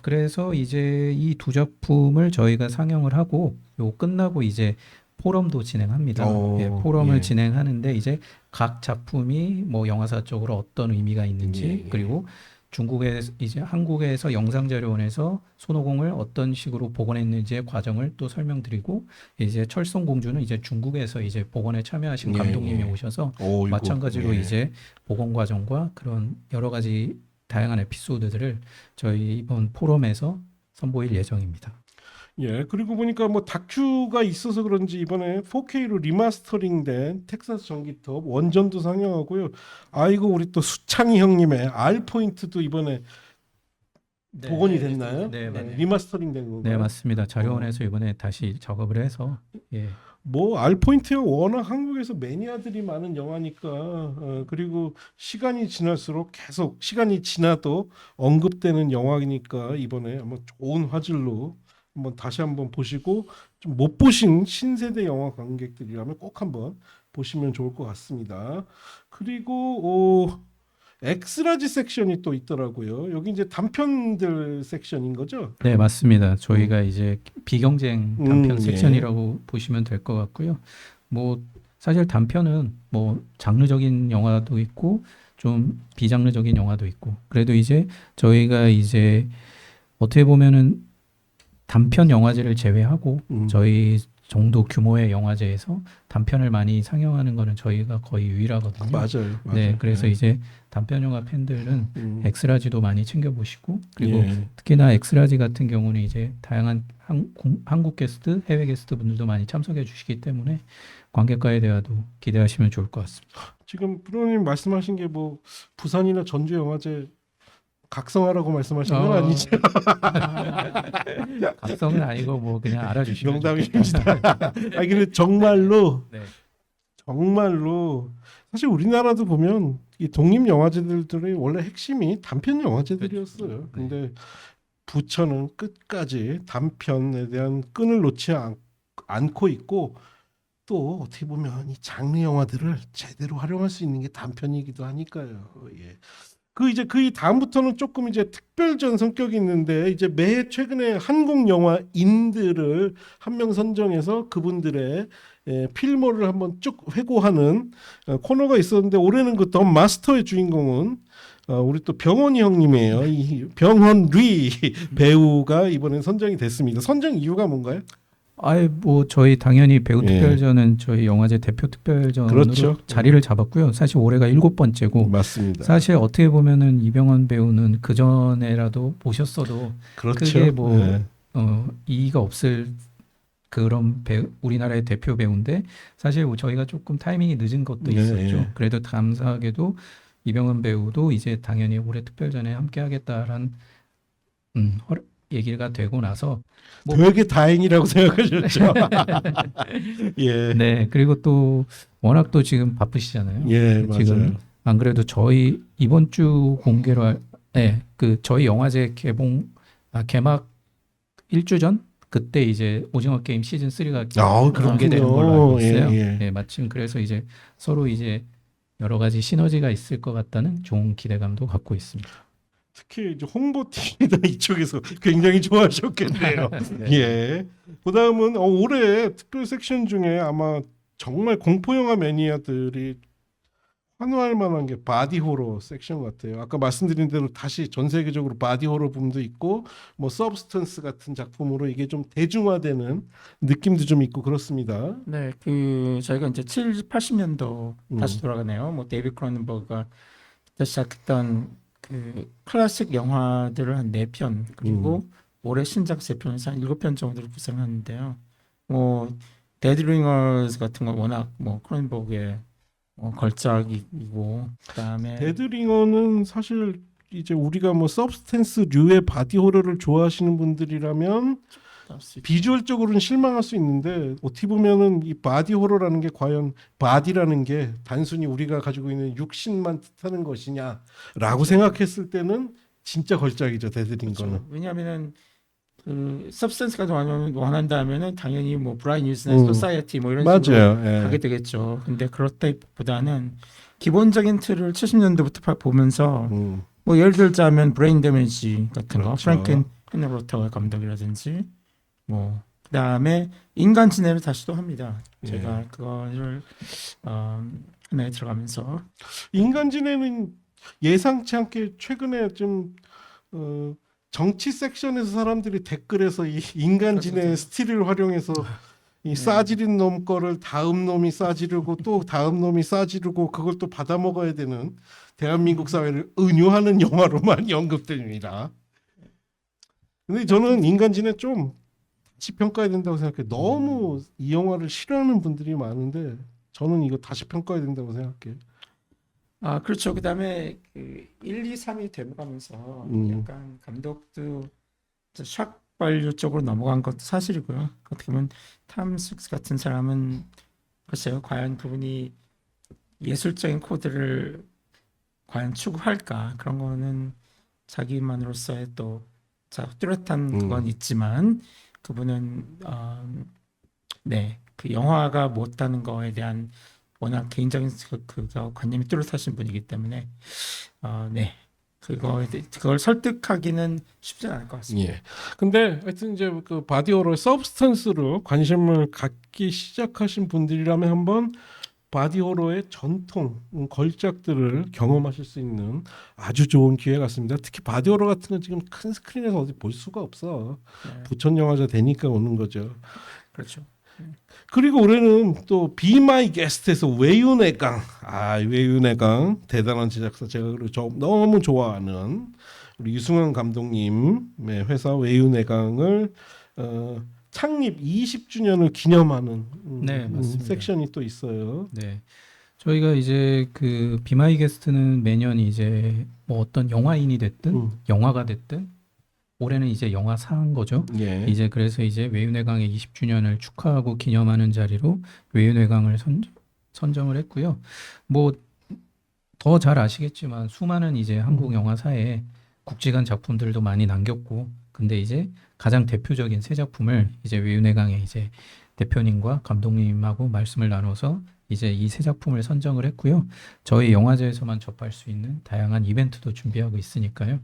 그래서 이제 이 두 작품을 저희가 상영을 하고 요 끝나고 이제 포럼도 진행합니다. 포럼을 진행하는데 이제 각 작품이 뭐 영화사적으로 어떤 의미가 있는지 그리고 한국에서 영상자료원에서 손오공을 어떤 식으로 복원했는지의 과정을 또 설명드리고 이제 철송공주는 이제 중국에서 이제 복원에 참여하신 감독님이 오셔서 마찬가지로 이제 복원 과정과 그런 여러 가지 다양한 에피소드들을 저희 이번 포럼에서 선보일 예정입니다. 예, 그리고 보니까 뭐 다큐가 있어서 그런지 이번에 4K로 리마스터링된 텍사스 전기톱 원전도 상영하고요. 아이고 우리 또 수창이 형님의 R 포인트도 이번에 복원이 됐나요? 네. 리마스터링된 건가요? 네, 맞습니다. 자료원에서 이번에 다시 작업을 해서 뭐 R 포인트가 워낙 한국에서 매니아들이 많은 영화니까 그리고 시간이 지날수록 계속 시간이 지나도 언급되는 영화니까 이번에 아마 좋은 화질로 한번 다시 한번 보시고 좀 못 보신 신세대 영화 관객들이라면 꼭 한번 보시면 좋을 것 같습니다. 그리고 엑스라지 섹션이 또 있더라고요. 여기 이제 단편들 섹션인 거죠? 네, 맞습니다. 저희가 이제 비경쟁 단편 예. 섹션이라고 보시면 될 것 같고요. 뭐 사실 단편은 뭐 장르적인 영화도 있고 좀 비장르적인 영화도 있고 그래도 이제 저희가 이제 어떻게 보면은 단편 영화제를 제외하고 저희 정도 규모의 영화제에서 단편을 많이 상영하는 거는 저희가 거의 유일하거든요. 맞아요. 네, 그래서 예. 이제 단편 영화 팬들은 엑스라지도 많이 챙겨보시고 그리고 예. 특히나 엑스라지 같은 경우는 이제 다양한 한국 게스트, 해외 게스트 분들도 많이 참석해 주시기 때문에 관객과의 대화도 기대하시면 좋을 것 같습니다. 지금 프로님 말씀하신 게 뭐 부산이나 전주 영화제 각성하라고 말씀하신 건 아니죠? 각성은 아니고 뭐 그냥 알아주시면 농담입니다. 아 근데 정말로 네. 정말로 사실 우리나라도 보면 이 독립 영화제들이 원래 핵심이 단편 영화제들이었어요. 그렇죠. 네. 근데 부천은 끝까지 단편에 대한 끈을 놓지 않고 있고 또 어떻게 보면 이 장르 영화들을 제대로 활용할 수 있는 게 단편이기도 하니까요. 예. 그 다음부터는 조금 이제 특별전 성격이 있는데 이제 매해 최근에 한국 영화인들을 한 명 선정해서 그분들의 필모를 한번 쭉 회고하는 코너가 있었는데 올해는 그 더 마스터의 주인공은 우리 또 병원이 형님이에요. 이 병헌리 배우가 이번에 선정이 됐습니다. 선정 이유가 뭔가요? 아예 뭐 저희 당연히 배우 예. 특별전은 저희 영화제 대표 특별전으로 그렇죠. 자리를 잡았고요. 사실 올해가 7번째고 맞습니다. 사실 어떻게 보면은 이병헌 배우는 그 전에라도 보셨어도 그렇죠. 크게 뭐 네. 이의가 없을 그런 우리나라의 대표 배우인데 사실 뭐 저희가 조금 타이밍이 늦은 것도 네, 있었죠. 네. 그래도 감사하게도 이병헌 배우도 이제 당연히 올해 특별전에 함께하겠다라는 얘기가 되고 나서 뭐 되게 다행이라고 생각하셨죠. 예. 네, 그리고 또 워낙 또 지금 바쁘시잖아요. 예, 지금 맞아요. 안 그래도 저희 이번 주 공개로 그 저희 영화제 개막 1주 전 그때 이제 오징어 게임 시즌 3가 공개되는 걸로 알고 있어요. 예, 예. 네, 마침 그래서 이제 서로 이제 여러 가지 시너지가 있을 것 같다는 좋은 기대감도 갖고 있습니다. 특히 이제 홍보팀이나 이쪽에서 굉장히 좋아하셨겠네요. 네. 예. 그다음은 올해 특별 섹션 중에 아마 정말 공포 영화 매니아들이 환호할 만한 게 바디 호러 섹션 같아요. 아까 말씀드린 대로 다시 전 세계적으로 바디 호러 붐도 있고 뭐 서브스턴스 같은 작품으로 이게 좀 대중화되는 느낌도 좀 있고 그렇습니다. 네, 그 저희가 이제 70, 80년도 다시 돌아가네요. 뭐 데이비드 크로넨버그가 그때 시작했던 그 클래식 영화들을 한 4편 그리고 올해 신작 3편에서 한 7편 정도를 구성하는데요. 뭐 데드링어스 같은 건 워낙 뭐 크로넨버그의 걸작이고 그다음에 데드링어는 사실 이제 우리가 뭐 서브스텐스류의 바디 호러를 좋아하시는 분들이라면 비주얼적으로는 실망할 수 있는데 어떻게 보면은 이 바디 호러라는 게 과연 바디라는 게 단순히 우리가 가지고 있는 육신만 뜻하는 것이냐라고 생각했을 때는 진짜 걸작이죠. 데드링거는. 그렇죠. 왜냐하면은 그 서브스턴스가 원한다면은 당연히 뭐 브라이언 뉴스나 소사이어티 뭐 이런 식으로 맞아요. 예. 가게 되겠죠. 근데 그렇다기보다는 기본적인 틀을 70년대부터 보면서 뭐 예를 들자면 브레인 데미지 같은 거 그렇죠. 프랭켄 헤너로터 감독이라든지 뭐 그다음에 인간 지능을 다시 또 합니다. 제가 그거를 하나에 들어가면서 인간지능은 예상치 않게 최근에 좀 정치 섹션에서 사람들이 댓글에서 이 인간지능의 스틸을 활용해서 이 싸지른 놈 거를 다음 놈이 싸지르고 또 다음 놈이 싸지르고 그걸 또 받아 먹어야 되는 대한민국 사회를 은유하는 영화로만 언급됩니다. 근데 저는 인간지능 좀 다시 평가해야 된다고 생각해요. 너무 이 영화를 싫어하는 분들이 많은데 저는 이거 다시 평가해야 된다고 생각해요. 아 그렇죠. 그다음에 그 1, 2, 3이 돼가면서 약간 감독도 샥 발류 쪽으로 넘어간 것도 사실이고요. 어떻게 보면 탐 스크스 같은 사람은 글쎄요, 과연 그분이 예술적인 코드를 과연 추구할까 그런 거는 자기만으로서의 또 뚜렷한 건 있지만 그분은 네, 그 영화가 못하는 거에 대한 워낙 개인적인 그거 관념이 뚜렷하신 분이기 때문에 네. 그걸 설득하기는 쉽지 않을 것 같습니다. 예. 근데 하여튼 이제 그 바디호러의 서브스턴스로 관심을 갖기 시작하신 분들이라면 한번 바디호러의 전통 걸작들을 경험하실 수 있는 아주 좋은 기회 같습니다. 특히 바디호러 같은 건 지금 큰 스크린에서 어디 볼 수가 없어. 네. 부천 영화제 되니까 오는 거죠. 그렇죠. 그리고 올해는 또 Be My Guest에서 외윤의 강, 외윤의 강 대단한 제작사, 제가 너무 좋아하는 우리 유승환 감독님의 회사 외윤의 강을 창립 20주년을 기념하는 네, 맞습니다. 섹션이 또 있어요. 네. 저희가 이제 그 비마이 게스트는 매년 이제 뭐 어떤 영화인이 됐든 영화가 됐든 올해는 이제 영화사인 거죠. 예. 이제 그래서 이제 외윤의 강의 20주년을 축하하고 기념하는 자리로 외윤의 강을 선정을 했고요. 뭐 더 잘 아시겠지만 수많은 이제 한국 영화사에 국지간 작품들도 많이 남겼고, 근데 이제 가장 대표적인 세 작품을 이제 외윤의 강의 이제 대표님과 감독님하고 말씀을 나눠서 이제 이 세 작품을 선정을 했고요. 저희 영화제에서만 접할 수 있는 다양한 이벤트도 준비하고 있으니까요.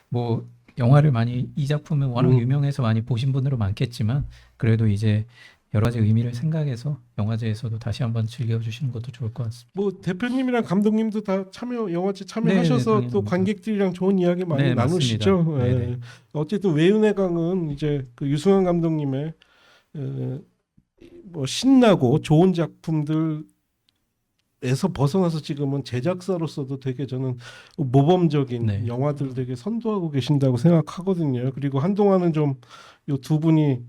뭐 영화를 이 작품은 워낙 유명해서 많이 보신 분들은 많겠지만 그래도 이제 여러 가지 의미를 생각해서 영화제에서도 다시 한번 즐겨주시는 것도 좋을 것 같습니다. 뭐 대표님이랑 감독님도 다 영화제 참여하셔서 네, 또 관객들이랑 좋은 이야기 많이 네, 나누시죠. 맞습니다. 예. 네네. 어쨌든 외윤의 강은 이제 그 유승환 감독님의 뭐 신나고 좋은 작품들 에서 벗어나서 지금은 제작사로서도 되게 저는 모범적인 네. 영화들을 되게 선도하고 계신다고 생각하거든요. 그리고 한동안은 좀 요 두 분이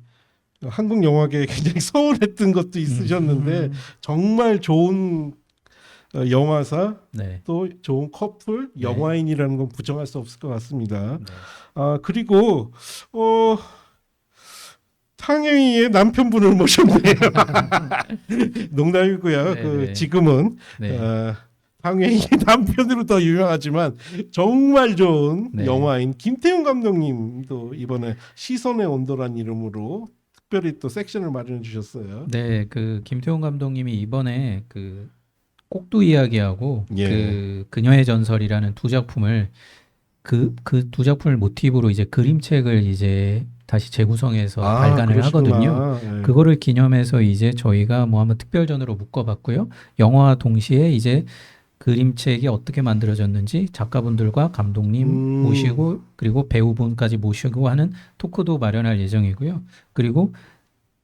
한국 영화계에 굉장히 서운했던 것도 있으셨는데 정말 좋은 영화사 네. 또 좋은 커플 네. 영화인이라는 건 부정할 수 없을 것 같습니다. 네. 그리고 탕웨이의 남편분을 모셨네요. 농담이고요. 네. 지금은 네. 탕웨이의 남편으로 더 유명하지만 정말 좋은 네. 영화인 김태훈 감독님도 이번에 시선의 온도란 이름으로 특별히 또 섹션을 마련해 주셨어요. 네, 그 김태훈 감독님이 이번에 그 꼭두 이야기하고 예. 그 그녀의 전설이라는 두 작품을 그 두 작품을 모티브로 이제 그림책을 이제 다시 재구성해서 발간을 그러시구나. 하거든요. 예. 그거를 기념해서 이제 저희가 뭐 한번 특별전으로 묶어봤고요. 영화와 동시에 이제 그림책이 어떻게 만들어졌는지 작가분들과 감독님 모시고 그리고 배우분까지 모시고 하는 토크도 마련할 예정이고요. 그리고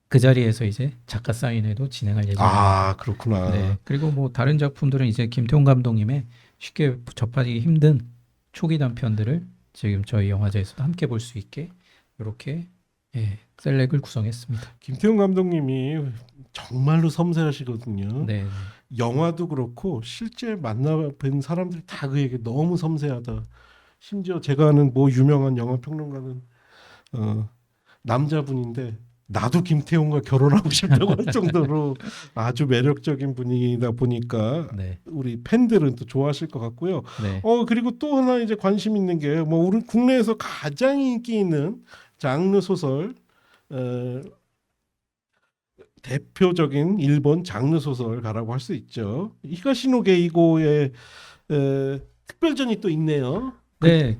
그 자리에서 이제 작가 사인회도 진행할 예정입니다. 그렇구나. 네. 그리고 뭐 다른 작품들은 이제 김태훈 감독님의 쉽게 접하기 힘든 초기 단편들을 지금 저희 영화제에서도 함께 볼 수 있게 이렇게 셀렉을 구성했습니다. 김태훈 감독님이 정말로 섬세하시거든요. 네. 영화도 그렇고 실제 만나뵌 사람들이 다 그에게 너무 섬세하다. 심지어 제가 아는 뭐 유명한 영화 평론가는 남자분인데 나도 김태훈과 결혼하고 싶다고 할 정도로 아주 매력적인 분이다 보니까 네. 우리 팬들은 또 좋아하실 것 같고요. 네. 그리고 또 하나 이제 관심 있는 게 뭐 우리 국내에서 가장 인기 있는 장르 소설 대표적인 일본 장르 소설가라고 할 수 있죠. 히가시노 게이고의 특별전이 또 있네요. 네,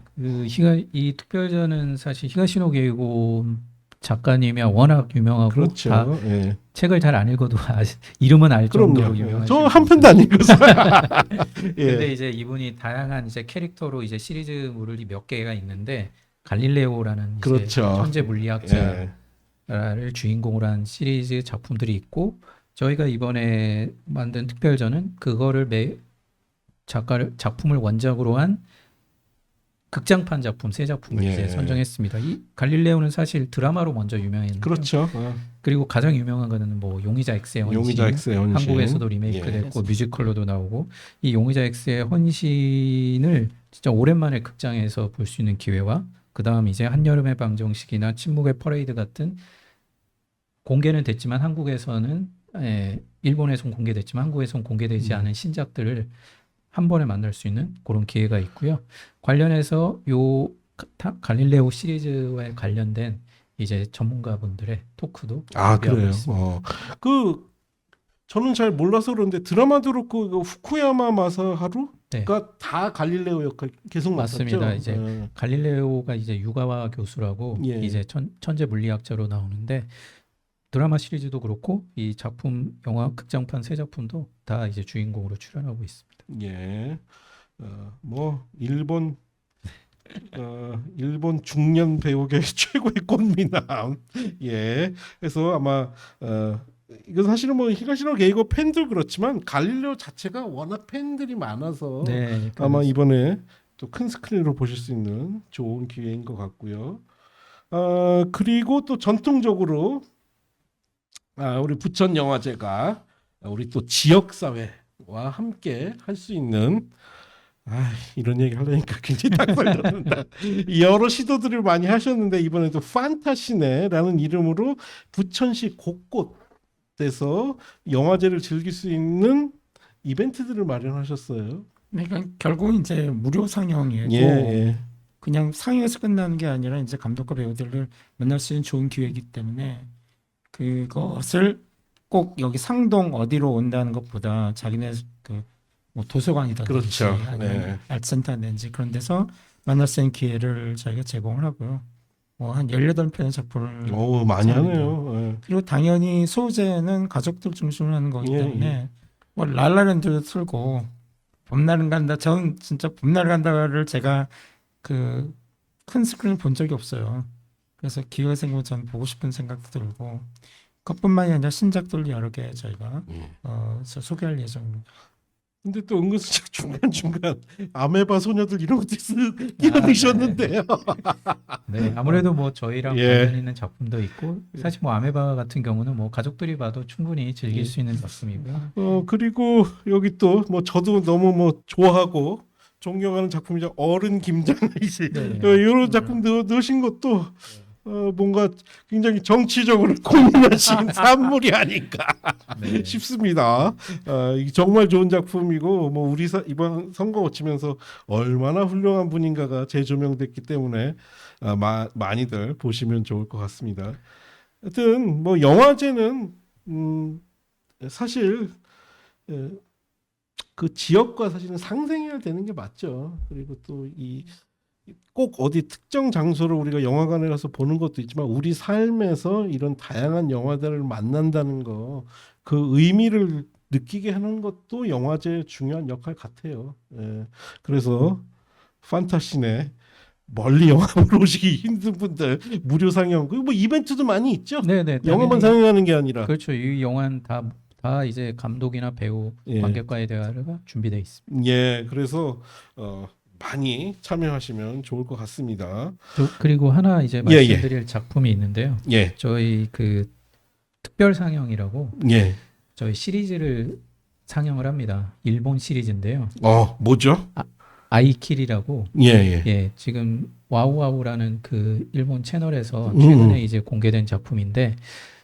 이 특별전은 사실 히가시노 게이고 작가님이 워낙 유명하고 그렇죠. 다 예. 책을 잘 안 읽어도 이름은 알 정도로 그럼요. 유명하신 저 한 편도 안 읽었어요. 예. 근데 이제 이분이 다양한 이제 캐릭터로 이제 시리즈물이 몇 개가 있는데 갈릴레오라는 이제 그렇죠. 천재 물리학자를 예. 주인공으로 한 시리즈 작품들이 있고 저희가 이번에 만든 특별전은 그거를 작품을 원작으로 한 극장판 작품 세 작품을 예. 이제 선정했습니다. 이 갈릴레오는 사실 드라마로 먼저 유명했는데 그렇죠. 그리고 가장 유명한 거는 뭐 용의자 X의 헌신, 용의자 X의 헌신. 한국에서도 리메이크 예. 됐고 뮤지컬로도 나오고 이 용의자 X의 헌신을 진짜 오랜만에 극장에서 볼 수 있는 기회와 그 다음 이제 한여름의 방정식이나 침묵의 퍼레이드 같은 공개는 됐지만 한국에서는 일본에선 공개됐지만 한국에선 공개되지 않은 신작들을 한 번에 만날 수 있는 그런 기회가 있고요. 관련해서 요 갈릴레오 시리즈와 관련된 이제 전문가분들의 토크도 준비하고 그래요. 있습니다. 그 저는 잘 몰라서 그런데 드라마도 그렇고 이거 후쿠야마 마사하루가 네. 다 갈릴레오 역할 계속 맞습니다. 맡았죠. 이제 예. 갈릴레오가 이제 유가와 교수라고 예. 이제 천재 물리학자로 나오는데 드라마 시리즈도 그렇고 이 작품 영화 극장판 세 작품도 다 이제 주인공으로 출연하고 있습니다. 예. 뭐 일본 중년 배우계 최고의 꽃미남. 예. 그래서 아마 이건 사실은 뭐 히가시노 게이고 팬도 그렇지만 갈릴레오 자체가 워낙 팬들이 많아서 네, 아마 이번에 또 큰 스크린으로 보실 수 있는 좋은 기회인 것 같고요. 그리고 또 전통적으로 우리 부천 영화제가 우리 또 지역 사회와 함께 할 수 있는 이런 얘기 하려니까 굉장히 딱살렸는데 여러 시도들을 많이 하셨는데 이번에도 판타시네라는 이름으로 부천시 곳곳에서 영화제를 즐길 수 있는 이벤트들을 마련하셨어요. 그러니까 결국 이제 무료 상영이고 예. 그냥 상영에서 끝나는 게 아니라 이제 감독과 배우들을 만날 수 있는 좋은 기회이기 때문에 그것을 꼭 여기 상동 어디로 온다는 것보다 자기네 뭐 도서관이든지 그렇죠. 아니면 네. 알센터든지 그런 데서 만날 수 있는 기회를 저희가 제공을 하고요. 뭐 한 18편의 작품을 오 많이 감사합니다. 하네요. 예. 그리고 당연히 소재는 가족들 중심으로 하는 거기 예, 때문에 뭐 랄라랜드도 틀고 봄날은 간다. 저는 진짜 봄날 간다를 제가 그 큰 스크린 본 적이 없어요. 그래서 기회가 생기면 저는 보고 싶은 생각도 들고 그것뿐만이 아니라 신작들 여러 개 저희가 소개할 예정입니다. 근데 또 은근슬쩍 중간중간 아메바 소녀들 이런 것도 끼어드셨는데요. 네, 아무래도 뭐 저희랑 예. 관련 있는 작품도 있고 사실 뭐 아메바 같은 경우는 뭐 가족들이 봐도 충분히 즐길 수 있는 작품이고요. 그리고 여기 또 뭐 저도 너무 뭐 좋아하고 존경하는 작품이죠. 어른 김장이시. 네. 이런 작품 넣으신 것도 뭔가 굉장히 정치적으로 고민하신 산물이 아닌가 네. 싶습니다. 이게 정말 좋은 작품이고 뭐 우리 이번 선거 거치면서 얼마나 훌륭한 분인가가 재조명됐기 때문에 많이들 보시면 좋을 것 같습니다. 하여튼 뭐 영화제는 사실 그 지역과 사실은 상생해야 되는 게 맞죠. 그리고 또 꼭 어디 특정 장소를 우리가 영화관에 가서 보는 것도 있지만 우리 삶에서 이런 다양한 영화들을 만난다는 거, 그 의미를 느끼게 하는 것도 영화제의 중요한 역할 같아요. 예. 그래서 판타시네 멀리 영화 보러 오시기 힘든 분들 무료 상영 그리고 뭐 이벤트도 많이 있죠. 네네. 영화만 상영하는 게 아니라. 그렇죠. 이 영화는 다 이제 감독이나 배우, 예. 관객과의 대화가 준비되어 있습니다. 예, 그래서 많이 참여하시면 좋을 것 같습니다. 그리고 하나 이제 예, 예. 말씀드릴 작품이 있는데요. 예, 저희 그 특별 상영이라고 예. 저희 시리즈를 상영을 합니다. 일본 시리즈인데요. 뭐죠? 아이킬이라고 예, 예. 예, 지금 와우와우라는 그 일본 채널에서 최근에 이제 공개된 작품인데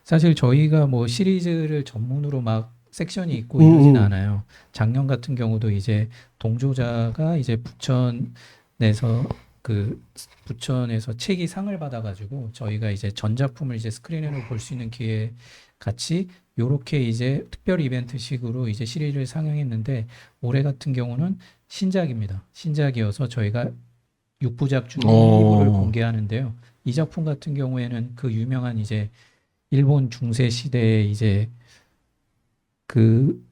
사실 저희가 뭐 시리즈를 전문으로 막 섹션이 있고 이러진 않아요. 작년 같은 경우도 이제 동조자가 이제 부천에서 책이 상을 받아가지고 저희가 이제 전작품을 이제 스크린으로 볼 수 있는 기회 같이 요렇게 이제 특별 이벤트식으로 이제 시리즈를 상영했는데 올해 같은 경우는 신작입니다. 신작이어서 저희가 6부작 중에 2부를 공개하는데요. 이 작품 같은 경우에는 그 유명한 이제 일본 중세 시대에 이제 그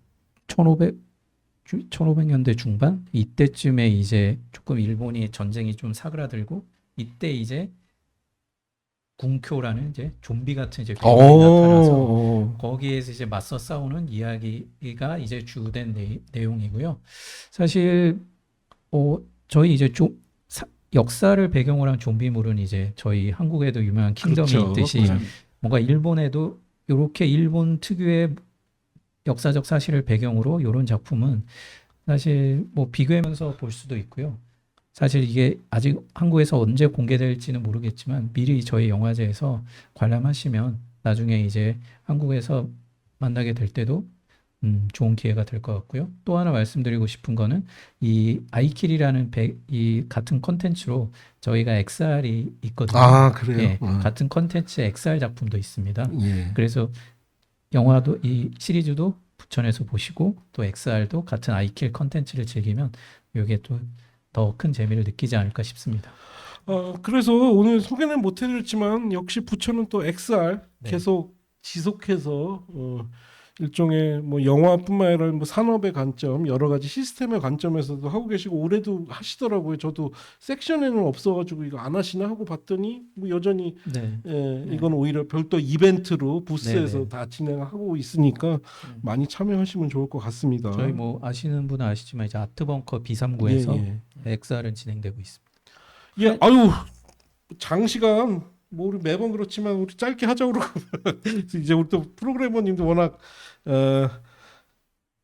1500년대 중반 이때쯤에 이제 조금 일본이 전쟁이 좀 사그라들고 이때 이제 궁쿄라는 이제 좀비 같은 이제 괴물이 나타나서 거기에서 이제 맞서 싸우는 이야기가 이제 주된 내용이고요. 사실 저희 이제 좀 역사를 배경으로 한 좀비물은 이제 저희 한국에도 유명한 킹덤이 그렇죠. 있듯이 뭔가 일본에도 이렇게 일본 특유의 역사적 사실을 배경으로 이런 작품은 사실 뭐 비교하면서 볼 수도 있고요. 사실 이게 아직 한국에서 언제 공개될지는 모르겠지만 미리 저희 영화제에서 관람하시면 나중에 이제 한국에서 만나게 될 때도 좋은 기회가 될 것 같고요. 또 하나 말씀드리고 싶은 거는 이 아이킬이라는 이 같은 컨텐츠로 저희가 XR이 있거든요. 그래요? 예, 같은 컨텐츠 XR 작품도 있습니다. 예. 그래서 영화도 이 시리즈도 부천에서 보시고 또 XR도 같은 아이킬 컨텐츠를 즐기면 이게 또 더 큰 재미를 느끼지 않을까 싶습니다. 그래서 오늘 소개는 못 해드렸지만 역시 부천은 또 XR 네. 계속 지속해서 일종의 뭐 영화뿐만 아니라 뭐 산업의 관점, 여러 가지 시스템의 관점에서도 하고 계시고 올해도 하시더라고요. 저도 섹션에는 없어가지고 이거 안 하시나 하고 봤더니 뭐 여전히 네. 이건 오히려 별도 이벤트로 부스에서 네네. 다 진행하고 있으니까 많이 참여하시면 좋을 것 같습니다. 저희 뭐 아시는 분은 아시지만 이제 아트벙커 B39에서 예. XR은 진행되고 있습니다. 예, 아유 장시간 뭐 우리 매번 그렇지만 우리 짧게 하자고 그러고 이제 우리 또 프로그래머님도 워낙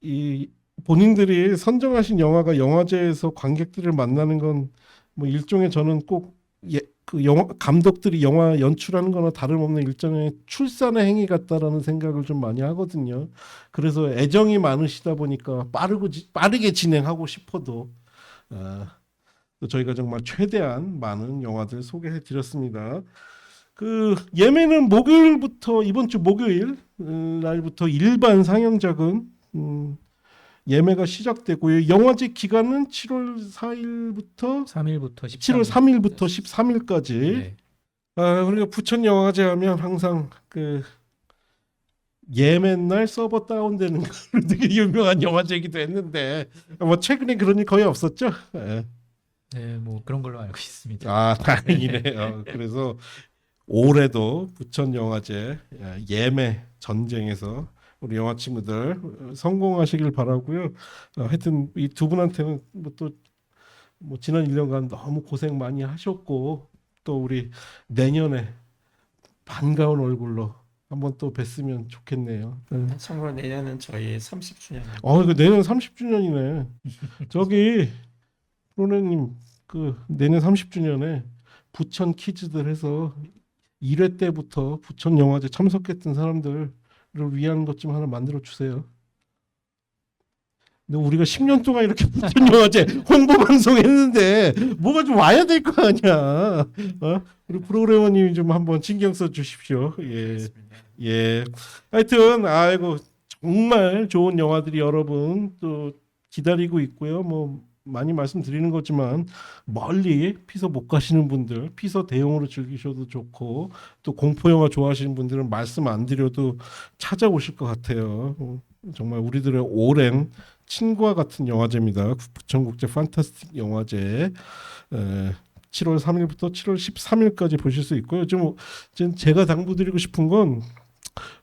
이 본인들이 선정하신 영화가 영화제에서 관객들을 만나는 건 뭐 일종의 저는 꼭 그 영화 감독들이 영화 연출하는 거나 다름없는 일종의 출산의 행위 같다라는 생각을 좀 많이 하거든요. 그래서 애정이 많으시다 보니까 빠르게 진행하고 싶어도 또 저희가 정말 최대한 많은 영화들 소개해 드렸습니다. 그 예매는 목요일부터 이번 주 목요일 날부터 일반 상영작은 예매가 시작되고요. 영화제 기간은 7월 4일부터 3일부터 7월 3일부터 13일까지. 네. 우리가 부천 영화제 하면 항상 그 예매 날 서버 다운되는 걸로 되게 유명한 영화제이기도 했는데 뭐 최근에 그런 일 거의 없었죠. 예. 네, 뭐 그런 걸로 알고 있습니다. 아, 다행이네요. 그래서 올해도 부천 영화제 예매 전쟁에서 우리 영화 친구들 성공하시길 바라고요. 하여튼 이 두 분한테는 뭐 지난 1년간 너무 고생 많이 하셨고 또 우리 내년에 반가운 얼굴로 한번 또 뵀으면 좋겠네요. 참고로 내년은 저희 30주년. 이거 내년 30주년이네. 저기 프로네님 그 내년 30주년에 부천 키즈들 해서 1회 때부터 부천 영화제 참석했던 사람들을 위한 것 좀 하나 만들어 주세요. 근데 우리가 10년 동안 이렇게 부천 영화제 홍보 방송 했는데 뭐가 좀 와야 될 거 아니야. 우리 프로그래머님이 좀 한번 신경 써 주십시오. 예. 하여튼 아이고 정말 좋은 영화들이 여러분 또 기다리고 있고요. 뭐 많이 말씀드리는 거지만 멀리 피서 못 가시는 분들 피서 대용으로 즐기셔도 좋고 또 공포 영화 좋아하시는 분들은 말씀 안 드려도 찾아오실 것 같아요. 정말 우리들의 오랜 친구와 같은 영화제입니다. 부천국제 판타스틱 영화제 7월 3일부터 7월 13일까지 보실 수 있고요. 지금 제가 당부드리고 싶은 건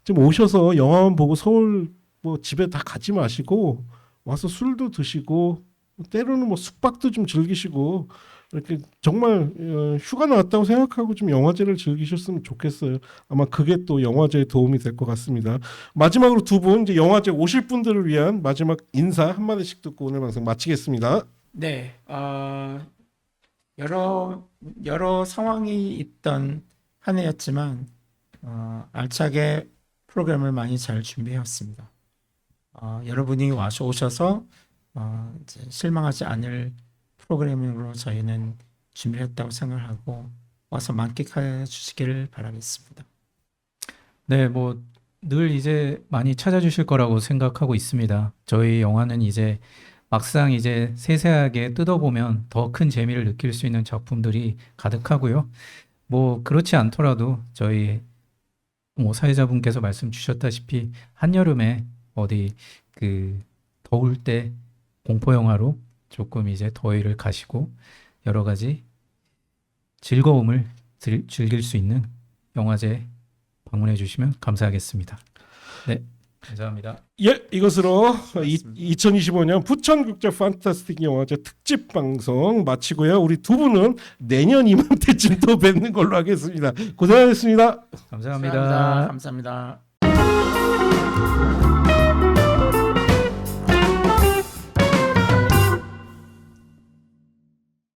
좀 오셔서 영화만 보고 서울 뭐 집에 다 가지 마시고 와서 술도 드시고 때로는 뭐 숙박도 좀 즐기시고 이렇게 정말 휴가 나왔다고 생각하고 좀 영화제를 즐기셨으면 좋겠어요. 아마 그게 또 영화제에 도움이 될 것 같습니다. 마지막으로 두 분 이제 영화제 오실 분들을 위한 마지막 인사 한마디씩 듣고 오늘 방송 마치겠습니다. 네, 여러 상황이 있던 한 해였지만 알차게 프로그램을 많이 잘 준비해왔습니다. 여러분이 오셔서 이제 실망하지 않을 프로그래밍으로 저희는 준비했다고 생각하고 와서 만끽해 주시기를 바라겠습니다. 네, 뭐 늘 이제 많이 찾아주실 거라고 생각하고 있습니다. 저희 영화는 이제 막상 이제 세세하게 뜯어보면 더 큰 재미를 느낄 수 있는 작품들이 가득하고요. 뭐 그렇지 않더라도 저희 뭐 사회자분께서 말씀 주셨다시피 한여름에 어디 그 더울 때 공포 영화로 조금 이제 더위를 가시고 여러 가지 즐거움을 즐길 수 있는 영화제 방문해 주시면 감사하겠습니다. 네, 감사합니다. 예, 이것으로 2025년 부천국제 판타스틱 영화제 특집 방송 마치고요. 우리 두 분은 내년 이맘때쯤 또 뵙는 걸로 하겠습니다. 고생하셨습니다. 감사합니다. 감사합니다.